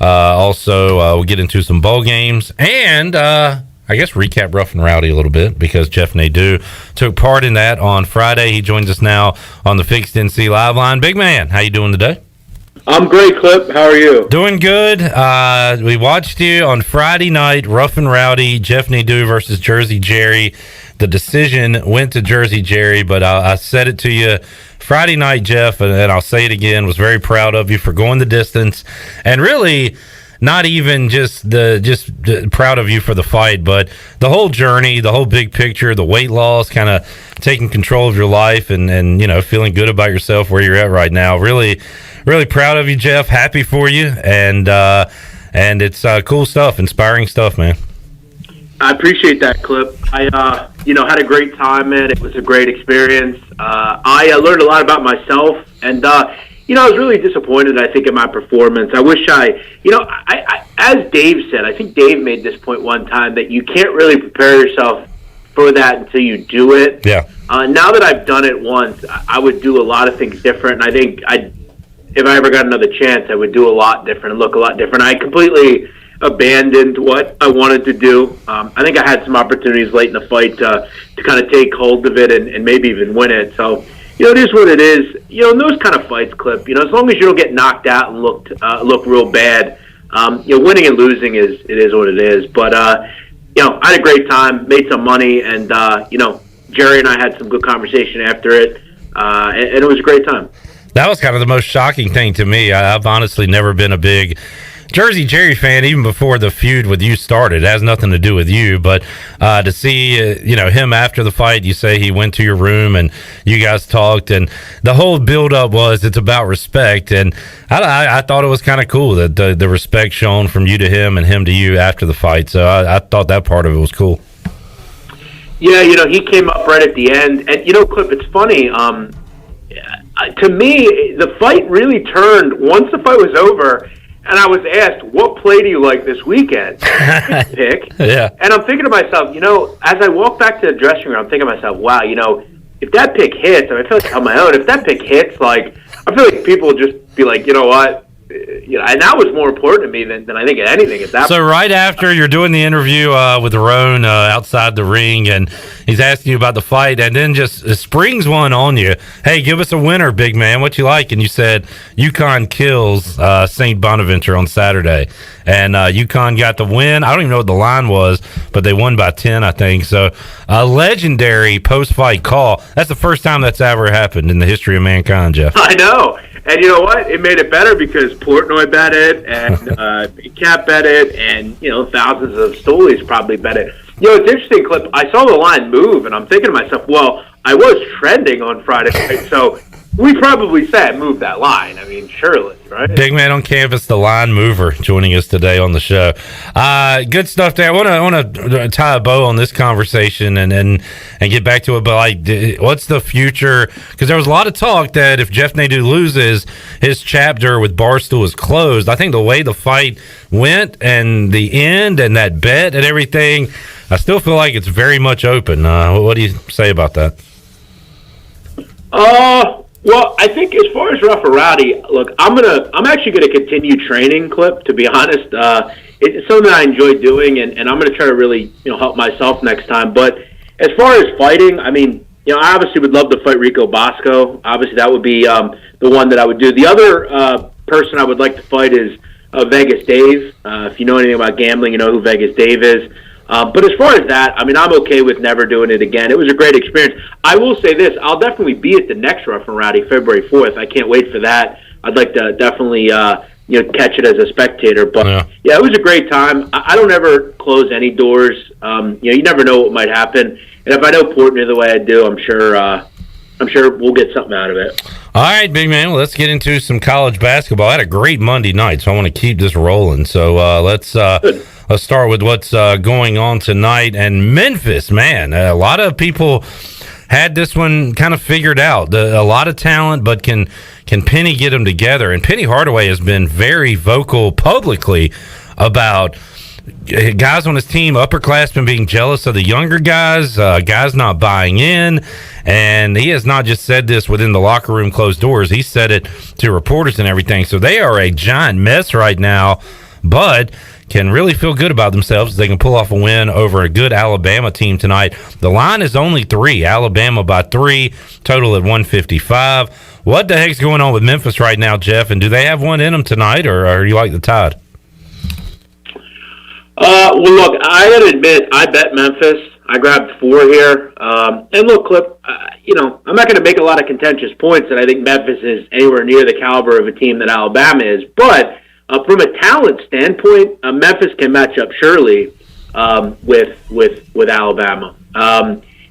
Also, we'll get into some bowl games and, I guess, recap Rough and Rowdy a little bit because Jeff Nadu took part in that on Friday. He joins us now on the Fixed NC Live line. Big man, how you doing today? I'm great, Clip. How are you? Doing good. We watched you on Friday night, Rough and Rowdy, Jeff Nadu versus Jersey Jerry. The decision went to Jersey Jerry, but I said it to you Friday night, Jeff, and I'll say it again, was very proud of you for going the distance, and really not even just proud of you for the fight, but the whole journey, the whole big picture, the weight loss, kind of taking control of your life and feeling good about yourself where you're at right now. Really, really proud of you, Jeff. Happy for you, and it's cool stuff, inspiring stuff, man. I appreciate that, Clip. I had a great time, man. It was a great experience. I learned a lot about myself, and I was really disappointed, I think, in my performance. I wish as Dave said, I think Dave made this point one time, that you can't really prepare yourself for that until you do it. Yeah. Now that I've done it once, I would do a lot of things different, and I think if I ever got another chance, I would do a lot different and look a lot different. I completely abandoned what I wanted to do. I think I had some opportunities late in the fight to kind of take hold of it and maybe even win it. So, it is what it is. In those kind of fights, Clip, as long as you don't get knocked out and look real bad, winning and losing is what it is. But, I had a great time, made some money, and, Jerry and I had some good conversation after it, and it was a great time. That was kind of the most shocking thing to me. I've honestly never been a big Jersey Jerry fan, even before the feud with you started. It has nothing to do with you, but to see him after the fight, you say he went to your room and you guys talked, and the whole build-up was it's about respect, and I thought it was kind of cool that the respect shown from you to him and him to you after the fight, so I thought that part of it was cool. Yeah, he came up right at the end, and Clip, it's funny, to me, the fight really turned once the fight was over. And I was asked, what play do you like this weekend? Pick. Yeah. And I'm thinking to myself, as I walk back to the dressing room, I'm thinking to myself, wow, if that pick hits, I feel like on my own, if that pick hits, I feel like people will just be like, you know what? And that was more important to me than I think anything at that point. So right point. after you're doing the interview with Roan outside the ring, and he's asking you about the fight, and then just springs one on you. Hey, give us a winner, big man. What you like? And you said UConn kills St. Bonaventure on Saturday, and UConn got the win. I don't even know what the line was, but they won by 10, I think. So a legendary post-fight call. That's the first time that's ever happened in the history of mankind, Jeff. I know. And you know what? It made it better because Portnoy bet it, and Big Cat bet it, and thousands of Stoolies probably bet it. It's interesting, Clip. I saw the line move, and I'm thinking to myself, well, I was trending on Friday night, so we probably said move that line. I mean, surely, right? Big man on campus, the line mover, joining us today on the show. Good stuff there. I want to tie a bow on this conversation and get back to it. But what's the future? Because there was a lot of talk that if Jeff Nadu loses, his chapter with Barstool is closed. I think the way the fight went and the end and that bet and everything, I still feel like it's very much open. What do you say about that? Well, I think as far as Rough and Rowdy, look, I'm actually gonna continue training, Clip. To be honest, it's something that I enjoy doing, and I'm gonna try to really help myself next time. But as far as fighting, I mean, I obviously would love to fight Rico Bosco. Obviously, that would be the one that I would do. The other person I would like to fight is Vegas Dave. If you know anything about gambling, you know who Vegas Dave is. But as far as that, I mean, I'm okay with never doing it again. It was a great experience. I will say this, I'll definitely be at the next Rough and Rowdy, February 4th. I can't wait for that. I'd like to definitely, catch it as a spectator. But, yeah, it was a great time. I don't ever close any doors. You never know what might happen. And if I know Portnoy the way I do, I'm sure we'll get something out of it. All right, big man. Well, let's get into some college basketball. I had a great Monday night, so I want to keep this rolling. So let's start with what's going on tonight. And Memphis, man, a lot of people had this one kind of figured out. A lot of talent, but can Penny get them together? And Penny Hardaway has been very vocal publicly about guys on his team, upperclassmen being jealous of the younger guys, guys not buying in. And he has not just said this within the locker room closed doors. He said it to reporters and everything. So they are a giant mess right now. But can really feel good about themselves. They can pull off a win over a good Alabama team tonight. The line is only 3. Alabama by 3, total at 155. What the heck's going on with Memphis right now, Jeff? And do they have one in them tonight, or are you like the Tide? Well, look, I got to admit, I bet Memphis. I grabbed 4 here. And look, Clip, I'm not going to make a lot of contentious points that I think Memphis is anywhere near the caliber of a team that Alabama is. But from a talent standpoint, Memphis can match up surely with Alabama.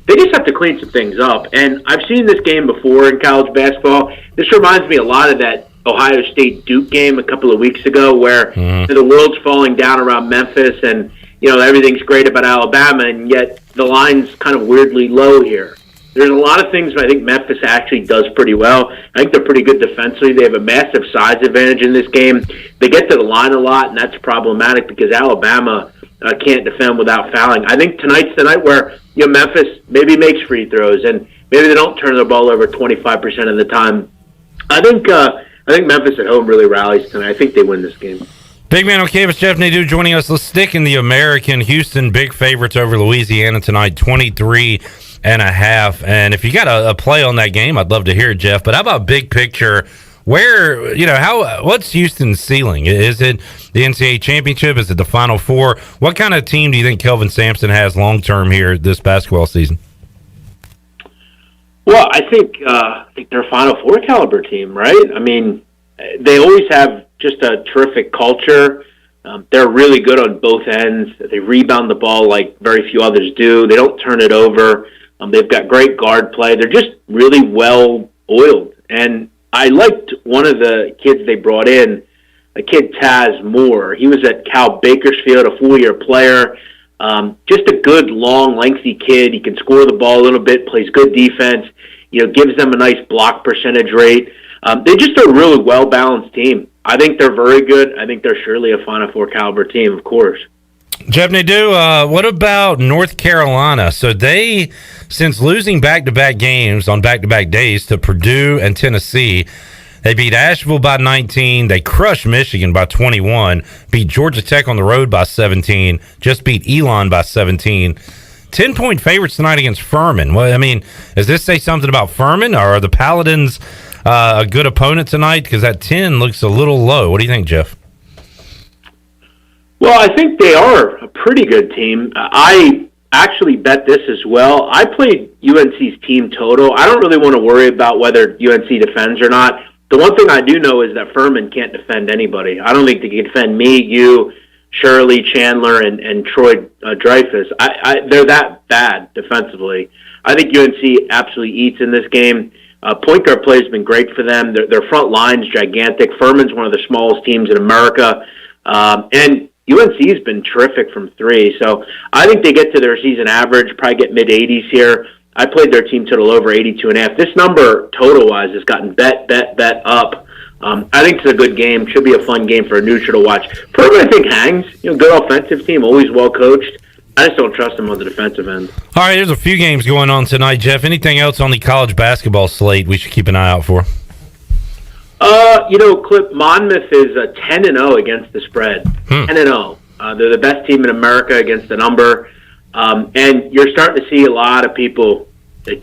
They just have to clean some things up. And I've seen this game before in college basketball. This reminds me a lot of that Ohio State-Duke game a couple of weeks ago where the world's falling down around Memphis and, everything's great about Alabama, and yet the line's kind of weirdly low here. There's a lot of things I think Memphis actually does pretty well. I think they're pretty good defensively. They have a massive size advantage in this game. They get to the line a lot, and that's problematic because Alabama can't defend without fouling. I think tonight's the night where Memphis maybe makes free throws, and maybe they don't turn the ball over 25% of the time. I think Memphis at home really rallies tonight. I think they win this game. Big man on campus, Jeff Nadu joining us. Let's stick in the American. Houston, big favorites over Louisiana tonight, 23.5. And if you got a play on that game, I'd love to hear it, Jeff. But how about big picture? Where, what's Houston's ceiling? Is it the NCAA championship? Is it the Final Four? What kind of team do you think Kelvin Sampson has long-term here this basketball season? Well, I think they're a Final Four caliber team, right? I mean, they always have just a terrific culture. They're really good on both ends. They rebound the ball like very few others do. They don't turn it over. They've got great guard play. They're just really well-oiled. And I liked one of the kids they brought in, a kid Taz Moore. He was at Cal Bakersfield, a full-year player. Just a good, long, lengthy kid. He can score the ball a little bit, plays good defense, gives them a nice block percentage rate. They're just a really well-balanced team. I think they're very good. I think they're surely a Final Four caliber team, of course. Jeff Nadu, what about North Carolina? So they, since losing back-to-back games on back-to-back days to Purdue and Tennessee, they beat Asheville by 19. They crushed Michigan by 21. Beat Georgia Tech on the road by 17. Just beat Elon by 17. 10-point favorites tonight against Furman. Well, I mean, does this say something about Furman, or are the Paladins a good opponent tonight? Because that 10 looks a little low. What do you think, Jeff? Well, I think they are a pretty good team. I actually bet this as well. I played UNC's team total. I don't really want to worry about whether UNC defends or not. The one thing I do know is that Furman can't defend anybody. I don't think they can defend me, you, Shirley, Chandler, and Troy Dreyfus. They're that bad defensively. I think UNC absolutely eats in this game. Point guard play has been great for them. Their front line's gigantic. Furman's one of the smallest teams in America. And UNC's been terrific from 3. So I think they get to their season average, probably get mid-80s here. I played their team total over 82.5. This number, total-wise, has gotten bet up. I think it's a good game. Should be a fun game for a neutral to watch. Furman, I think, hangs. Good offensive team, always well-coached. I just don't trust them on the defensive end. All right, there's a few games going on tonight, Jeff. Anything else on the college basketball slate we should keep an eye out for? Clip, Monmouth is 10-0 against the spread. 10-0. They're the best team in America against the number. And you're starting to see a lot of people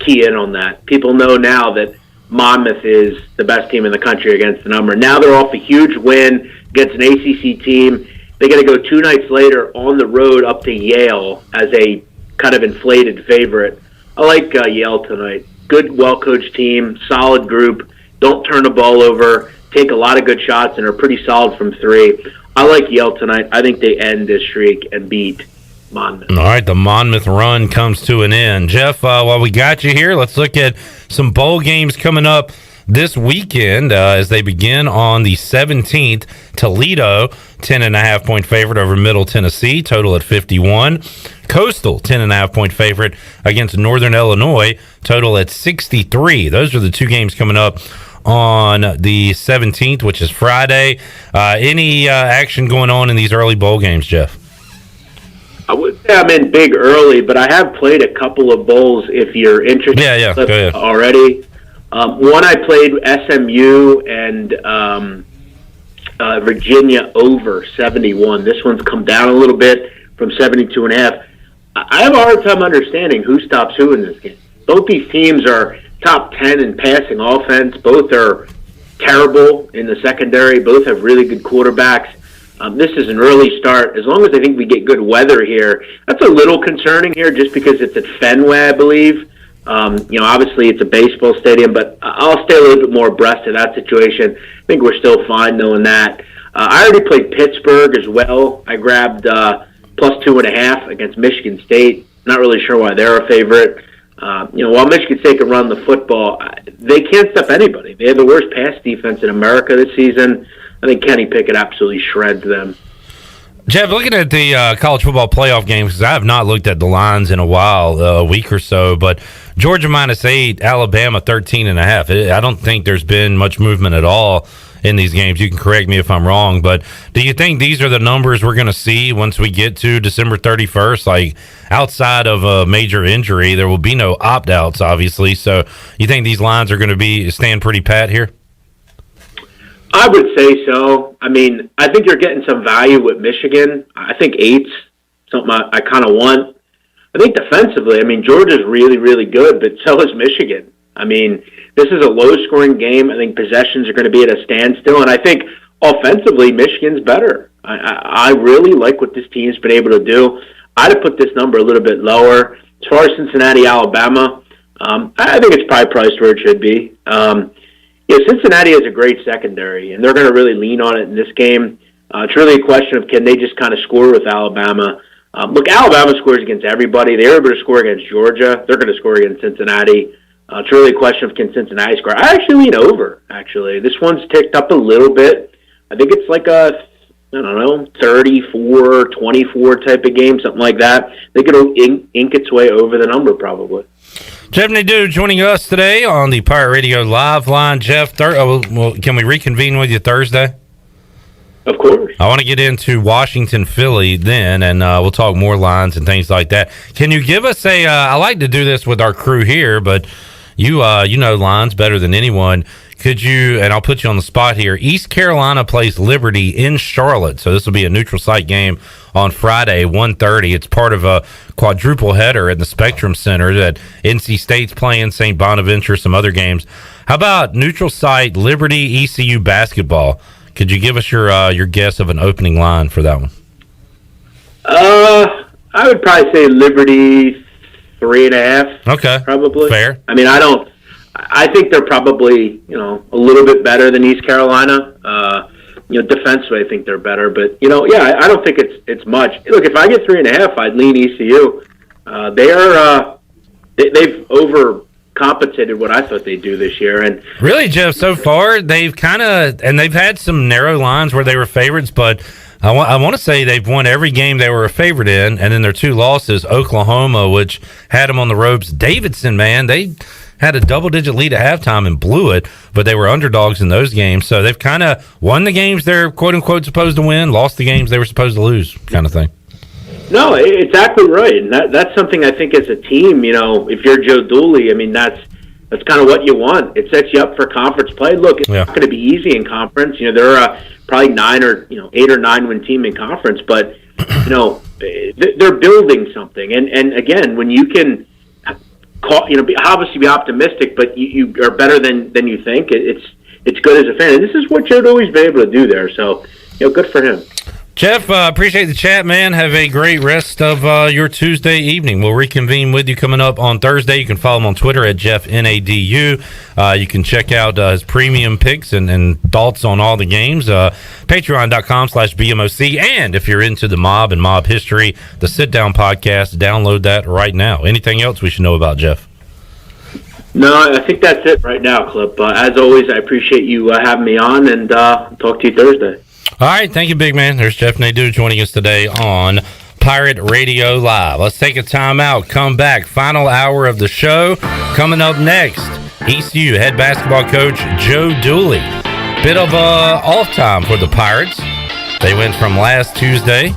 key in on that. People know now that Monmouth is the best team in the country against the number. Now they're off a huge win against an ACC team. They got to go 2 nights later on the road up to Yale as a kind of inflated favorite. I like Yale tonight. Good, well-coached team, solid group. Don't turn the ball over, take a lot of good shots, and are pretty solid from 3. I like Yale tonight. I think they end this streak and beat Monmouth. All right, the Monmouth run comes to an end. Jeff, while we got you here, let's look at some bowl games coming up this weekend as they begin on the 17th. Toledo, 10.5-point favorite over Middle Tennessee, total at 51. Coastal, 10.5-point favorite against Northern Illinois, total at 63. Those are the 2 games coming up on the 17th, which is Friday. Any action going on in these early bowl games, Jeff? I would say I'm in big early, but I have played a couple of bowls if you're interested. Yeah, go ahead. Already. One I played SMU and Virginia over 71. This one's come down a little bit from 72.5. I have a hard time understanding who stops who in this game. Both these teams are top 10 in passing offense. Both are terrible in the secondary. Both have really good quarterbacks. This is an early start. As long as I think we get good weather here, that's a little concerning here just because it's at Fenway, I believe. Obviously it's a baseball stadium, but I'll stay a little bit more abreast of that situation. I think we're still fine knowing that. I already played Pittsburgh as well. I grabbed plus 2.5 against Michigan State. Not really sure why they're a favorite. While Michigan State can run the football, they can't stop anybody. They have the worst pass defense in America this season. I think Kenny Pickett absolutely shreds them. Jeff, looking at the college football playoff games, because I have not looked at the lines in a while, a week or so, but Georgia -8, Alabama 13.5. I don't think there's been much movement at all in these games. You can correct me if I'm wrong, but do you think these are the numbers we're going to see once we get to December 31st? Like, outside of a major injury, there will be no opt-outs, obviously. So you think these lines are going to stand pretty pat here? I would say so. I mean, I think you're getting some value with Michigan. I think 8's something I kind of want. I think defensively, Georgia's really, really good, but so is Michigan. This is a low-scoring game. I think possessions are going to be at a standstill, and I think offensively, Michigan's better. I really like what this team's been able to do. I'd have put this number a little bit lower. As far as Cincinnati, Alabama, I think it's probably priced where it should be. Cincinnati has a great secondary, and they're going to really lean on it in this game. It's really a question of can they just kind of score with Alabama. Alabama scores against everybody. They were able to score against Georgia. They're going to score against Cincinnati. It's really a question of can Cincinnati score. I actually lean over, actually. This one's ticked up a little bit. I think it's like a, 34-24 type of game, something like that. I think it'll ink its way over the number, probably. Jeff Nadu joining us today on the Pirate Radio Live line. Jeff, can we reconvene with you Thursday? Of course. I want to get into Washington, Philly then, and we'll talk more lines and things like that. Can you give us I like to do this with our crew here, but you know lines better than anyone. Could you, and I'll put you on the spot here, East Carolina plays Liberty in Charlotte, so this will be a neutral site game on Friday, 1:30. It's part of a quadruple header at the Spectrum Center that NC State's playing, St. Bonaventure, some other games. How about neutral site Liberty ECU basketball? Could you give us your guess of an opening line for that one? I would probably say Liberty 3.5. Okay, probably fair. I think they're probably a little bit better than East Carolina. Defensively, I think they're better, but I don't think it's much. Look, if I get 3.5, I'd lean ECU. They've overcompensated what I thought they'd do this year, and really, Jeff, so far they've they've had some narrow lines where they were favorites, but I want to say they've won every game they were a favorite in, and then their two losses, Oklahoma, which had them on the ropes. Davidson, man, they had a double-digit lead at halftime and blew it, but they were underdogs in those games. So they've kind of won the games they're quote-unquote supposed to win, lost the games they were supposed to lose, kind of thing. No, exactly right, and that's something I think as a team, if you're Joe Dooley, that's kind of what you want. It sets you up for conference play. Look, it's not going to be easy in conference. They're probably 8 or 9 win team in conference, but they're building something. And again, when you can obviously be optimistic, but you are better than you think. It's good as a fan, and this is what Joe Dooley's been able to do there. So, good for him. Jeff, appreciate the chat, man. Have a great rest of your Tuesday evening. We'll reconvene with you coming up on Thursday. You can follow him on Twitter at JeffNadu. You can check out his premium picks and thoughts on all the games. Patreon.com/BMOC. And if you're into the mob and mob history, the Sit Down podcast, download that right now. Anything else we should know about, Jeff? No, I think that's it right now, Clip. As always, I appreciate you having me on, and talk to you Thursday. All right, thank you, big man. There's Jeff Nadu joining us today on Pirate Radio Live. Let's take a time out, come back. Final hour of the show. Coming up next, ECU head basketball coach Joe Dooley. Bit of off time for the Pirates. They went from last Tuesday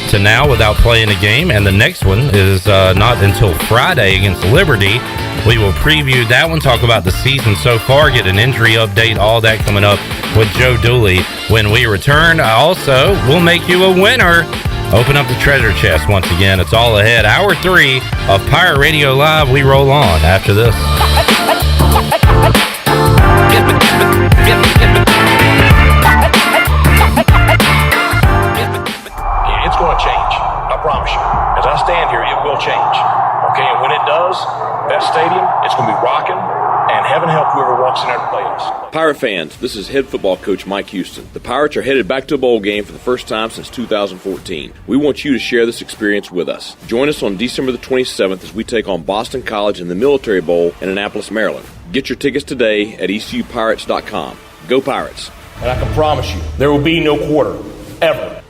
to now without playing a game, and the next one is not until Friday against Liberty. We will preview that one, talk about the season so far, get an injury update, all that coming up with Joe Dooley when we return. Also, we'll make you a winner. Open up the treasure chest once again. It's all ahead. Hour 3 of Pirate Radio Live. We roll on after this. It's going to change. I promise you. As I stand here, it will change. Okay, and when it does, that stadium, it's going to be rocking, and heaven help whoever walks in there to play us. Pirate fans, this is head football coach Mike Houston. The Pirates are headed back to a bowl game for the first time since 2014. We want you to share this experience with us. Join us on December the 27th as we take on Boston College in the Military Bowl in Annapolis, Maryland. Get your tickets today at ECUPirates.com. Go Pirates. And I can promise you, there will be no quarter, ever.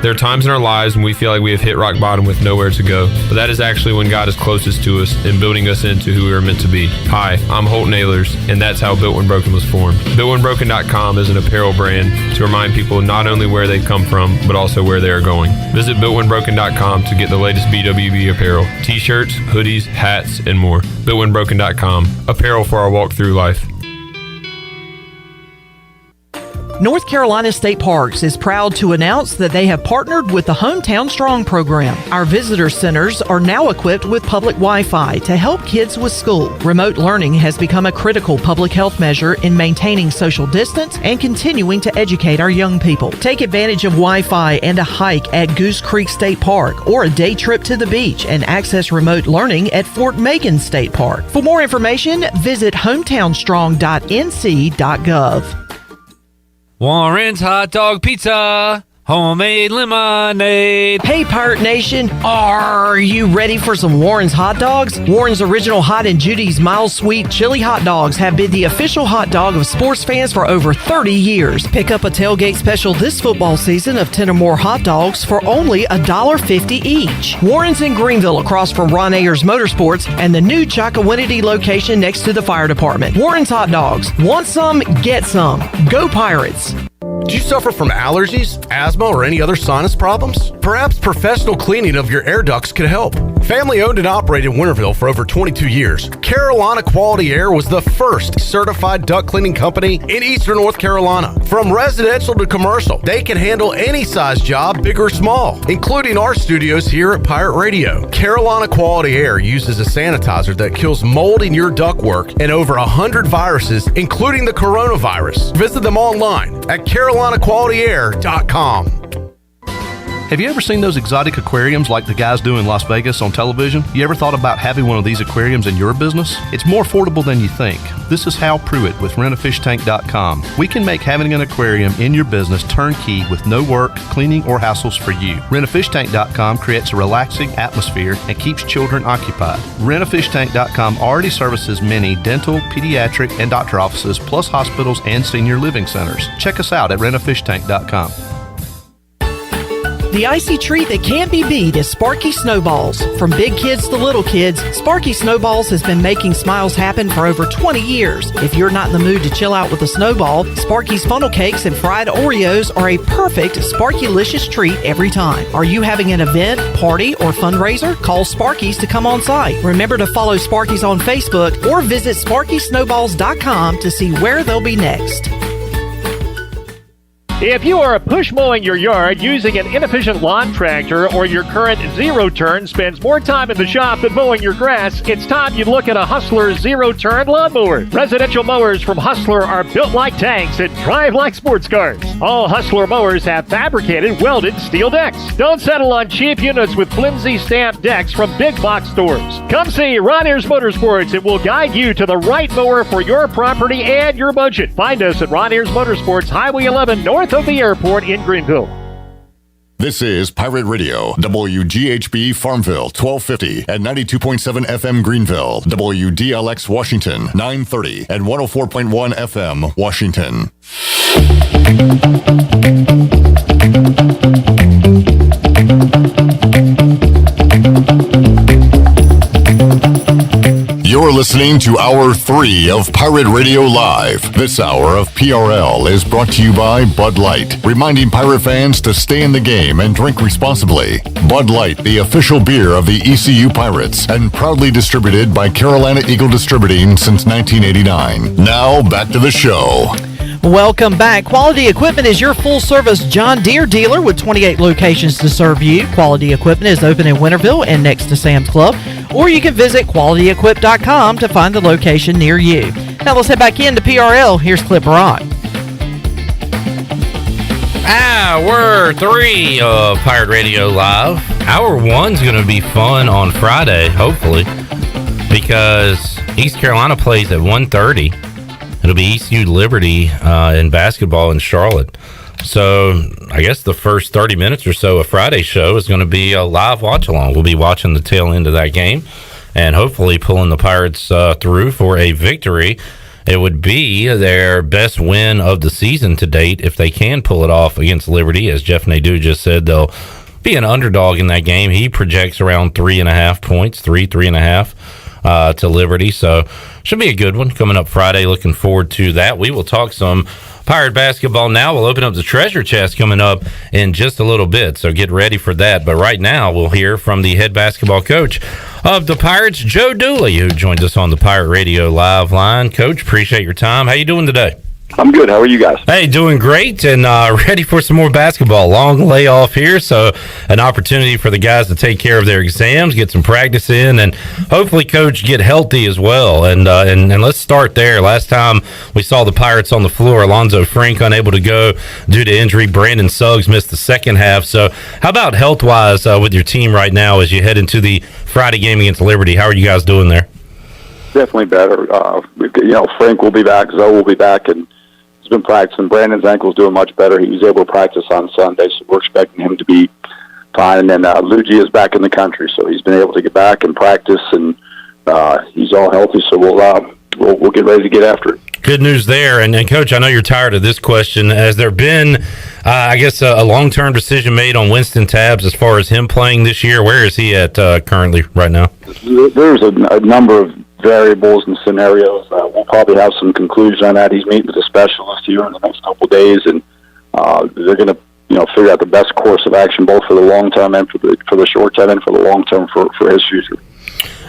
There are times in our lives when we feel like we have hit rock bottom with nowhere to go, but that is actually when God is closest to us and building us into who we are meant to be. Hi, I'm Holt Nailers, and that's how Built When Broken was formed. BuiltWhenBroken.com is an apparel brand to remind people not only where they've come from, but also where they are going. Visit BuiltWhenBroken.com to get the latest BWB apparel, t-shirts, hoodies, hats, and more. BuiltWhenBroken.com, apparel for our walk through life. North Carolina State Parks is proud to announce that they have partnered with the Hometown Strong program. Our visitor centers are now equipped with public Wi-Fi to help kids with school. Remote learning has become a critical public health measure in maintaining social distance and continuing to educate our young people. Take advantage of Wi-Fi and a hike at Goose Creek State Park or a day trip to the beach and access remote learning at Fort Megan State Park. For more information, visit hometownstrong.nc.gov. Warren's Hot Dog Pizza, homemade lemonade. Hey, Pirate Nation, are you ready for some Warren's hot dogs? Warren's original Hot and Judy's mild sweet chili hot dogs have been the official hot dog of sports fans for over 30 years. Pick up a tailgate special this football season of 10 or more hot dogs for only $1.50 each. Warren's in Greenville across from Ron Ayers Motorsports and the new Chocowinity location next to the fire department. Warren's hot dogs. Want some? Get some. Go Pirates. Do you suffer from allergies, asthma, or any other sinus problems? Perhaps professional cleaning of your air ducts could help. Family owned and operated in Winterville for over 22 years, Carolina Quality Air was the first certified duct cleaning company in Eastern North Carolina. From residential to commercial, they can handle any size job, big or small, including our studios here at Pirate Radio. Carolina Quality Air uses a sanitizer that kills mold in your ductwork and over 100 viruses, including the coronavirus. Visit them online at CarolinaQualityAir.com. Have you ever seen those exotic aquariums like the guys do in Las Vegas on television? You ever thought about having one of these aquariums in your business? It's more affordable than you think. This is Hal Pruitt with RentAFishTank.com. We can make having an aquarium in your business turnkey with no work, cleaning, or hassles for you. RentAFishTank.com creates a relaxing atmosphere and keeps children occupied. RentAFishTank.com already services many dental, pediatric, and doctor offices, plus hospitals and senior living centers. Check us out at RentAFishTank.com. The icy treat that can't be beat is Sparky Snowballs. From big kids to little kids, Sparky Snowballs has been making smiles happen for over 20 years. If you're not in the mood to chill out with a snowball, Sparky's funnel cakes and fried Oreos are a perfect Sparky-licious treat every time. Are you having an event, party, or fundraiser? Call Sparky's to come on site. Remember to follow Sparky's on Facebook or visit SparkySnowballs.com to see where they'll be next. If you are push mowing your yard using an inefficient lawn tractor or your current zero-turn spends more time in the shop than mowing your grass, it's time you look at a Hustler zero-turn lawnmower. Residential mowers from Hustler are built like tanks and drive like sports cars. All Hustler mowers have fabricated, welded steel decks. Don't settle on cheap units with flimsy stamped decks from big box stores. Come see Ron Ayers Motorsports. It will guide you to the right mower for your property and your budget. Find us at Ron Ayers Motorsports, Highway 11 north of the airport in Greenville. This is Pirate Radio, WGHB Farmville, 1250 and 92.7 FM Greenville, WDLX Washington, 930 and 104.1 FM Washington. You're listening listening to Hour 3 of Pirate Radio Live. This hour of PRL is brought to you by Bud Light, reminding Pirate fans to stay in the game and drink responsibly. Bud Light, the official beer of the ECU Pirates, and proudly distributed by Carolina Eagle Distributing since 1989. Now, back to the show. Welcome back. Quality Equipment is your full-service John Deere dealer with 28 locations to serve you. Quality Equipment is open in Winterville and next to Sam's Club, or you can visit QualityEquip.com to find the location near you. Now let's head back into PRL. Here's Clip Rock. Hour 3 of Pirate Radio Live. Hour 1's going to be fun on Friday, hopefully, because East Carolina plays at 1:30. It'll be ECU Liberty in basketball in Charlotte. So I guess the first 30 minutes or so of Friday's show is going to be a live watch-along. We'll be watching the tail end of that game and hopefully pulling the Pirates through for a victory. It would be their best win of the season to date if they can pull it off against Liberty. As Jeff Nadu just said, they'll be an underdog in that game. He projects around 3.5 points, 3.5 to Liberty. So should be a good one coming up Friday. Looking forward to that. We will talk some Pirate basketball now. We'll open up the treasure chest coming up in just a little bit, so get ready for that. But right now, we'll hear from the head basketball coach of the Pirates, Joe Dooley, who joins us on the Pirate Radio Live line. Coach, appreciate your time. How you doing today? I'm good. How are you guys? Hey, doing great and ready for some more basketball. Long layoff here, so an opportunity for the guys to take care of their exams, get some practice in, and hopefully, Coach, get healthy as well. And let's start there. Last time we saw the Pirates on the floor, Alonzo Frank unable to go due to injury. Brandon Suggs missed the second half. So how about health-wise with your team right now as you head into the Friday game against Liberty? How are you guys doing there? Definitely better. Frank will be back. Zoe will be back, and he's been practicing. Brandon's ankle's doing much better. He was able to practice on Sunday, so we're expecting him to be fine. And then Luigi is back in the country, so he's been able to get back and practice, and he's all healthy. So we'll get ready to get after it. Good news there. And Coach, I know you're tired of this question. Has there been, a long-term decision made on Winston Tabbs as far as him playing this year? Where is he at currently right now? There's a number of variables and scenarios. We'll probably have some conclusion on that. He's meeting with a specialist here in the next couple of days, and they're going to figure out the best course of action, both for the long term and for the short term, and for the long term for his future.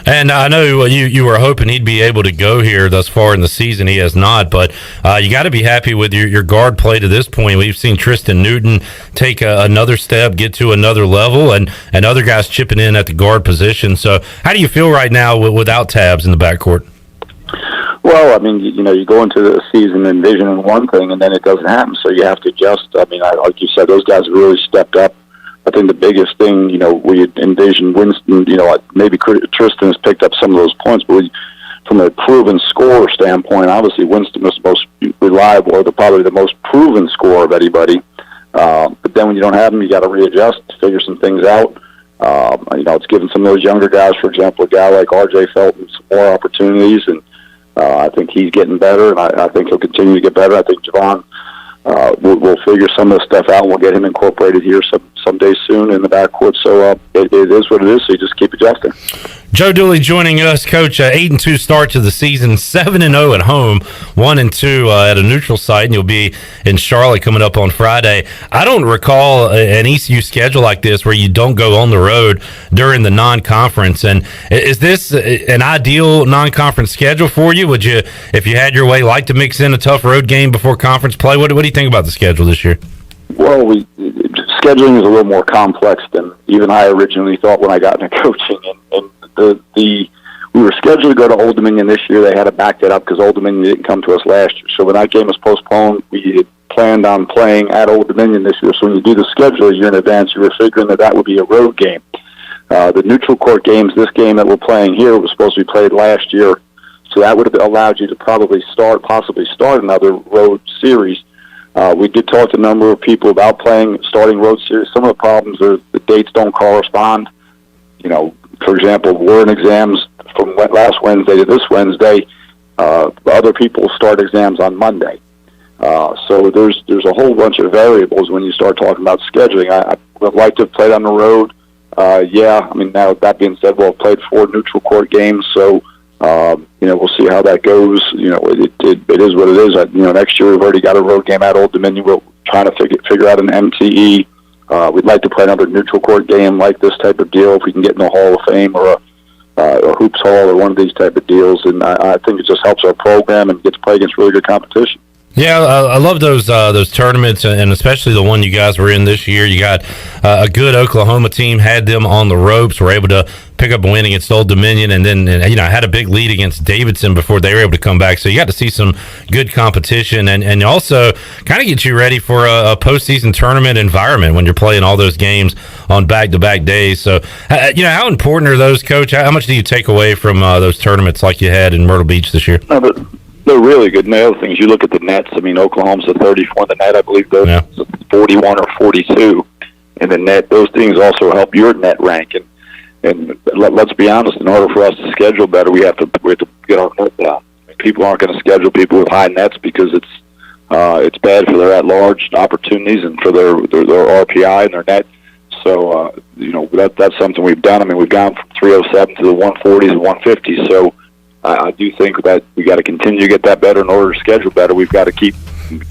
And I know you were hoping he'd be able to go here thus far in the season. He has not, but you got to be happy with your guard play to this point. We've seen Tristan Newton take another step, get to another level, and other guys chipping in at the guard position. So how do you feel right now without Tabbs in the backcourt? Well, I mean, you go into the season envisioning one thing, and then it doesn't happen, so you have to adjust. I mean, like you said, those guys have really stepped up. I think the biggest thing, we envisioned Winston, maybe Tristan has picked up some of those points, but from a proven scorer standpoint, obviously Winston was the most reliable, or probably the most proven scorer of anybody. But then when you don't have him, you got to readjust, figure some things out. It's given some of those younger guys, for example, a guy like R.J. Felton, some more opportunities, and I think he's getting better, and I think he'll continue to get better. I think Javon we'll figure some of the stuff out. We'll get him incorporated here someday soon in the backcourt. So it is what it is. So you just keep adjusting. Joe Dooley joining us, Coach. 8-2 start to the season, 7-0 at home, 1-2 at a neutral site, and you'll be in Charlotte coming up on Friday. I don't recall an ECU schedule like this where you don't go on the road during the non-conference. And is this an ideal non-conference schedule for you? Would you, if you had your way, like to mix in a tough road game before conference play? What do you think about the schedule this year? Well, scheduling is a little more complex than even I originally thought when I got into coaching, and we were scheduled to go to Old Dominion this year. They had to back that up because Old Dominion didn't come to us last year. So when that game was postponed, we had planned on playing at Old Dominion this year. So when you do the schedule a year in advance, you were figuring that would be a road game. The neutral court games, this game that we're playing here, was supposed to be played last year. So that would have allowed you to possibly start another road series. We did talk to a number of people about starting road series. Some of the problems are the dates don't correspond. For example, we're in exams from last Wednesday to this Wednesday. Other people start exams on Monday. So there's a whole bunch of variables when you start talking about scheduling. I would like to have played on the road. Now that being said, I've played 4 neutral court games, so We'll see how that goes. It is what it is. Next year we've already got a road game at Old Dominion. We're trying to figure out an MTE. We'd like to play another neutral court game like this type of deal if we can get in the Hall of Fame or a Hoops Hall or one of these type of deals. And I think it just helps our program and gets to play against really good competition. Yeah, I love those tournaments, and especially the one you guys were in this year. You got a good Oklahoma team, had them on the ropes, were able to pick up a win against Old Dominion, and then had a big lead against Davidson before they were able to come back. So you got to see some good competition, and also kind of get you ready for a postseason tournament environment when you're playing all those games on back-to-back days. So, how important are those, Coach? How much do you take away from those tournaments like you had in Myrtle Beach this year? No, but they're really good. And the other thing is you look at the nets. I mean, Oklahoma's a 34 in the net. I believe those 41 or 42 in the net. Those things also help your net rank. And let's be honest, in order for us to schedule better, we have to get our net down. People aren't going to schedule people with high nets because it's bad for their at-large opportunities and for their RPI and their net. So, that's something we've done. I mean, we've gone from 307 to the 140s and 150s. So, I do think that we got to continue to get that better in order to schedule better. We've got to keep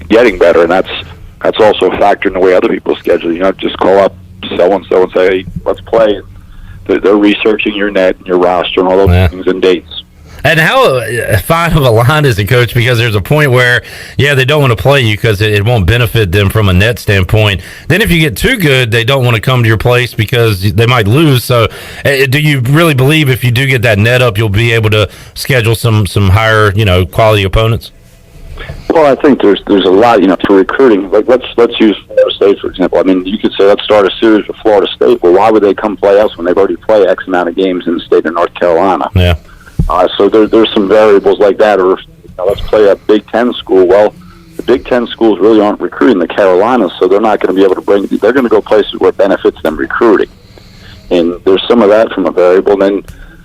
getting better, and that's also a factor in the way other people schedule. You know, just call up so-and-so and say, hey, let's play. They're researching your net and your roster and all those things and dates. And how fine of a line is it, Coach? Because there's a point where, they don't want to play you because it won't benefit them from a net standpoint. Then if you get too good, they don't want to come to your place because they might lose. So do you really believe if you do get that net up, you'll be able to schedule some higher, quality opponents? Well, I think there's a lot, for recruiting. Like let's use Florida State, for example. I mean, you could say let's start a series with Florida State. Well, why would they come play us when they've already played X amount of games in the state of North Carolina? Yeah. So there's some variables like that. Or let's play a Big Ten school. Well, the Big Ten schools really aren't recruiting the Carolinas, so they're not going to be able to bring. They're going to go places where it benefits them recruiting, and there's some of that from a variable. And then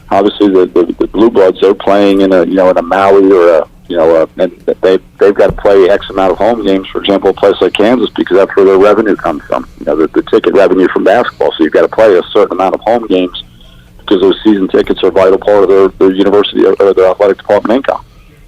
obviously the Blue Bloods, they're playing in a Maui or and they've got to play X amount of home games. For example, a place like Kansas, because that's where their revenue comes from. The ticket revenue from basketball. So you've got to play a certain amount of home games, because those season tickets are a vital part of their university or their athletic department income.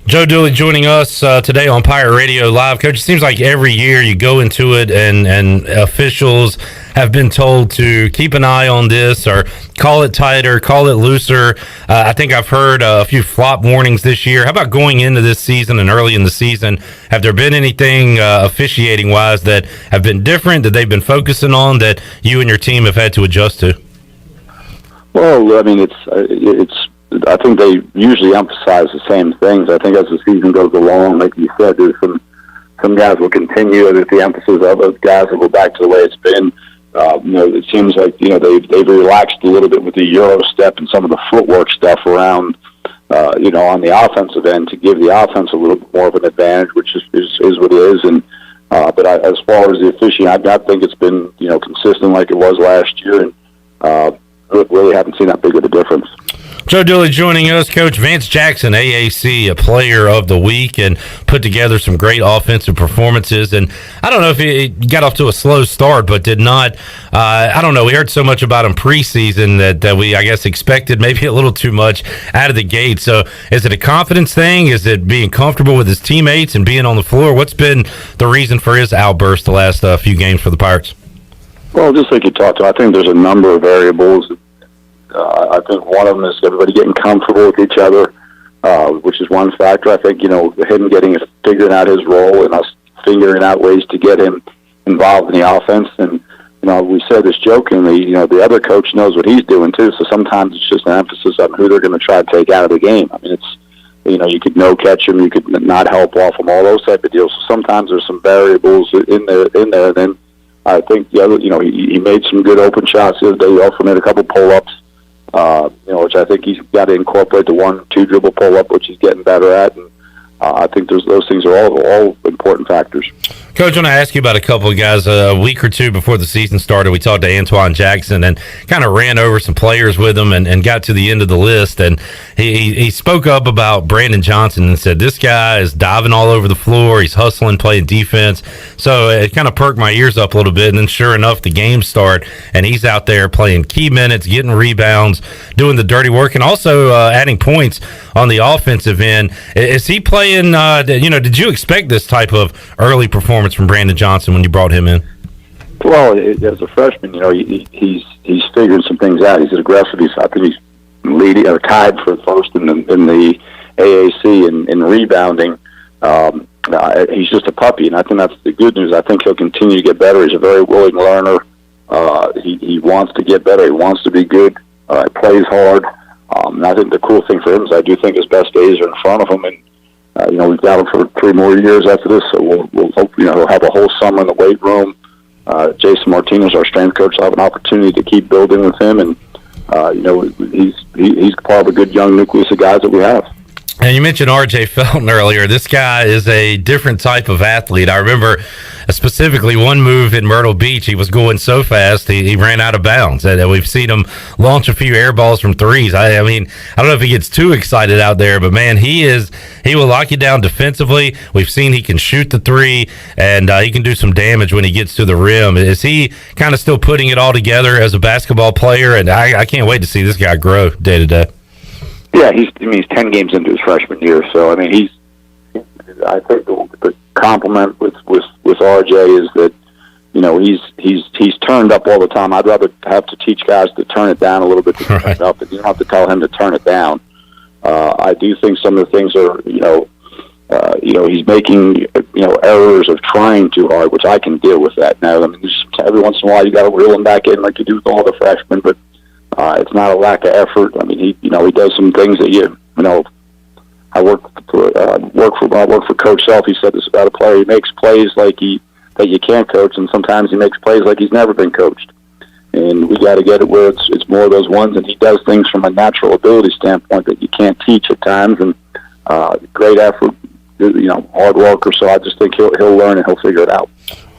Joe Dooley joining us today on Pirate Radio Live. Coach, it seems like every year you go into it and officials have been told to keep an eye on this or call it tighter, call it looser. I think I've heard a few flop warnings this year. How about going into this season and early in the season? Have there been anything officiating-wise that have been different, that they've been focusing on, that you and your team have had to adjust to? Well, I mean, it's. I think they usually emphasize the same things. I think as the season goes along, like you said, there's some guys will continue. There's the emphasis of those guys will go back to the way it's been. It seems like they've relaxed a little bit with the Euro step and some of the footwork stuff around. On the offensive end to give the offense a little bit more of an advantage, which is what it is. And as far as the officiating, I think it's been consistent like it was last year, and really haven't seen that big of a difference. Joe Dooley joining us. Coach Vance Jackson, AAC, a player of the week, and put together some great offensive performances. And I don't know if he got off to a slow start, but did not. I don't know. We heard so much about him preseason that we, I guess, expected maybe a little too much out of the gate. So is it a confidence thing? Is it being comfortable with his teammates and being on the floor? What's been the reason for his outburst the last few games for the Pirates? Well, just like you talked about, I think there's a number of variables. I think one of them is everybody getting comfortable with each other, which is one factor. I think, him figuring out his role and us figuring out ways to get him involved in the offense. And, we said this jokingly, the other coach knows what he's doing too. So sometimes it's just an emphasis on who they're going to try to take out of the game. I mean, it's, you could no catch him, you could not help off him, all those type of deals. So sometimes there's some variables in there. And then I think the other, he made some good open shots the other day. He also made a couple pull-ups. Which I think he's got to incorporate the 1-2 dribble pull up, which he's getting better at. And I think those things are all important factors. Coach, I want to ask you about a couple of guys. A week or two before the season started, we talked to Antoine Jackson and kind of ran over some players with him and got to the end of the list. And he spoke up about Brandon Johnson and said, this guy is diving all over the floor. He's hustling, playing defense. So it kind of perked my ears up a little bit. And then sure enough, the games start, and he's out there playing key minutes, getting rebounds, doing the dirty work, and also adding points on the offensive end. Is he playing? Did you expect this type of early performance from Brandon Johnson when you brought him in? Well, as a freshman, he's figuring some things out. He's aggressive. I think he's leading or tied for first in the AAC in rebounding. He's just a puppy, and I think that's the good news. I think he'll continue to get better. He's a very willing learner. He wants to get better. He wants to be good. He plays hard. And I think the cool thing for him is I do think his best days are in front of him, and we've got him for 3 more years after this. So we'll hope he'll have a whole summer in the weight room. Jason Martinez, our strength coach, will have an opportunity to keep building with him, and he's part of a good young nucleus of guys that we have. And you mentioned R.J. Felton earlier. This guy is a different type of athlete. I remember specifically one move in Myrtle Beach. He was going so fast, he ran out of bounds. And we've seen him launch a few air balls from threes. I mean, I don't know if he gets too excited out there, but, man, he will lock you down defensively. We've seen he can shoot the three, and he can do some damage when he gets to the rim. Is he kind of still putting it all together as a basketball player? And I can't wait to see this guy grow day to day. Yeah, he's 10 games into his freshman year, so I think the compliment with RJ is that he's turned up all the time. I'd rather have to teach guys to turn it down a little bit to turn it up, but you don't have to tell him to turn it down. I do think some of the things are he's making errors of trying too hard, which I can deal with that now. I mean, every once in a while you got to reel him back in like you do with all the freshmen, but. It's not a lack of effort. I mean, he does some things that I work for Coach Self. He said this about a player. He makes plays that you can't coach, and sometimes he makes plays like he's never been coached. And we got to get it where it's more of those ones. And he does things from a natural ability standpoint that you can't teach at times. And great effort, hard worker. So I just think he'll learn and he'll figure it out.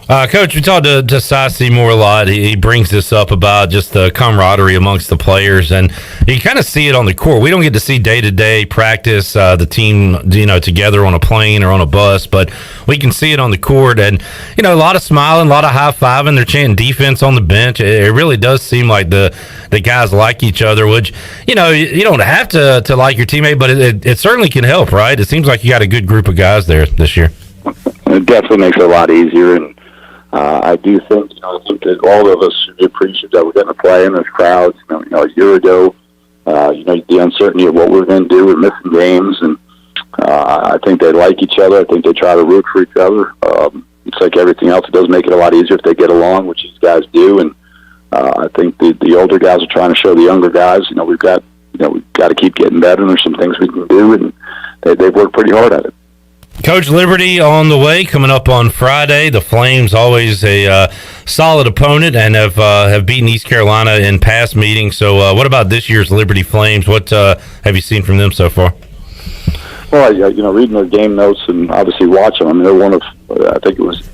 Coach, we talked to Cy Seymour a lot. He brings this up about just the camaraderie amongst the players, and you kind of see it on the court. We don't get to see day-to-day practice, the team, together on a plane or on a bus, but we can see it on the court, and, a lot of smiling, a lot of high-fiving. They're chanting defense on the bench. It really does seem like the guys like each other, which, you don't have to like your teammate, but it certainly can help, right? It seems like you got a good group of guys there this year. It definitely makes it a lot easier, and I do think, I think that all of us should be appreciative that we're getting to play in those crowds. A year ago, the uncertainty of what we're going to do, we're missing games, and I think they like each other. I think they try to root for each other. It's like everything else. It does make it a lot easier if they get along, which these guys do. And I think the older guys are trying to show the younger guys, we've got to keep getting better, and there's some things we can do, and they've worked pretty hard at it. Coach, Liberty on the way, coming up on Friday. The Flames, always a solid opponent, and have beaten East Carolina in past meetings. So what about this year's Liberty Flames? What have you seen from them so far? Well, reading their game notes and obviously watching them. I mean, they're one of, I think it was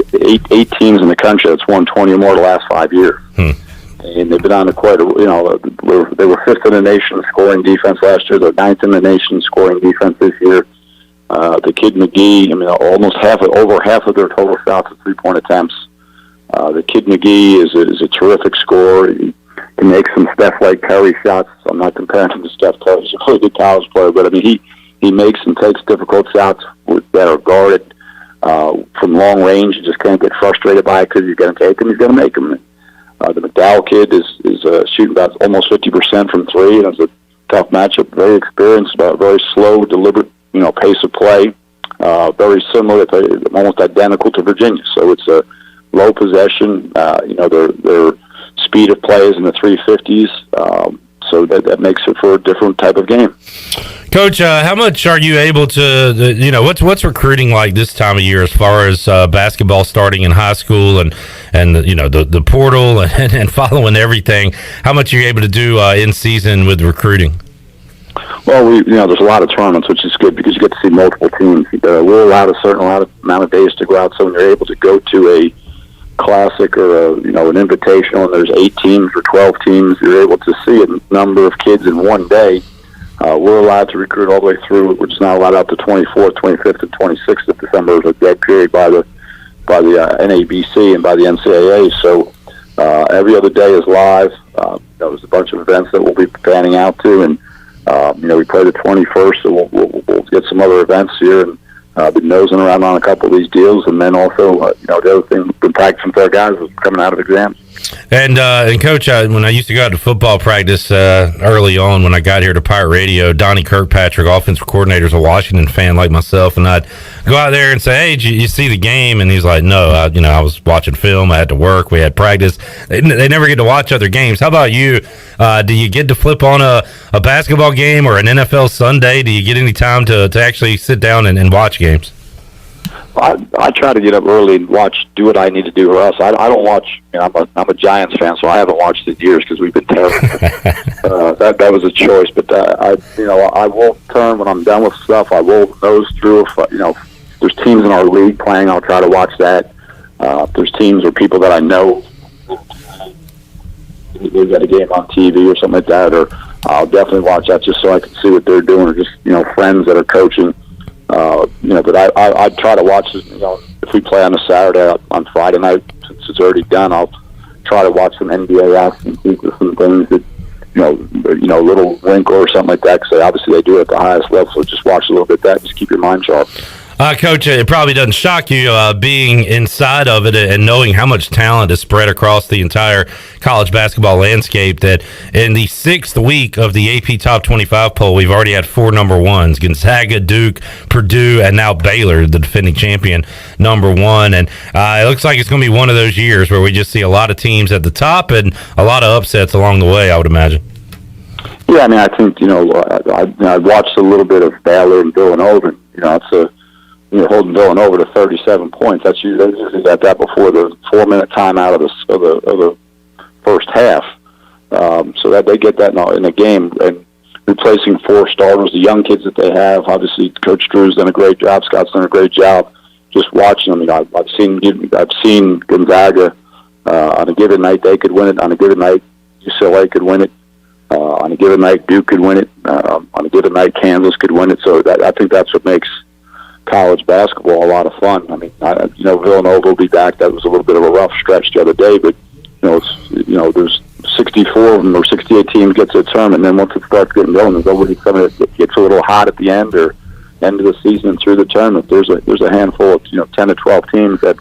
eight teams in the country that's won 20 or more the last 5 years. And they've been on to quite a, they were 5th in the nation in scoring defense last year. They're 9th in the nation in scoring defense this year. The kid McGee, over half of their total shots are 3-point attempts. The kid McGee is a terrific scorer. He can make some Steph-like Curry shots. I'm not comparing him to Steph Curry. He's a really good college player, but I mean, he makes and takes difficult shots that are guarded from long range. You just can't get frustrated by it because you're going to take them. He's going to make them. The McDowell kid is shooting about almost 50% from three, and it's a tough matchup. Very experienced, but very slow, deliberate. Pace of play, very similar, almost identical to Virginia. So it's a low possession. Their speed of play is in the 350s. So that makes it for a different type of game. Coach, how much are you able to? What's recruiting like this time of year as far as basketball starting in high school and the portal and following everything? How much are you able to do in season with recruiting? Well, there's a lot of tournaments, which is good because you get to see multiple teams. We're allowed a certain amount of days to go out, so when you're able to go to a classic or an invitational, and there's 8 teams or 12 teams, you're able to see a number of kids in one day. We're allowed to recruit all the way through, which is not allowed out to 24th, 25th, and 26th of December. There's a dead period by the NABC and by the NCAA. So every other day is live. There's a bunch of events that we'll be panning out to, and We play the 21st, so we'll get some other events here, and been nosing around on a couple of these deals, and then also, the other thing we've been practicing with our guys is coming out of exams. And Coach, when I used to go out to football practice early on, when I got here to Pirate Radio, Donnie Kirkpatrick, offensive coordinator, is a Washington fan like myself, and I'd go out there and say, "Hey, did you see the game?" And he's like, "No, I was watching film. I had to work. We had practice." They never get to watch other games. How about you? Do you get to flip on a basketball game or an NFL Sunday? Do you get any time to actually sit down and watch games? I try to get up early and do what I need to do, or else I don't watch. I'm a Giants fan, so I haven't watched in years because we've been terrible. That was a choice, but I will turn when I'm done with stuff. I will nose through. If there's teams in our league playing, I'll try to watch that. If there's teams or people that I know, they've got a game on TV or something like that, or I'll definitely watch that just so I can see what they're doing, or just friends that are coaching. But I try to watch, if we play on a Saturday, on Friday night, since it's already done, I'll try to watch some NBA action, see some things that, a little wrinkle or something like that, because obviously they do it at the highest level, so just watch a little bit of that, just keep your mind sharp. Coach, it probably doesn't shock you being inside of it and knowing how much talent is spread across the entire college basketball landscape that in the 6th week of the AP Top 25 poll, we've already had 4 number ones: Gonzaga, Duke, Purdue, and now Baylor, the defending champion, number 1. And it looks like it's going to be one of those years where we just see a lot of teams at the top and a lot of upsets along the way, I would imagine. Yeah, I think, I watched a little bit of Baylor and Villanova. It's holding Villanova to 37 points. That's usually got that before the 4-minute timeout of the first half. So that they get that in a game, and replacing 4 starters, the young kids that they have. Obviously, Coach Drew's done a great job. Scott's done a great job. Just watching them, I've seen Gonzaga on a given night they could win it. On a given night, UCLA could win it. On a given night, Duke could win it. On a given night, Kansas could win it. So I think that's what makes college basketball a lot of fun. Villanova will be back. That was a little bit of a rough stretch the other day, but there's 64 of them or 68 teams get to a tournament, and then once it starts getting going, there's always somebody that gets a little hot at the end or end of the season and through the tournament. There's a handful of 10 to 12 teams that,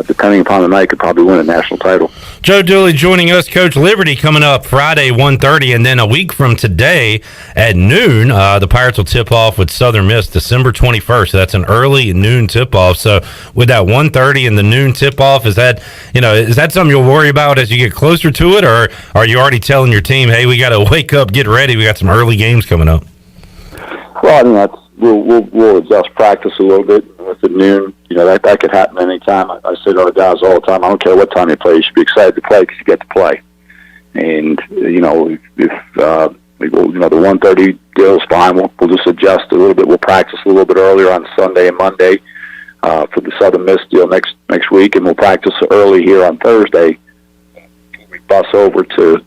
depending upon the night, could probably win a national title. Joe Dooley joining us. Coach, Liberty coming up Friday 1:30, and then a week from today at noon, the Pirates will tip off with Southern Miss December 21st. So that's an early noon tip off. So with that 1:30 and the noon tip off, is that something you'll worry about as you get closer to it, or are you already telling your team, hey, we got to wake up, get ready, we got some early games coming up? Well, we'll adjust practice a little bit with the noon. That could happen anytime. I say to our guys all the time, I don't care what time you play, you should be excited to play because you get to play. And, if the 1:30 deal is fine, we'll just adjust a little bit. We'll practice a little bit earlier on Sunday and Monday for the Southern Miss deal next week, and we'll practice early here on Thursday. We bus over to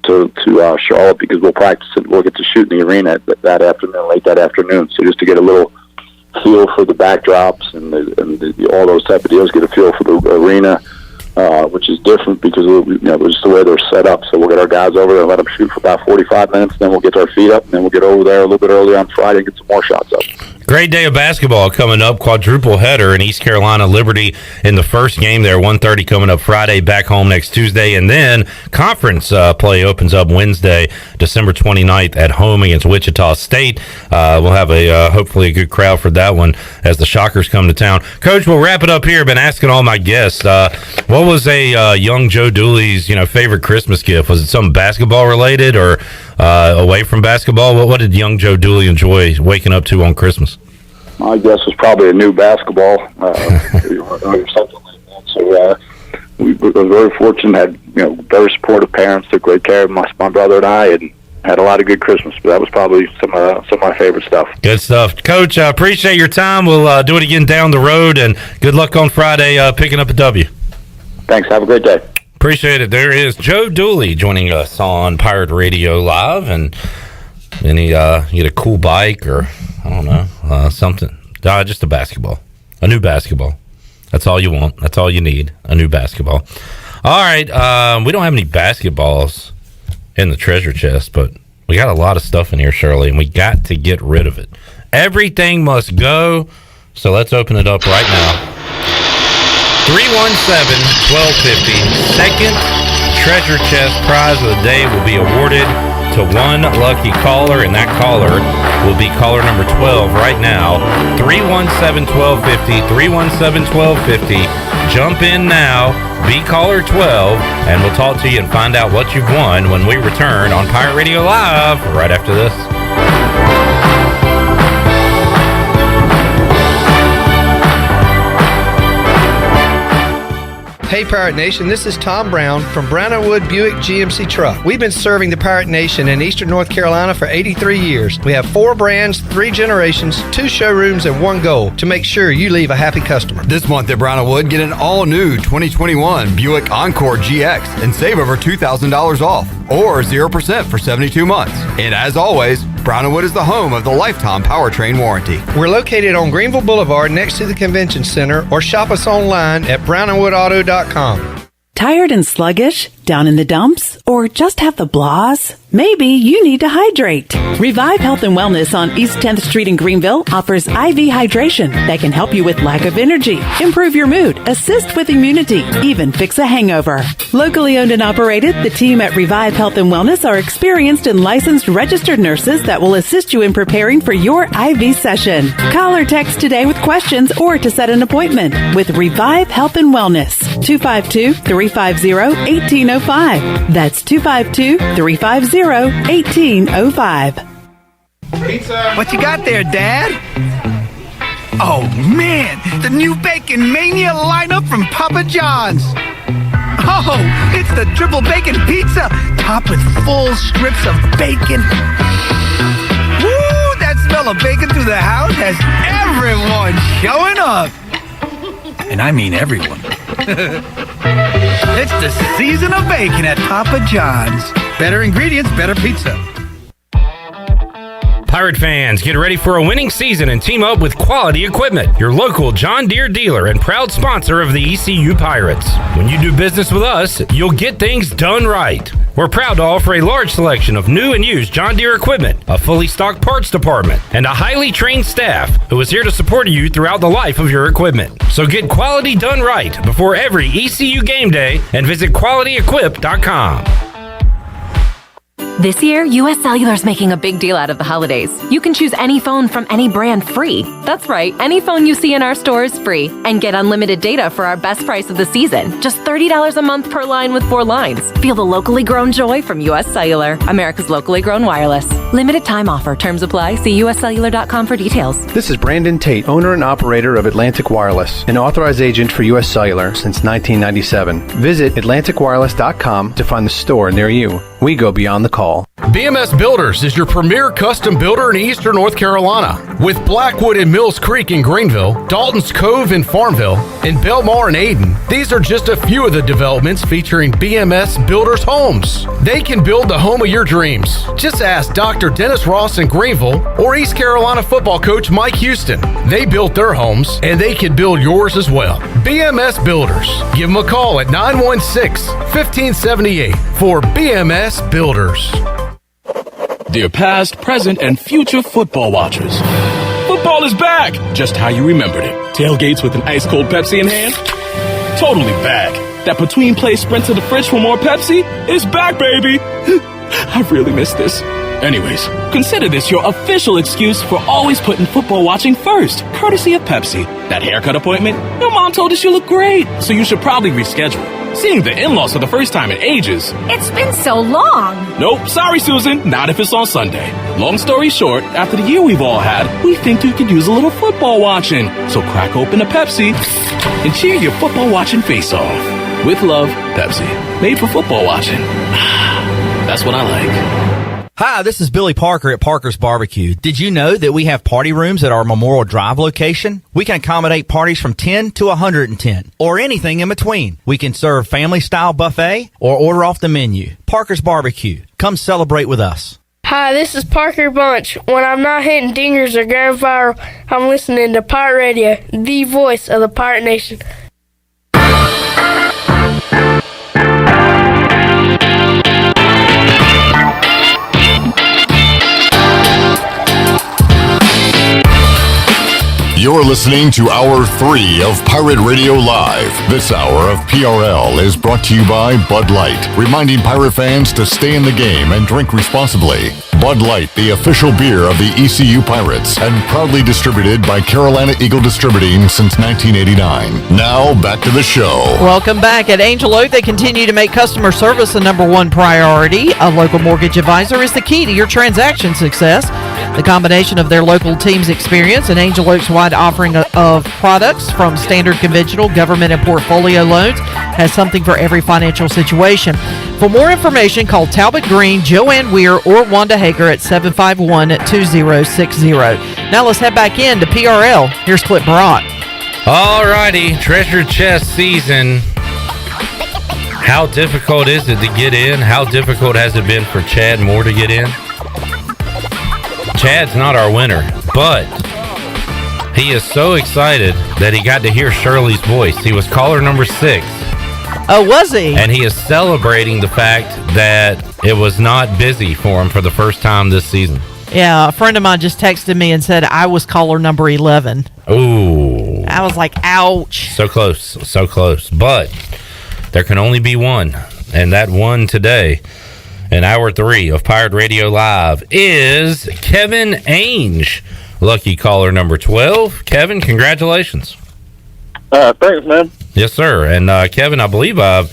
Charlotte because we'll practice it. We'll get to shoot in the arena that afternoon, late that afternoon. So just to get a little feel for the backdrops and all those type of deals, get a feel for the arena, which is different because just the way they're set up. So we'll get our guys over there and let them shoot for about 45 minutes, then we'll get our feet up, and then we'll get over there a little bit early on Friday and get some more shots up. Great day of basketball coming up. Quadruple header in East Carolina. Liberty in the first game there. 1:30 coming up Friday. Back home next Tuesday. And then conference play opens up Wednesday, December 29th at home against Wichita State. We'll have hopefully a good crowd for that one as the Shockers come to town. Coach, we'll wrap it up here. Been asking all my guests, what was a young Joe Dooley's favorite Christmas gift? Was it something basketball related or away from basketball? What did young Joe Dooley enjoy waking up to on Christmas? My guess was probably a new basketball or something like that. So we were very fortunate. Had very supportive parents, took great care of my brother and I, and had a lot of good Christmas. But that was probably some of my favorite stuff. Good stuff, Coach. I appreciate your time. We'll do it again down the road, and good luck on Friday picking up a W. Thanks. Have a great day. Appreciate it. There is Joe Dooley joining us on Pirate Radio Live, and then he get a cool bike or I don't know something. Just a basketball, a new basketball. That's all you want. That's all you need. A new basketball. All right. We don't have any basketballs in the treasure chest, but we We got a lot of stuff in here, Shirley, and we got to get rid of it. Everything must go, so let's open it up right now. 317-1250. Second treasure chest prize of the day will be awarded to one lucky caller, and that caller will be caller number 12 right now. 317-1250, 317-1250. Jump in now, be caller 12, and we'll talk to you and find out what you've won when we return on Pirate Radio Live right after this. Hey Pirate Nation, this is Tom Brown from Brown & Wood Buick GMC Truck. We've been serving the Pirate Nation in Eastern North Carolina for 83 years. We have 4 brands, 3 generations, 2 showrooms, and 1 goal to make sure you leave a happy customer. This month at Brown & Wood, get an all-new 2021 Buick Encore GX and save over $2,000 off, or 0% for 72 months. And as always, Brown & Wood is the home of the lifetime powertrain warranty. We're located on Greenville Boulevard next to the Convention Center, or shop us online at brownandwoodauto.com. Tired and sluggish? Down in the dumps? Or just have the blahs? Maybe you need to hydrate. Revive Health and Wellness on East 10th Street in Greenville offers IV hydration that can help you with lack of energy, improve your mood, assist with immunity, even fix a hangover. Locally owned and operated, the team at Revive Health and Wellness are experienced and licensed registered nurses that will assist you in preparing for your IV session. Call or text today with questions or to set an appointment with Revive Health and Wellness. 252-350-1805. That's 252-350-1805. Pizza. What you got there, Dad? Oh, man, the new Bacon Mania lineup from Papa John's. Oh, it's the triple bacon pizza, topped with full strips of bacon. Woo, that smell of bacon through the house has everyone showing up. And I mean everyone. It's the season of bacon at Papa John's. Better ingredients, better pizza. Pirate fans, get ready for a winning season and team up with Quality Equipment, your local John Deere dealer and proud sponsor of the ECU Pirates. When you do business with us, you'll get things done right. We're proud to offer a large selection of new and used John Deere equipment, a fully stocked parts department, and a highly trained staff who is here to support you throughout the life of your equipment. So get quality done right before every ECU game day and visit QualityEquip.com. This year, US Cellular is making a big deal out of the holidays. You can choose any phone from any brand free. That's right, any phone you see in our store is free. And get unlimited data for our best price of the season. Just $30 a month per line with 4 lines. Feel the locally grown joy from US Cellular, America's locally grown wireless. Limited time offer. Terms apply. See uscellular.com for details. This is Brandon Tate, owner and operator of Atlantic Wireless, an authorized agent for US Cellular since 1997. Visit atlanticwireless.com to find the store near you. We go beyond the call. BMS Builders is your premier custom builder in Eastern North Carolina. With Blackwood and Mills Creek in Greenville, Dalton's Cove in Farmville, and Belmar and Ayden, these are just a few of the developments featuring BMS Builders homes. They can build the home of your dreams. Just ask Dr. Dennis Ross in Greenville or East Carolina football coach Mike Houston. They built their homes, and they can build yours as well. BMS Builders. Give them a call at 916-1578 for BMS Builders. Dear past, present, and future football watchers. Football is back! Just how you remembered it. Tailgates with an ice-cold Pepsi in hand? Totally back. That between-play sprint to the fridge for more Pepsi is back, baby! I really missed this. Anyways, consider this your official excuse for always putting football watching first, courtesy of Pepsi. That haircut appointment? Your mom told us you look great, so you should probably reschedule. Seeing the in-laws for the first time in ages. It's been so long. Nope, sorry, Susan. Not if it's on Sunday. Long story short, after the year we've all had, we think you could use a little football watching. So crack open a Pepsi and cheer your football watching face off. With love, Pepsi. Made for football watching. That's what I like. Hi, this is Billy Parker at Parker's Barbecue. Did you know that we have party rooms at our Memorial Drive location? We can accommodate parties from 10 to 110, or anything in between. We can serve family-style buffet or order off the menu. Parker's Barbecue. Come celebrate with us. Hi, this is Parker Bunch. When I'm not hitting dingers or going viral, I'm listening to Pirate Radio, the voice of the Pirate Nation. You're listening to Hour 3 of Pirate Radio Live. This hour of PRL is brought to you by Bud Light, reminding pirate fans to stay in the game and drink responsibly. Bud Light, the official beer of the ECU Pirates, and proudly distributed by Carolina Eagle Distributing since 1989. Now, back to the show. Welcome back. At Angel Oak, they continue to make customer service the number one priority. A local mortgage advisor is the key to your transaction success. The combination of their local team's experience and Angel Oak's wide offering of products from standard, conventional, government, and portfolio loans has something for every financial situation. For more information, call Talbot Green, Joanne Weir, or Wanda Hager at 751-2060. Now let's head back in to PRL. Here's Clip Barat. All righty, treasure chest season. How difficult is it to get in? How difficult has it been for Chad Moore to get in? Chad's not our winner, but he is so excited that he got to hear Shirley's voice. He was caller number 6. Oh, was he? And he is celebrating the fact that it was not busy for him for the first time this season. Yeah, a friend of mine just texted me and said I was caller number 11. Ooh. I was like, ouch. So close, so close. But there can only be one, and that one today in Hour 3 of Pirate Radio Live is Kevin Ainge, lucky caller number 12. Kevin, congratulations. Thanks, man. Yes, sir. And Kevin, I believe I've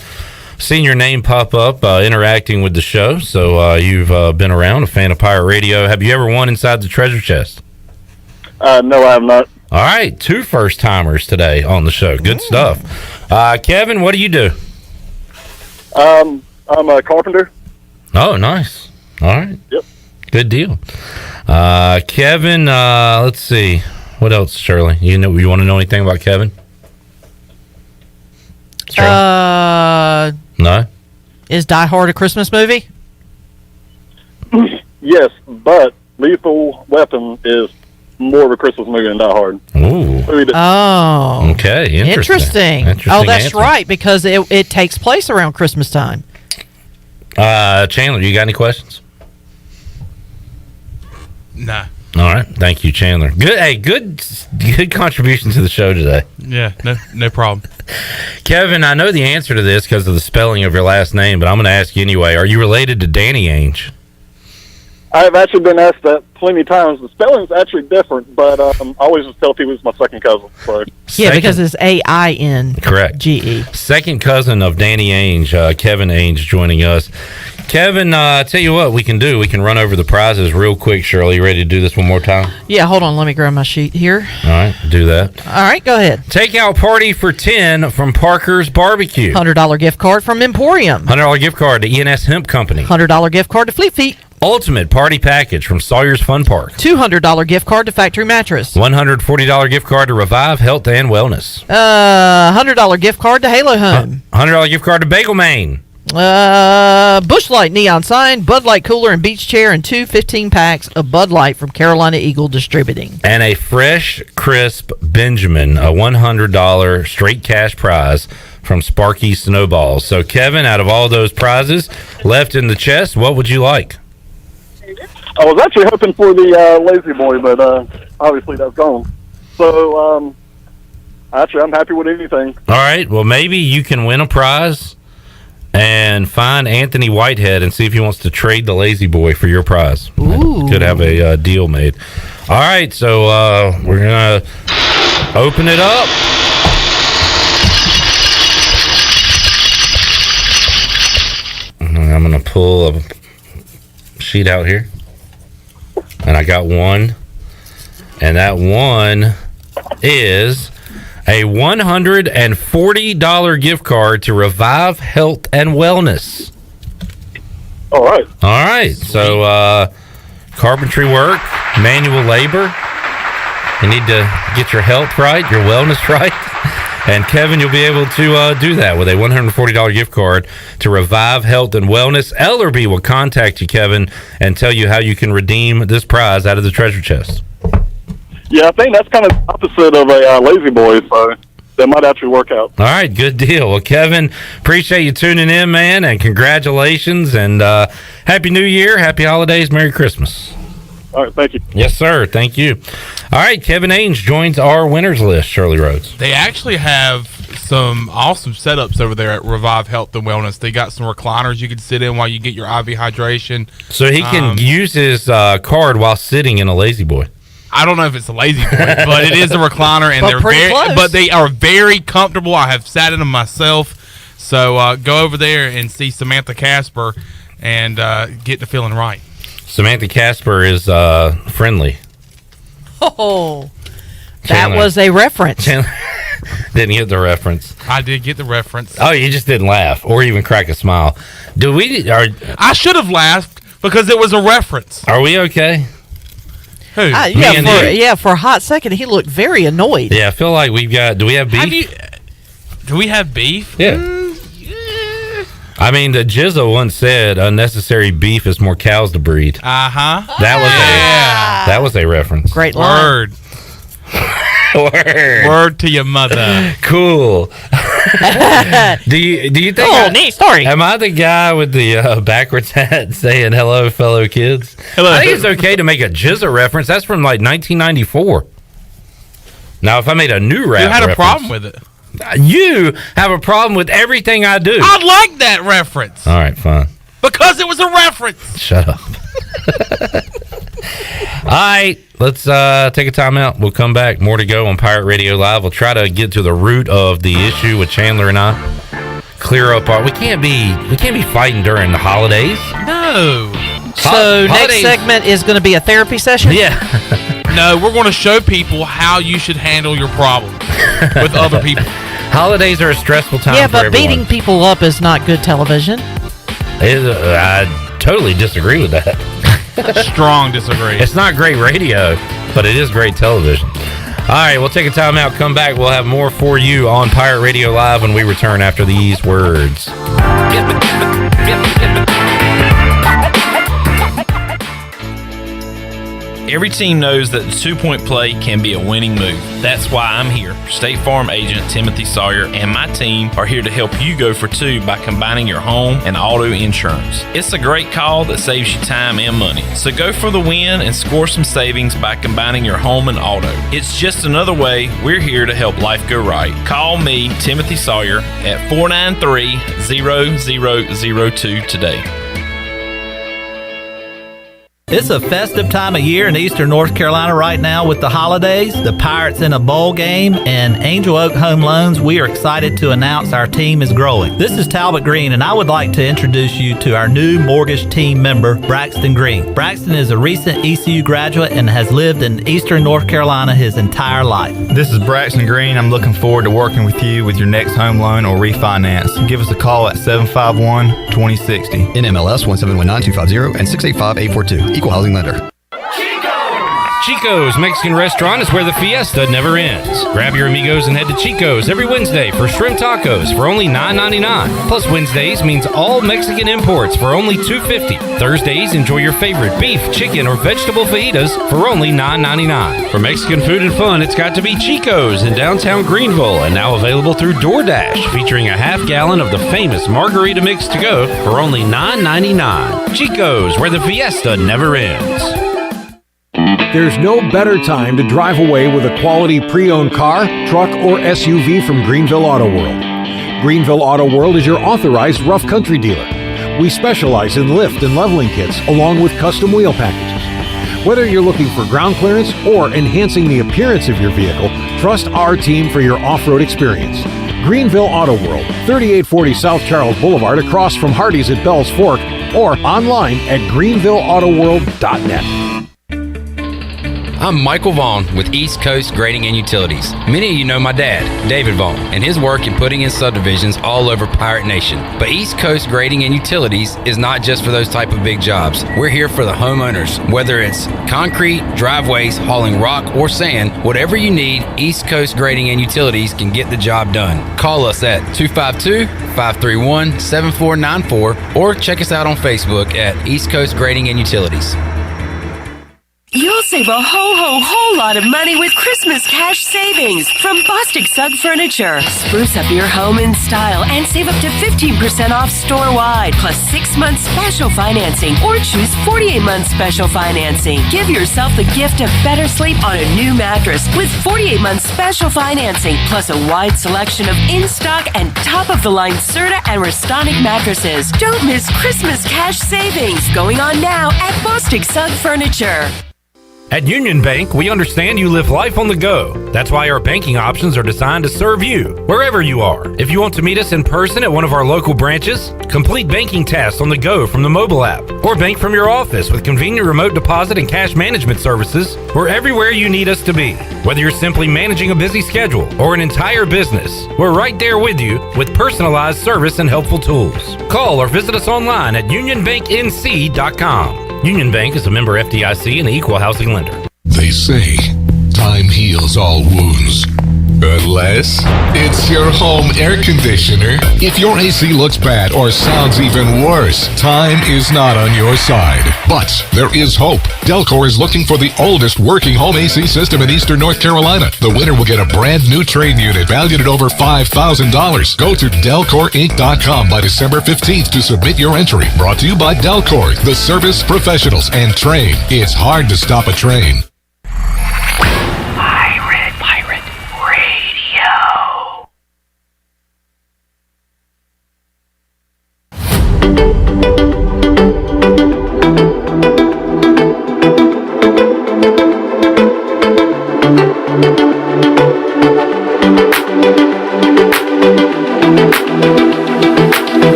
seen your name pop up interacting with the show, so you've been around, a fan of Pirate Radio. Have you ever won inside the treasure chest? No, I have not. All right, 2 first-timers today on the show. Good stuff. Kevin, what do you do? I'm a carpenter. Oh, nice. All right. Yep. Good deal. Kevin, let's see. What else, Shirley? You want to know anything about Kevin? No? Is Die Hard a Christmas movie? Yes, but Lethal Weapon is more of a Christmas movie than Die Hard. Ooh. Oh. Okay, Interesting. Oh, that's answer. right, because it takes place around Christmas time. Chandler, you got any questions? Nah. All right. Thank you, Chandler. Good. Hey, good contribution to the show today. Yeah, no problem. Kevin, I know the answer to this because of the spelling of your last name, but I'm going to ask you anyway. Are you related to Danny Ainge? I've actually been asked that plenty of times. The spelling's actually different, but I always just tell people he's my second cousin. So. Yeah, because it's A-I-N. Correct. G-E. Second cousin of Danny Ainge, Kevin Ainge, joining us. Kevin, tell you what we can do. We can run over the prizes real quick, Shirley. You ready to do this one more time? Yeah, hold on. Let me grab my sheet here. All right, do that. All right, go ahead. Takeout party for 10 from Parker's Barbecue. $100 gift card from Emporium. $100 gift card to E&S Hemp Company. $100 gift card to Fleet Feet. Ultimate party package from Sawyer's Fun Park. $200 gift card to Factory Mattress. $140 gift card to Revive Health and Wellness. $100 gift card to Halo Home. $100 gift card to Bagel Maine. Busch Light neon sign, Bud Light cooler and beach chair, and 2 15-packs of Bud Light from Carolina Eagle Distributing. And a fresh, crisp Benjamin, a $100 straight cash prize from Sparky Snowballs. So, Kevin, out of all those prizes left in the chest, what would you like? I was actually hoping for the Lazy Boy, but obviously that's gone. So, actually, I'm happy with anything. All right. Well, maybe you can win a prize and find Anthony Whitehead and see if he wants to trade the Lazy Boy for your prize. Ooh. Could have a deal made. All right. So, we're going to open it up. I'm going to pull a sheet out here. And I got one. And that one is a $140 gift card to Revive Health and Wellness. All right. All right. So, carpentry work, manual labor. You need to get your health right, your wellness right. And, Kevin, you'll be able to do that with a $140 gift card to Revive Health and Wellness. Ellerby will contact you, Kevin, and tell you how you can redeem this prize out of the treasure chest. Yeah, I think that's kind of opposite of a Lazy Boy, so that might actually work out. All right, good deal. Well, Kevin, appreciate you tuning in, man, and congratulations, and Happy New Year, Happy Holidays, Merry Christmas. All right, thank you. Yes, sir. Thank you. All right, Kevin Ainge joins our winners list, Shirley Rhodes. They actually have some awesome setups over there at Revive Health and Wellness. They got some recliners you can sit in while you get your IV hydration. So he can use his card while sitting in a Lazy Boy. I don't know if it's a Lazy Boy, but it is a recliner, and they are very comfortable. I have sat in them myself. So go over there and see Samantha Casper and get the feeling right. Samantha Casper is friendly. Oh, Chandler. that was a reference. Didn't get the reference. I did get the reference. Oh, you just didn't laugh or even crack a smile. I should have laughed because it was a reference. Are we okay? Who? For a hot second, he looked very annoyed. Yeah, I feel like we've got. Do we have beef? Do we have beef? Yeah. I mean, the Jizza once said, "Unnecessary beef is more cows to breed." That was a reference. Great line. Word to your mother. Cool. Do you think? Neat story. Am I the guy with the backwards hat saying "Hello, fellow kids"? Hello. I think it's okay to make a Jizza reference. That's from like 1994. Now, if I made a new rap, you had a problem with it. You have a problem with everything I do. I like that reference. All right, fine. Because it was a reference. Shut up. All right, let's take a time out. We'll come back. More to go on Pirate Radio Live. We'll try to get to the root of the issue with Chandler and I. Clear up we can't be fighting during the holidays. No. So next segment is going to be a therapy session? Yeah. No, we're going to show people how you should handle your problems with other people. Holidays are a stressful time for but everyone. beating people up is not good television. I totally disagree with that. Strong disagree. It's not great radio, but it is great television. All right, we'll take a time out, come back. We'll have more for you on Pirate Radio Live when we return after these words. Every team knows that the two-point play can be a winning move. That's why I'm here. State Farm agent Timothy Sawyer and my team are here to help you go for two by combining your home and auto insurance. It's a great call that saves you time and money. So go for the win and score some savings by combining your home and auto. It's just another way we're here to help life go right. Call me, Timothy Sawyer, at 493-0002 today. It's a festive time of year in eastern North Carolina right now with the holidays, the Pirates in a bowl game, and Angel Oak Home Loans. We are excited to announce our team is growing. This is Talbot Green, and I would like to introduce you to our new mortgage team member, Braxton Green. Braxton is a recent ECU graduate and has lived in eastern North Carolina his entire life. This is Braxton Green. I'm looking forward to working with you with your next home loan or refinance. Give us a call at 751-2060. NMLS 1719250 and 685842. Equal housing lender. Chico's Mexican Restaurant is where the fiesta never ends. Grab your amigos and head to Chico's every Wednesday for shrimp tacos for only $9.99. Plus Wednesdays means all Mexican imports for only $2.50. Thursdays, enjoy your favorite beef, chicken, or vegetable fajitas for only $9.99. For Mexican food and fun, it's got to be Chico's in downtown Greenville and now available through DoorDash, featuring a half gallon of the famous margarita mix to go for only $9.99. Chico's, where the fiesta never ends. There's no better time to drive away with a quality pre-owned car, truck, or SUV from Greenville Auto World. Greenville Auto World is your authorized rough country dealer. We specialize in lift and leveling kits along with custom wheel packages. Whether you're looking for ground clearance or enhancing the appearance of your vehicle, trust our team for your off-road experience. Greenville Auto World, 3840 South Charles Boulevard across from Hardee's at Bell's Fork, or online at greenvilleautoworld.net. I'm Michael Vaughn with East Coast Grading and Utilities. Many of you know my dad, David Vaughn, and his work in putting in subdivisions all over Pirate Nation. But East Coast Grading and Utilities is not just for those type of big jobs. We're here for the homeowners. Whether it's concrete, driveways, hauling rock, or sand, whatever you need, East Coast Grading and Utilities can get the job done. Call us at 252-531-7494 or check us out on Facebook at East Coast Grading and Utilities. You'll save a whole lot of money with Christmas cash savings from Bostic Sugg Furniture. Spruce up your home in style and save up to 15% off store-wide, plus 6 months special financing, or choose 48 months special financing. Give yourself the gift of better sleep on a new mattress with 48 months special financing, plus a wide selection of in-stock and top-of-the-line Serta and Restonic mattresses. Don't miss Christmas cash savings going on now at Bostic Sugg Furniture. At Union Bank, we understand you live life on the go. That's why our banking options are designed to serve you, wherever you are. If you want to meet us in person at one of our local branches, complete banking tasks on the go from the mobile app, or bank from your office with convenient remote deposit and cash management services, we're everywhere you need us to be. Whether you're simply managing a busy schedule or an entire business, we're right there with you with personalized service and helpful tools. Call or visit us online at unionbanknc.com. Union Bank is a member FDIC and equal housing lender. They say time heals all wounds. Unless it's your home air conditioner. If your AC looks bad or sounds even worse, time is not on your side. But there is hope. Delcor is looking for the oldest working home AC system in Eastern North Carolina. The winner will get a brand new trade unit valued at over $5,000. Go to DelcorInc.com by December 15th to submit your entry. Brought to you by Delcor, the service professionals, and Train. It's hard to stop a train.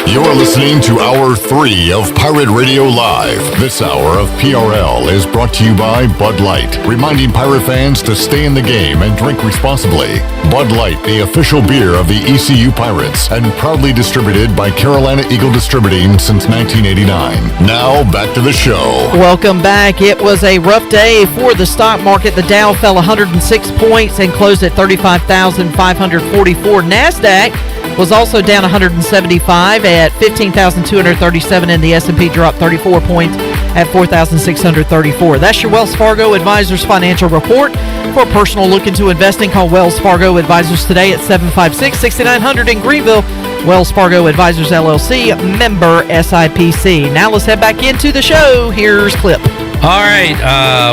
You're listening to Hour 3 of Pirate Radio Live. This hour of PRL is brought to you by Bud Light, reminding pirate fans to stay in the game and drink responsibly. Bud Light, the official beer of the ECU Pirates, and proudly distributed by Carolina Eagle Distributing since 1989. Now, back to the show. Welcome back. It was a rough day for the stock market. The Dow fell 106 points and closed at 35,544. NASDAQ was also down 175 at 15,237, and the S&P dropped 34 points at 4,634. That's your Wells Fargo Advisors Financial Report. For a personal look into investing, call Wells Fargo Advisors today at 756-6900 in Greenville. Wells Fargo Advisors, LLC, member SIPC. Now let's head back into the show. Here's Clip. All right,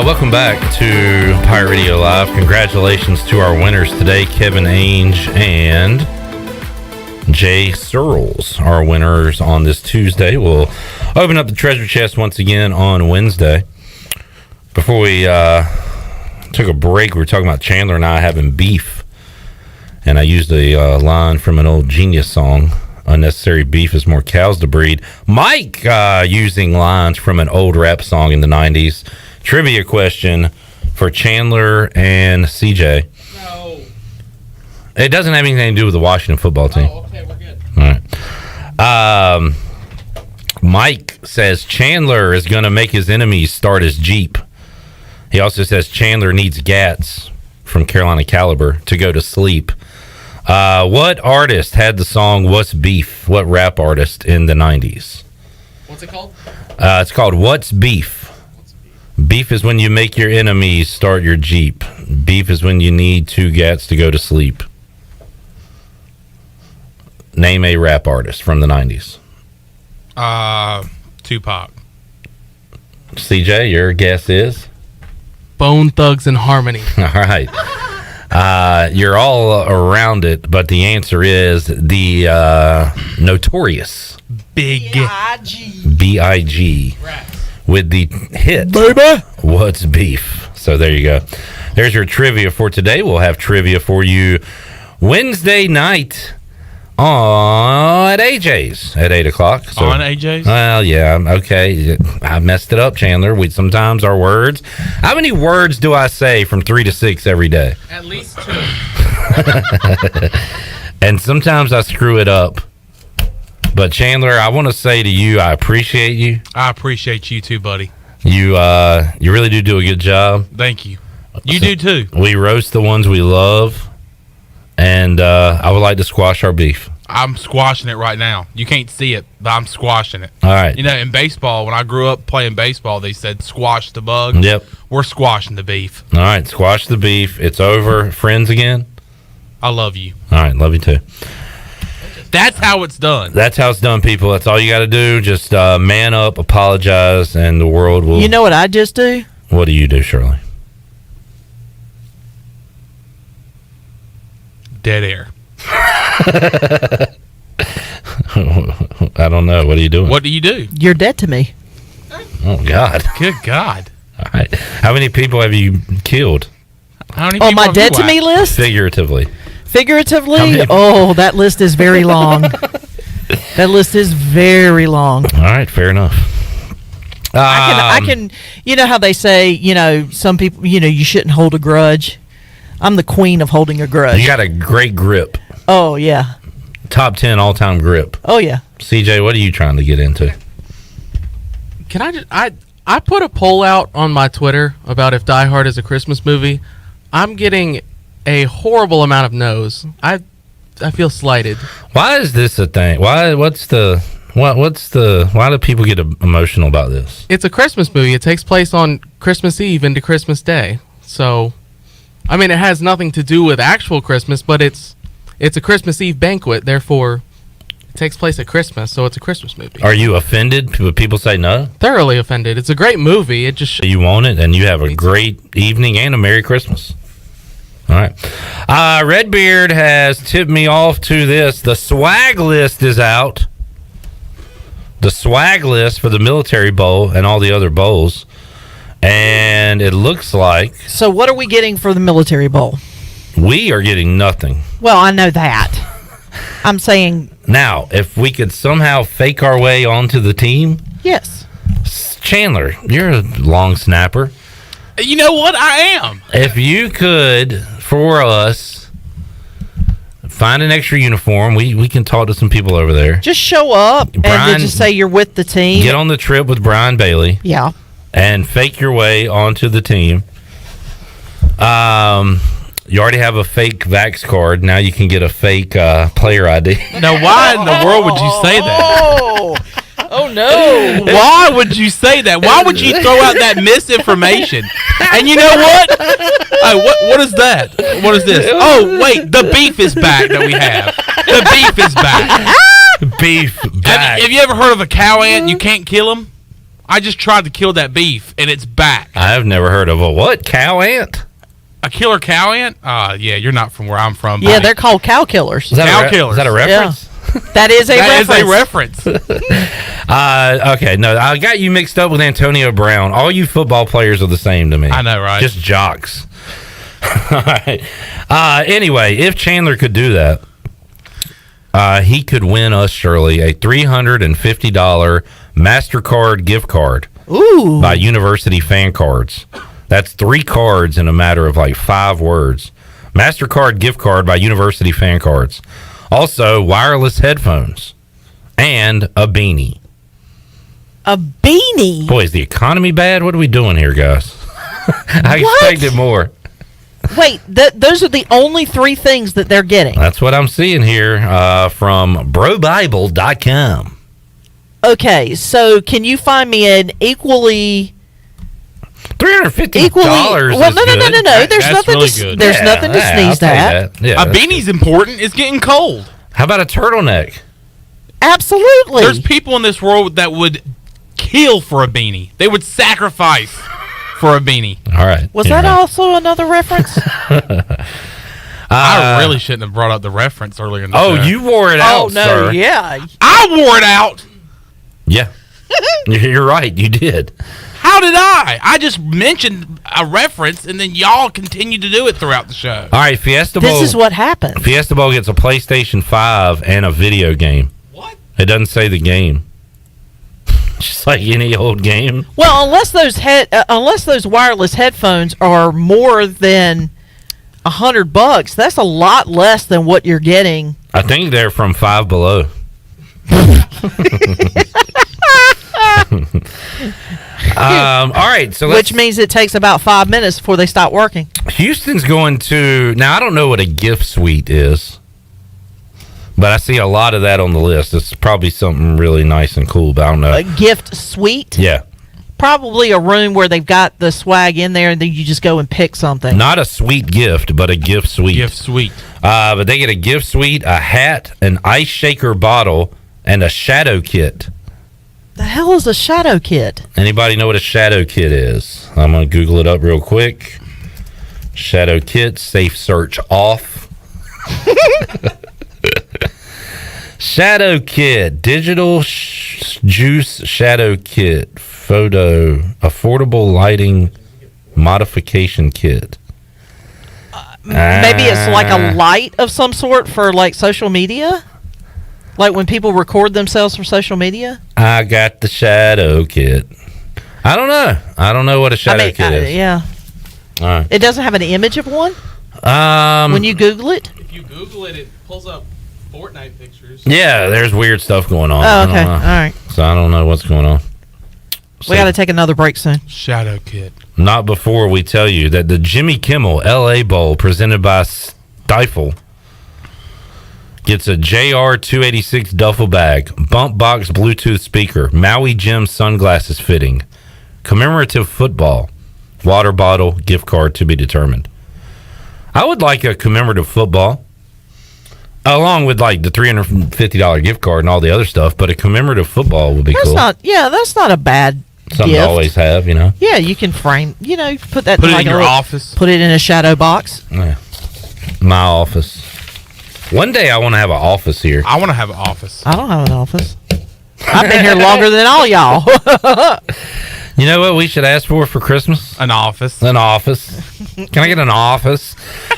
welcome back to Pirate Radio Live. Congratulations to our winners today, Kevin Ainge and Jay Searles, our winners on this Tuesday. We'll open up the treasure chest once again on Wednesday. Before we took a break, we were talking about Chandler and I having beef, and I used a line from an old Genius song, unnecessary beef is more cows to breed. Mike using lines from an old rap song in the 90s. Trivia question for Chandler and CJ. No. It doesn't have anything to do with the Washington football team. Oh, okay, we're good. All right. Mike says Chandler is going to make his enemies start his Jeep. He also says Chandler needs Gats from Carolina Caliber to go to sleep. What artist had the song What's Beef? What rap artist in the 90s? What's it called? It's called What's Beef? Beef is when you make your enemies start your Jeep. Beef is when you need two Gats to go to sleep. Name a rap artist from the 90s. Tupac. CJ, your guess is? Bone Thugs and Harmony. All right. You're all around it, but the answer is the Notorious Big B.I.G. with the hit Baby What's Beef. So there you go. There's your trivia for today. We'll have trivia for you Wednesday night at AJ's at 8 o'clock. So, on AJ's? Well, yeah, okay. I messed it up, Chandler. Sometimes our words. How many words do I say from 3 to 6 every day? At least 2. And sometimes I screw it up. But Chandler, I want to say to you, I appreciate you. I appreciate you too, buddy. You really do a good job. Thank you. You do too. We roast the ones we love, and I would like to squash our beef. I'm squashing it right now. You can't see it, but I'm squashing it. All right. You know, in baseball, when I grew up playing baseball, they said squash the bug. Yep. We're squashing the beef. All right, squash the beef. It's over. Friends again? I love you. All right, love you too. That's how it's done. That's how it's done, people. That's all you got to do. Just man up, apologize, and the world will... You know what I just do? What do you do, Shirley? Dead air. I don't know. What are you doing? What do you do? You're dead to me. Oh, God. Good God. All right. How many people have you killed? On my dead to me list? Figuratively. Figuratively? Oh, that list is very long. That list is very long. All right, fair enough. I can, you know how they say, some people, you shouldn't hold a grudge. I'm the queen of holding a grudge. You got a great grip. Oh, yeah. Top 10 all-time grip. Oh, yeah. CJ, what are you trying to get into? Can I just... I put a poll out on my Twitter about if Die Hard is a Christmas movie. I'm getting a horrible amount of no's. I feel slighted. Why is this a thing? Why do people get emotional about this? It's a Christmas movie. It takes place on Christmas Eve into Christmas Day. So, I mean, it has nothing to do with actual Christmas, but it's a Christmas Eve banquet. Therefore, it takes place at Christmas, so it's a Christmas movie. Are you offended when people say no? Thoroughly offended. It's a great movie. It just you want it, and you have a great evening and a Merry Christmas. All right. Redbeard has tipped me off to this. The swag list is out. The swag list for the Military Bowl and all the other bowls. And it looks like... So what are we getting for the Military Bowl? We are getting nothing. Well, I know that. I'm saying... Now, if we could somehow fake our way onto the team... Yes. Chandler, you're a long snapper. You know what? I am. If you could, for us, find an extra uniform, we can talk to some people over there. Just show up and then just say you're with the team. Get on the trip with Brian Bailey. Yeah. And fake your way onto the team. You already have a fake Vax card. Now you can get a fake player ID. Now, why in the world would you say that? Oh no! Why would you say that? Why would you throw out that misinformation? And you know what? What is that? What is this? Oh wait, the beef is back that we have. The beef is back. Beef back. Have you ever heard of a cow ant? You can't kill him. I just tried to kill that beef, and it's back. I've never heard of a what? Cow ant? A killer cow ant? Yeah, you're not from where I'm from. Yeah, they're called cow killers. Is that cow killers. Is that a reference? Yeah. That is a reference. Okay, no, I got you mixed up with Antonio Brown. All you football players are the same to me. I know, right? Just jocks. All right. Anyway, if Chandler could do that, he could win us, Shirley, a $350 MasterCard gift card. Ooh. By University Fan Cards. That's 3 cards in a matter of like 5 words. MasterCard gift card by University Fan Cards. Also, wireless headphones and a beanie. A beanie? Boy, is the economy bad? What are we doing here, guys? I expected more. Wait, those are the only 3 things that they're getting. That's what I'm seeing here from brobible.com. Okay, so can you find me an equally... $350. Well, no. There's nothing really to good. There's nothing to sneeze at. Yeah, a beanie's important. It's getting cold. How about a turtleneck? Absolutely. There's people in this world that would kill for a beanie. They would sacrifice for a beanie. All right. Was that also another reference? I really shouldn't have brought up the reference earlier in the show. You wore it out, Oh, no, sir. yeah. I wore it out. Yeah. You're right. You did. How did I? I just mentioned a reference, and then y'all continue to do it throughout the show. All right, Fiesta Bowl. This is what happened. Fiesta Bowl gets a PlayStation 5 and a video game. What? It doesn't say the game. Just like any old game. Well, unless those wireless headphones are more than $100, that's a lot less than what you're getting. I think they're from Five Below. All right, so which means it takes about 5 minutes before they stop working. Houston's going to now. I don't know what a gift suite is. But I see a lot of that on the list. It's probably something really nice and cool, but I don't know. A gift suite? Yeah. Probably a room where they've got the swag in there, and then you just go and pick something. Not a sweet gift, but a gift suite. Gift suite. But they get a gift suite, a hat, an ice shaker bottle, and a shadow kit. The hell is a shadow kit? Anybody know what a shadow kit is? I'm going to Google it up real quick. Shadow kit, safe search off. Shadow kit, digital juice shadow kit, photo, affordable lighting modification kit. Maybe it's like a light of some sort for like social media? Like when people record themselves for social media? I got the shadow kit. I don't know. I don't know what a shadow kit is. Yeah. All right. It doesn't have an image of one? When you Google it? If you Google it, it pulls up Fortnite pictures. Yeah, there's weird stuff going on. Oh, okay. All right. So I don't know what's going on. We got to take another break soon. Shadow kit. Not before we tell you that the Jimmy Kimmel LA Bowl presented by Stifel gets a JR286 duffel bag, bump box Bluetooth speaker, Maui Jim sunglasses fitting, commemorative football, water bottle, gift card to be determined. I would like a commemorative football, along with like the $350 gift card and all the other stuff, but a commemorative football would be cool. That's not a bad Something gift. to always have, you know. Yeah, you can frame, you put that Put it like in your office. Put it in a shadow box. Yeah. My office. One day I want to have an office here. I want to have an office. I don't have an office. I've been here longer than all y'all. You know what we should ask for Christmas? An office. An office. Can I get an office?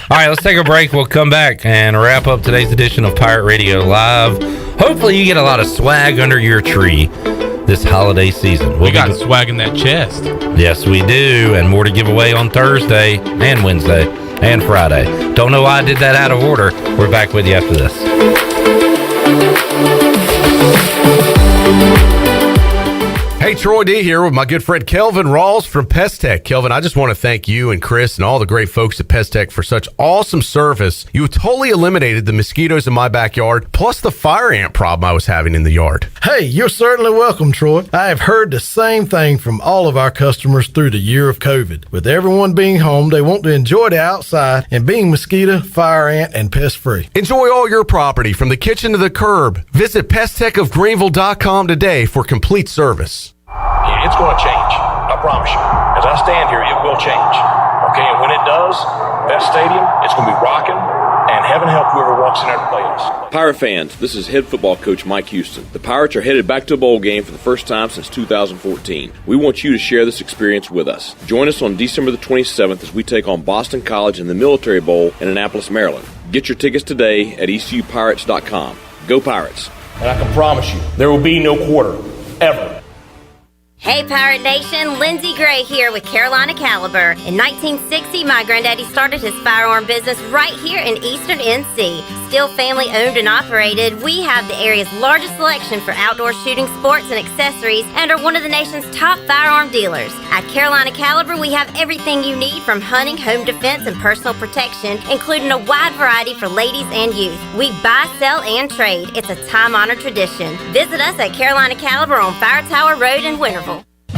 All right, let's take a break. We'll come back and wrap up today's edition of Pirate Radio Live. Hopefully you get a lot of swag under your tree this holiday season. We got swag in that chest. Yes, we do. And more to give away on Thursday and Wednesday and Friday. Don't know why I did that out of order. We're back with you after this. Hey, Troy D here with my good friend Kelvin Rawls from Pest Tech. Kelvin, I just want to thank you and Chris and all the great folks at Pest Tech for such awesome service. You totally eliminated the mosquitoes in my backyard, plus the fire ant problem I was having in the yard. Hey, you're certainly welcome, Troy. I have heard the same thing from all of our customers through the year of COVID. With everyone being home, they want to enjoy the outside and being mosquito, fire ant, and pest free. Enjoy all your property from the kitchen to the curb. Visit pesttechofgreenville.com today for complete service. It's going to change. I promise you. As I stand here, it will change. Okay, and when it does, that stadium, it's going to be rocking, and heaven help whoever walks in there to play us. Pirate fans, this is head football coach Mike Houston. The Pirates are headed back to a bowl game for the first time since 2014. We want you to share this experience with us. Join us on December the 27th as we take on Boston College in the Military Bowl in Annapolis, Maryland. Get your tickets today at ECUPirates.com. Go Pirates. And I can promise you, there will be no quarter, ever. Hey Pirate Nation, Lindsay Gray here with Carolina Caliber. In 1960, my granddaddy started his firearm business right here in Eastern NC. Still family owned and operated, we have the area's largest selection for outdoor shooting sports and accessories and are one of the nation's top firearm dealers. At Carolina Caliber, we have everything you need from hunting, home defense, and personal protection, including a wide variety for ladies and youth. We buy, sell, and trade. It's a time-honored tradition. Visit us at Carolina Caliber on Fire Tower Road in Winterville.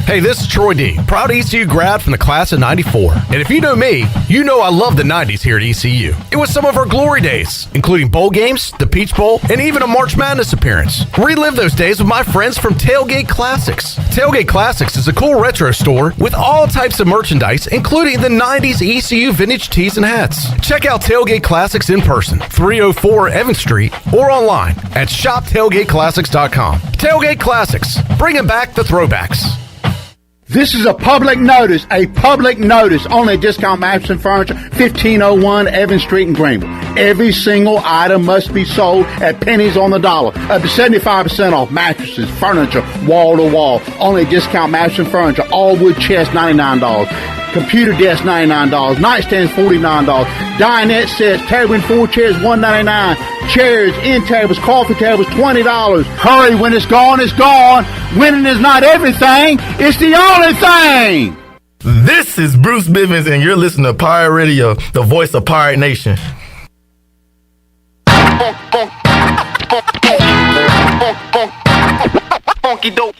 Hey, this is Troy D, proud ECU grad from the class of 94. And if you know me, you know I love the 90s here at ECU. It was some of our glory days, including bowl games, the Peach Bowl, and even a March Madness appearance. Relive those days with my friends from Tailgate Classics. Tailgate Classics is a cool retro store with all types of merchandise, including the 90s ECU vintage tees and hats. Check out Tailgate Classics in person, 304 Evans Street, or online at shoptailgateclassics.com. Tailgate Classics, bringing back the throwbacks. This is a public notice, only at Discount Mattress and Furniture, 1501 Evans Street in Greenville. Every single item must be sold at pennies on the dollar, up to 75% off mattresses, furniture, wall to wall. Only at Discount Mattress and Furniture, all wood chest, $99. Computer desk, $99. Nightstands, $49. Dinette sets, table and 4 chairs, $199. Chairs, end tables, coffee tables, $20. Hurry, when it's gone, it's gone. Winning is not everything, it's the only thing. This is Bruce Bivens, and you're listening to Pirate Radio, the voice of Pirate Nation. Okie doke.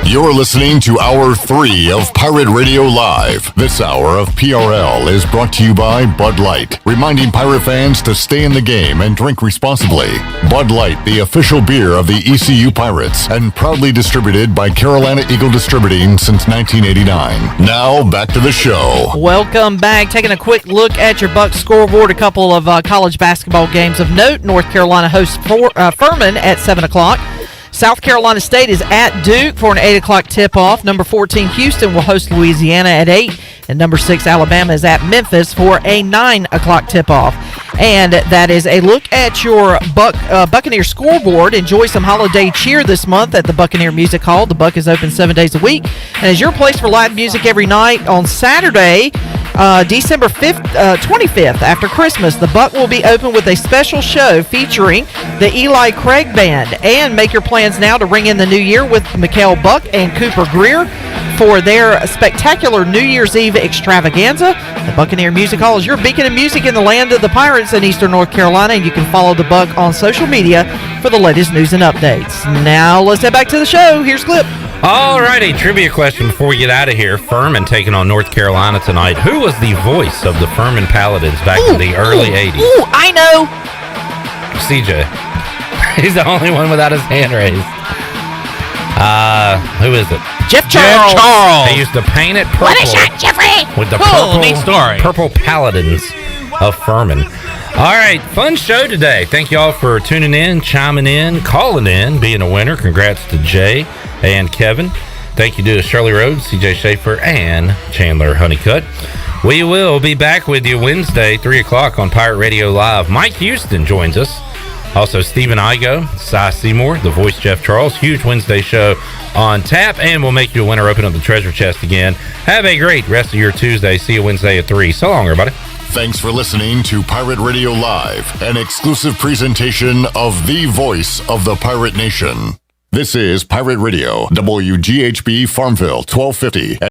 You're listening to Hour 3 of Pirate Radio Live. This hour of PRL is brought to you by Bud Light, reminding Pirate fans to stay in the game and drink responsibly. Bud Light, the official beer of the ECU Pirates, and proudly distributed by Carolina Eagle Distributing since 1989. Now, back to the show. Welcome back. Taking a quick look at your Bucks scoreboard. A couple of college basketball games of note. North Carolina hosts Furman at 7 o'clock. South Carolina State is at Duke for an 8 o'clock tip-off. Number 14, Houston, will host Louisiana at 8. And number 6, Alabama, is at Memphis for a 9 o'clock tip-off. And that is a look at your Buccaneer scoreboard. Enjoy some holiday cheer this month at the Buccaneer Music Hall. The Buck is open 7 days a week and is your place for live music every night. On Saturday, December 25th, after Christmas, the Buck will be open with a special show featuring the Eli Craig Band. And make your plans now to ring in the new year with Mcneal Buck and Cooper Greer for their spectacular New Year's Eve extravaganza. The Buccaneer Music Hall is your beacon of music in the land of the Pirates in Eastern North Carolina, and you can follow the Buck on social media for the latest news and updates. Now let's head back to the show. Here's Clip. All righty, trivia question before we get out of here. Furman taking on North Carolina tonight. Who was the voice of the Furman Paladins back in the early 80s? Ooh, I know. CJ. He's the only one without his hand raised. Who is it? Jeff Charles. They used to paint it purple. What a shot, Jeffrey! With the neat story. purple Paladins of Furman. All right, fun show today. Thank you all for tuning in, chiming in, calling in, being a winner. Congrats to Jay and Kevin. Thank you to Shirley Rhodes, CJ Schaefer, and Chandler Honeycutt. We will be back with you Wednesday, 3 o'clock on Pirate Radio Live. Mike Houston joins us. Also, Stephen Igo, Cy Seymour, The Voice Jeff Charles. Huge Wednesday show on tap, and we'll make you a winner. Open up the treasure chest again. Have a great rest of your Tuesday. See you Wednesday at 3. So long, everybody. Thanks for listening to Pirate Radio Live, an exclusive presentation of the voice of the Pirate Nation. This is Pirate Radio, WGHB Farmville, 1250.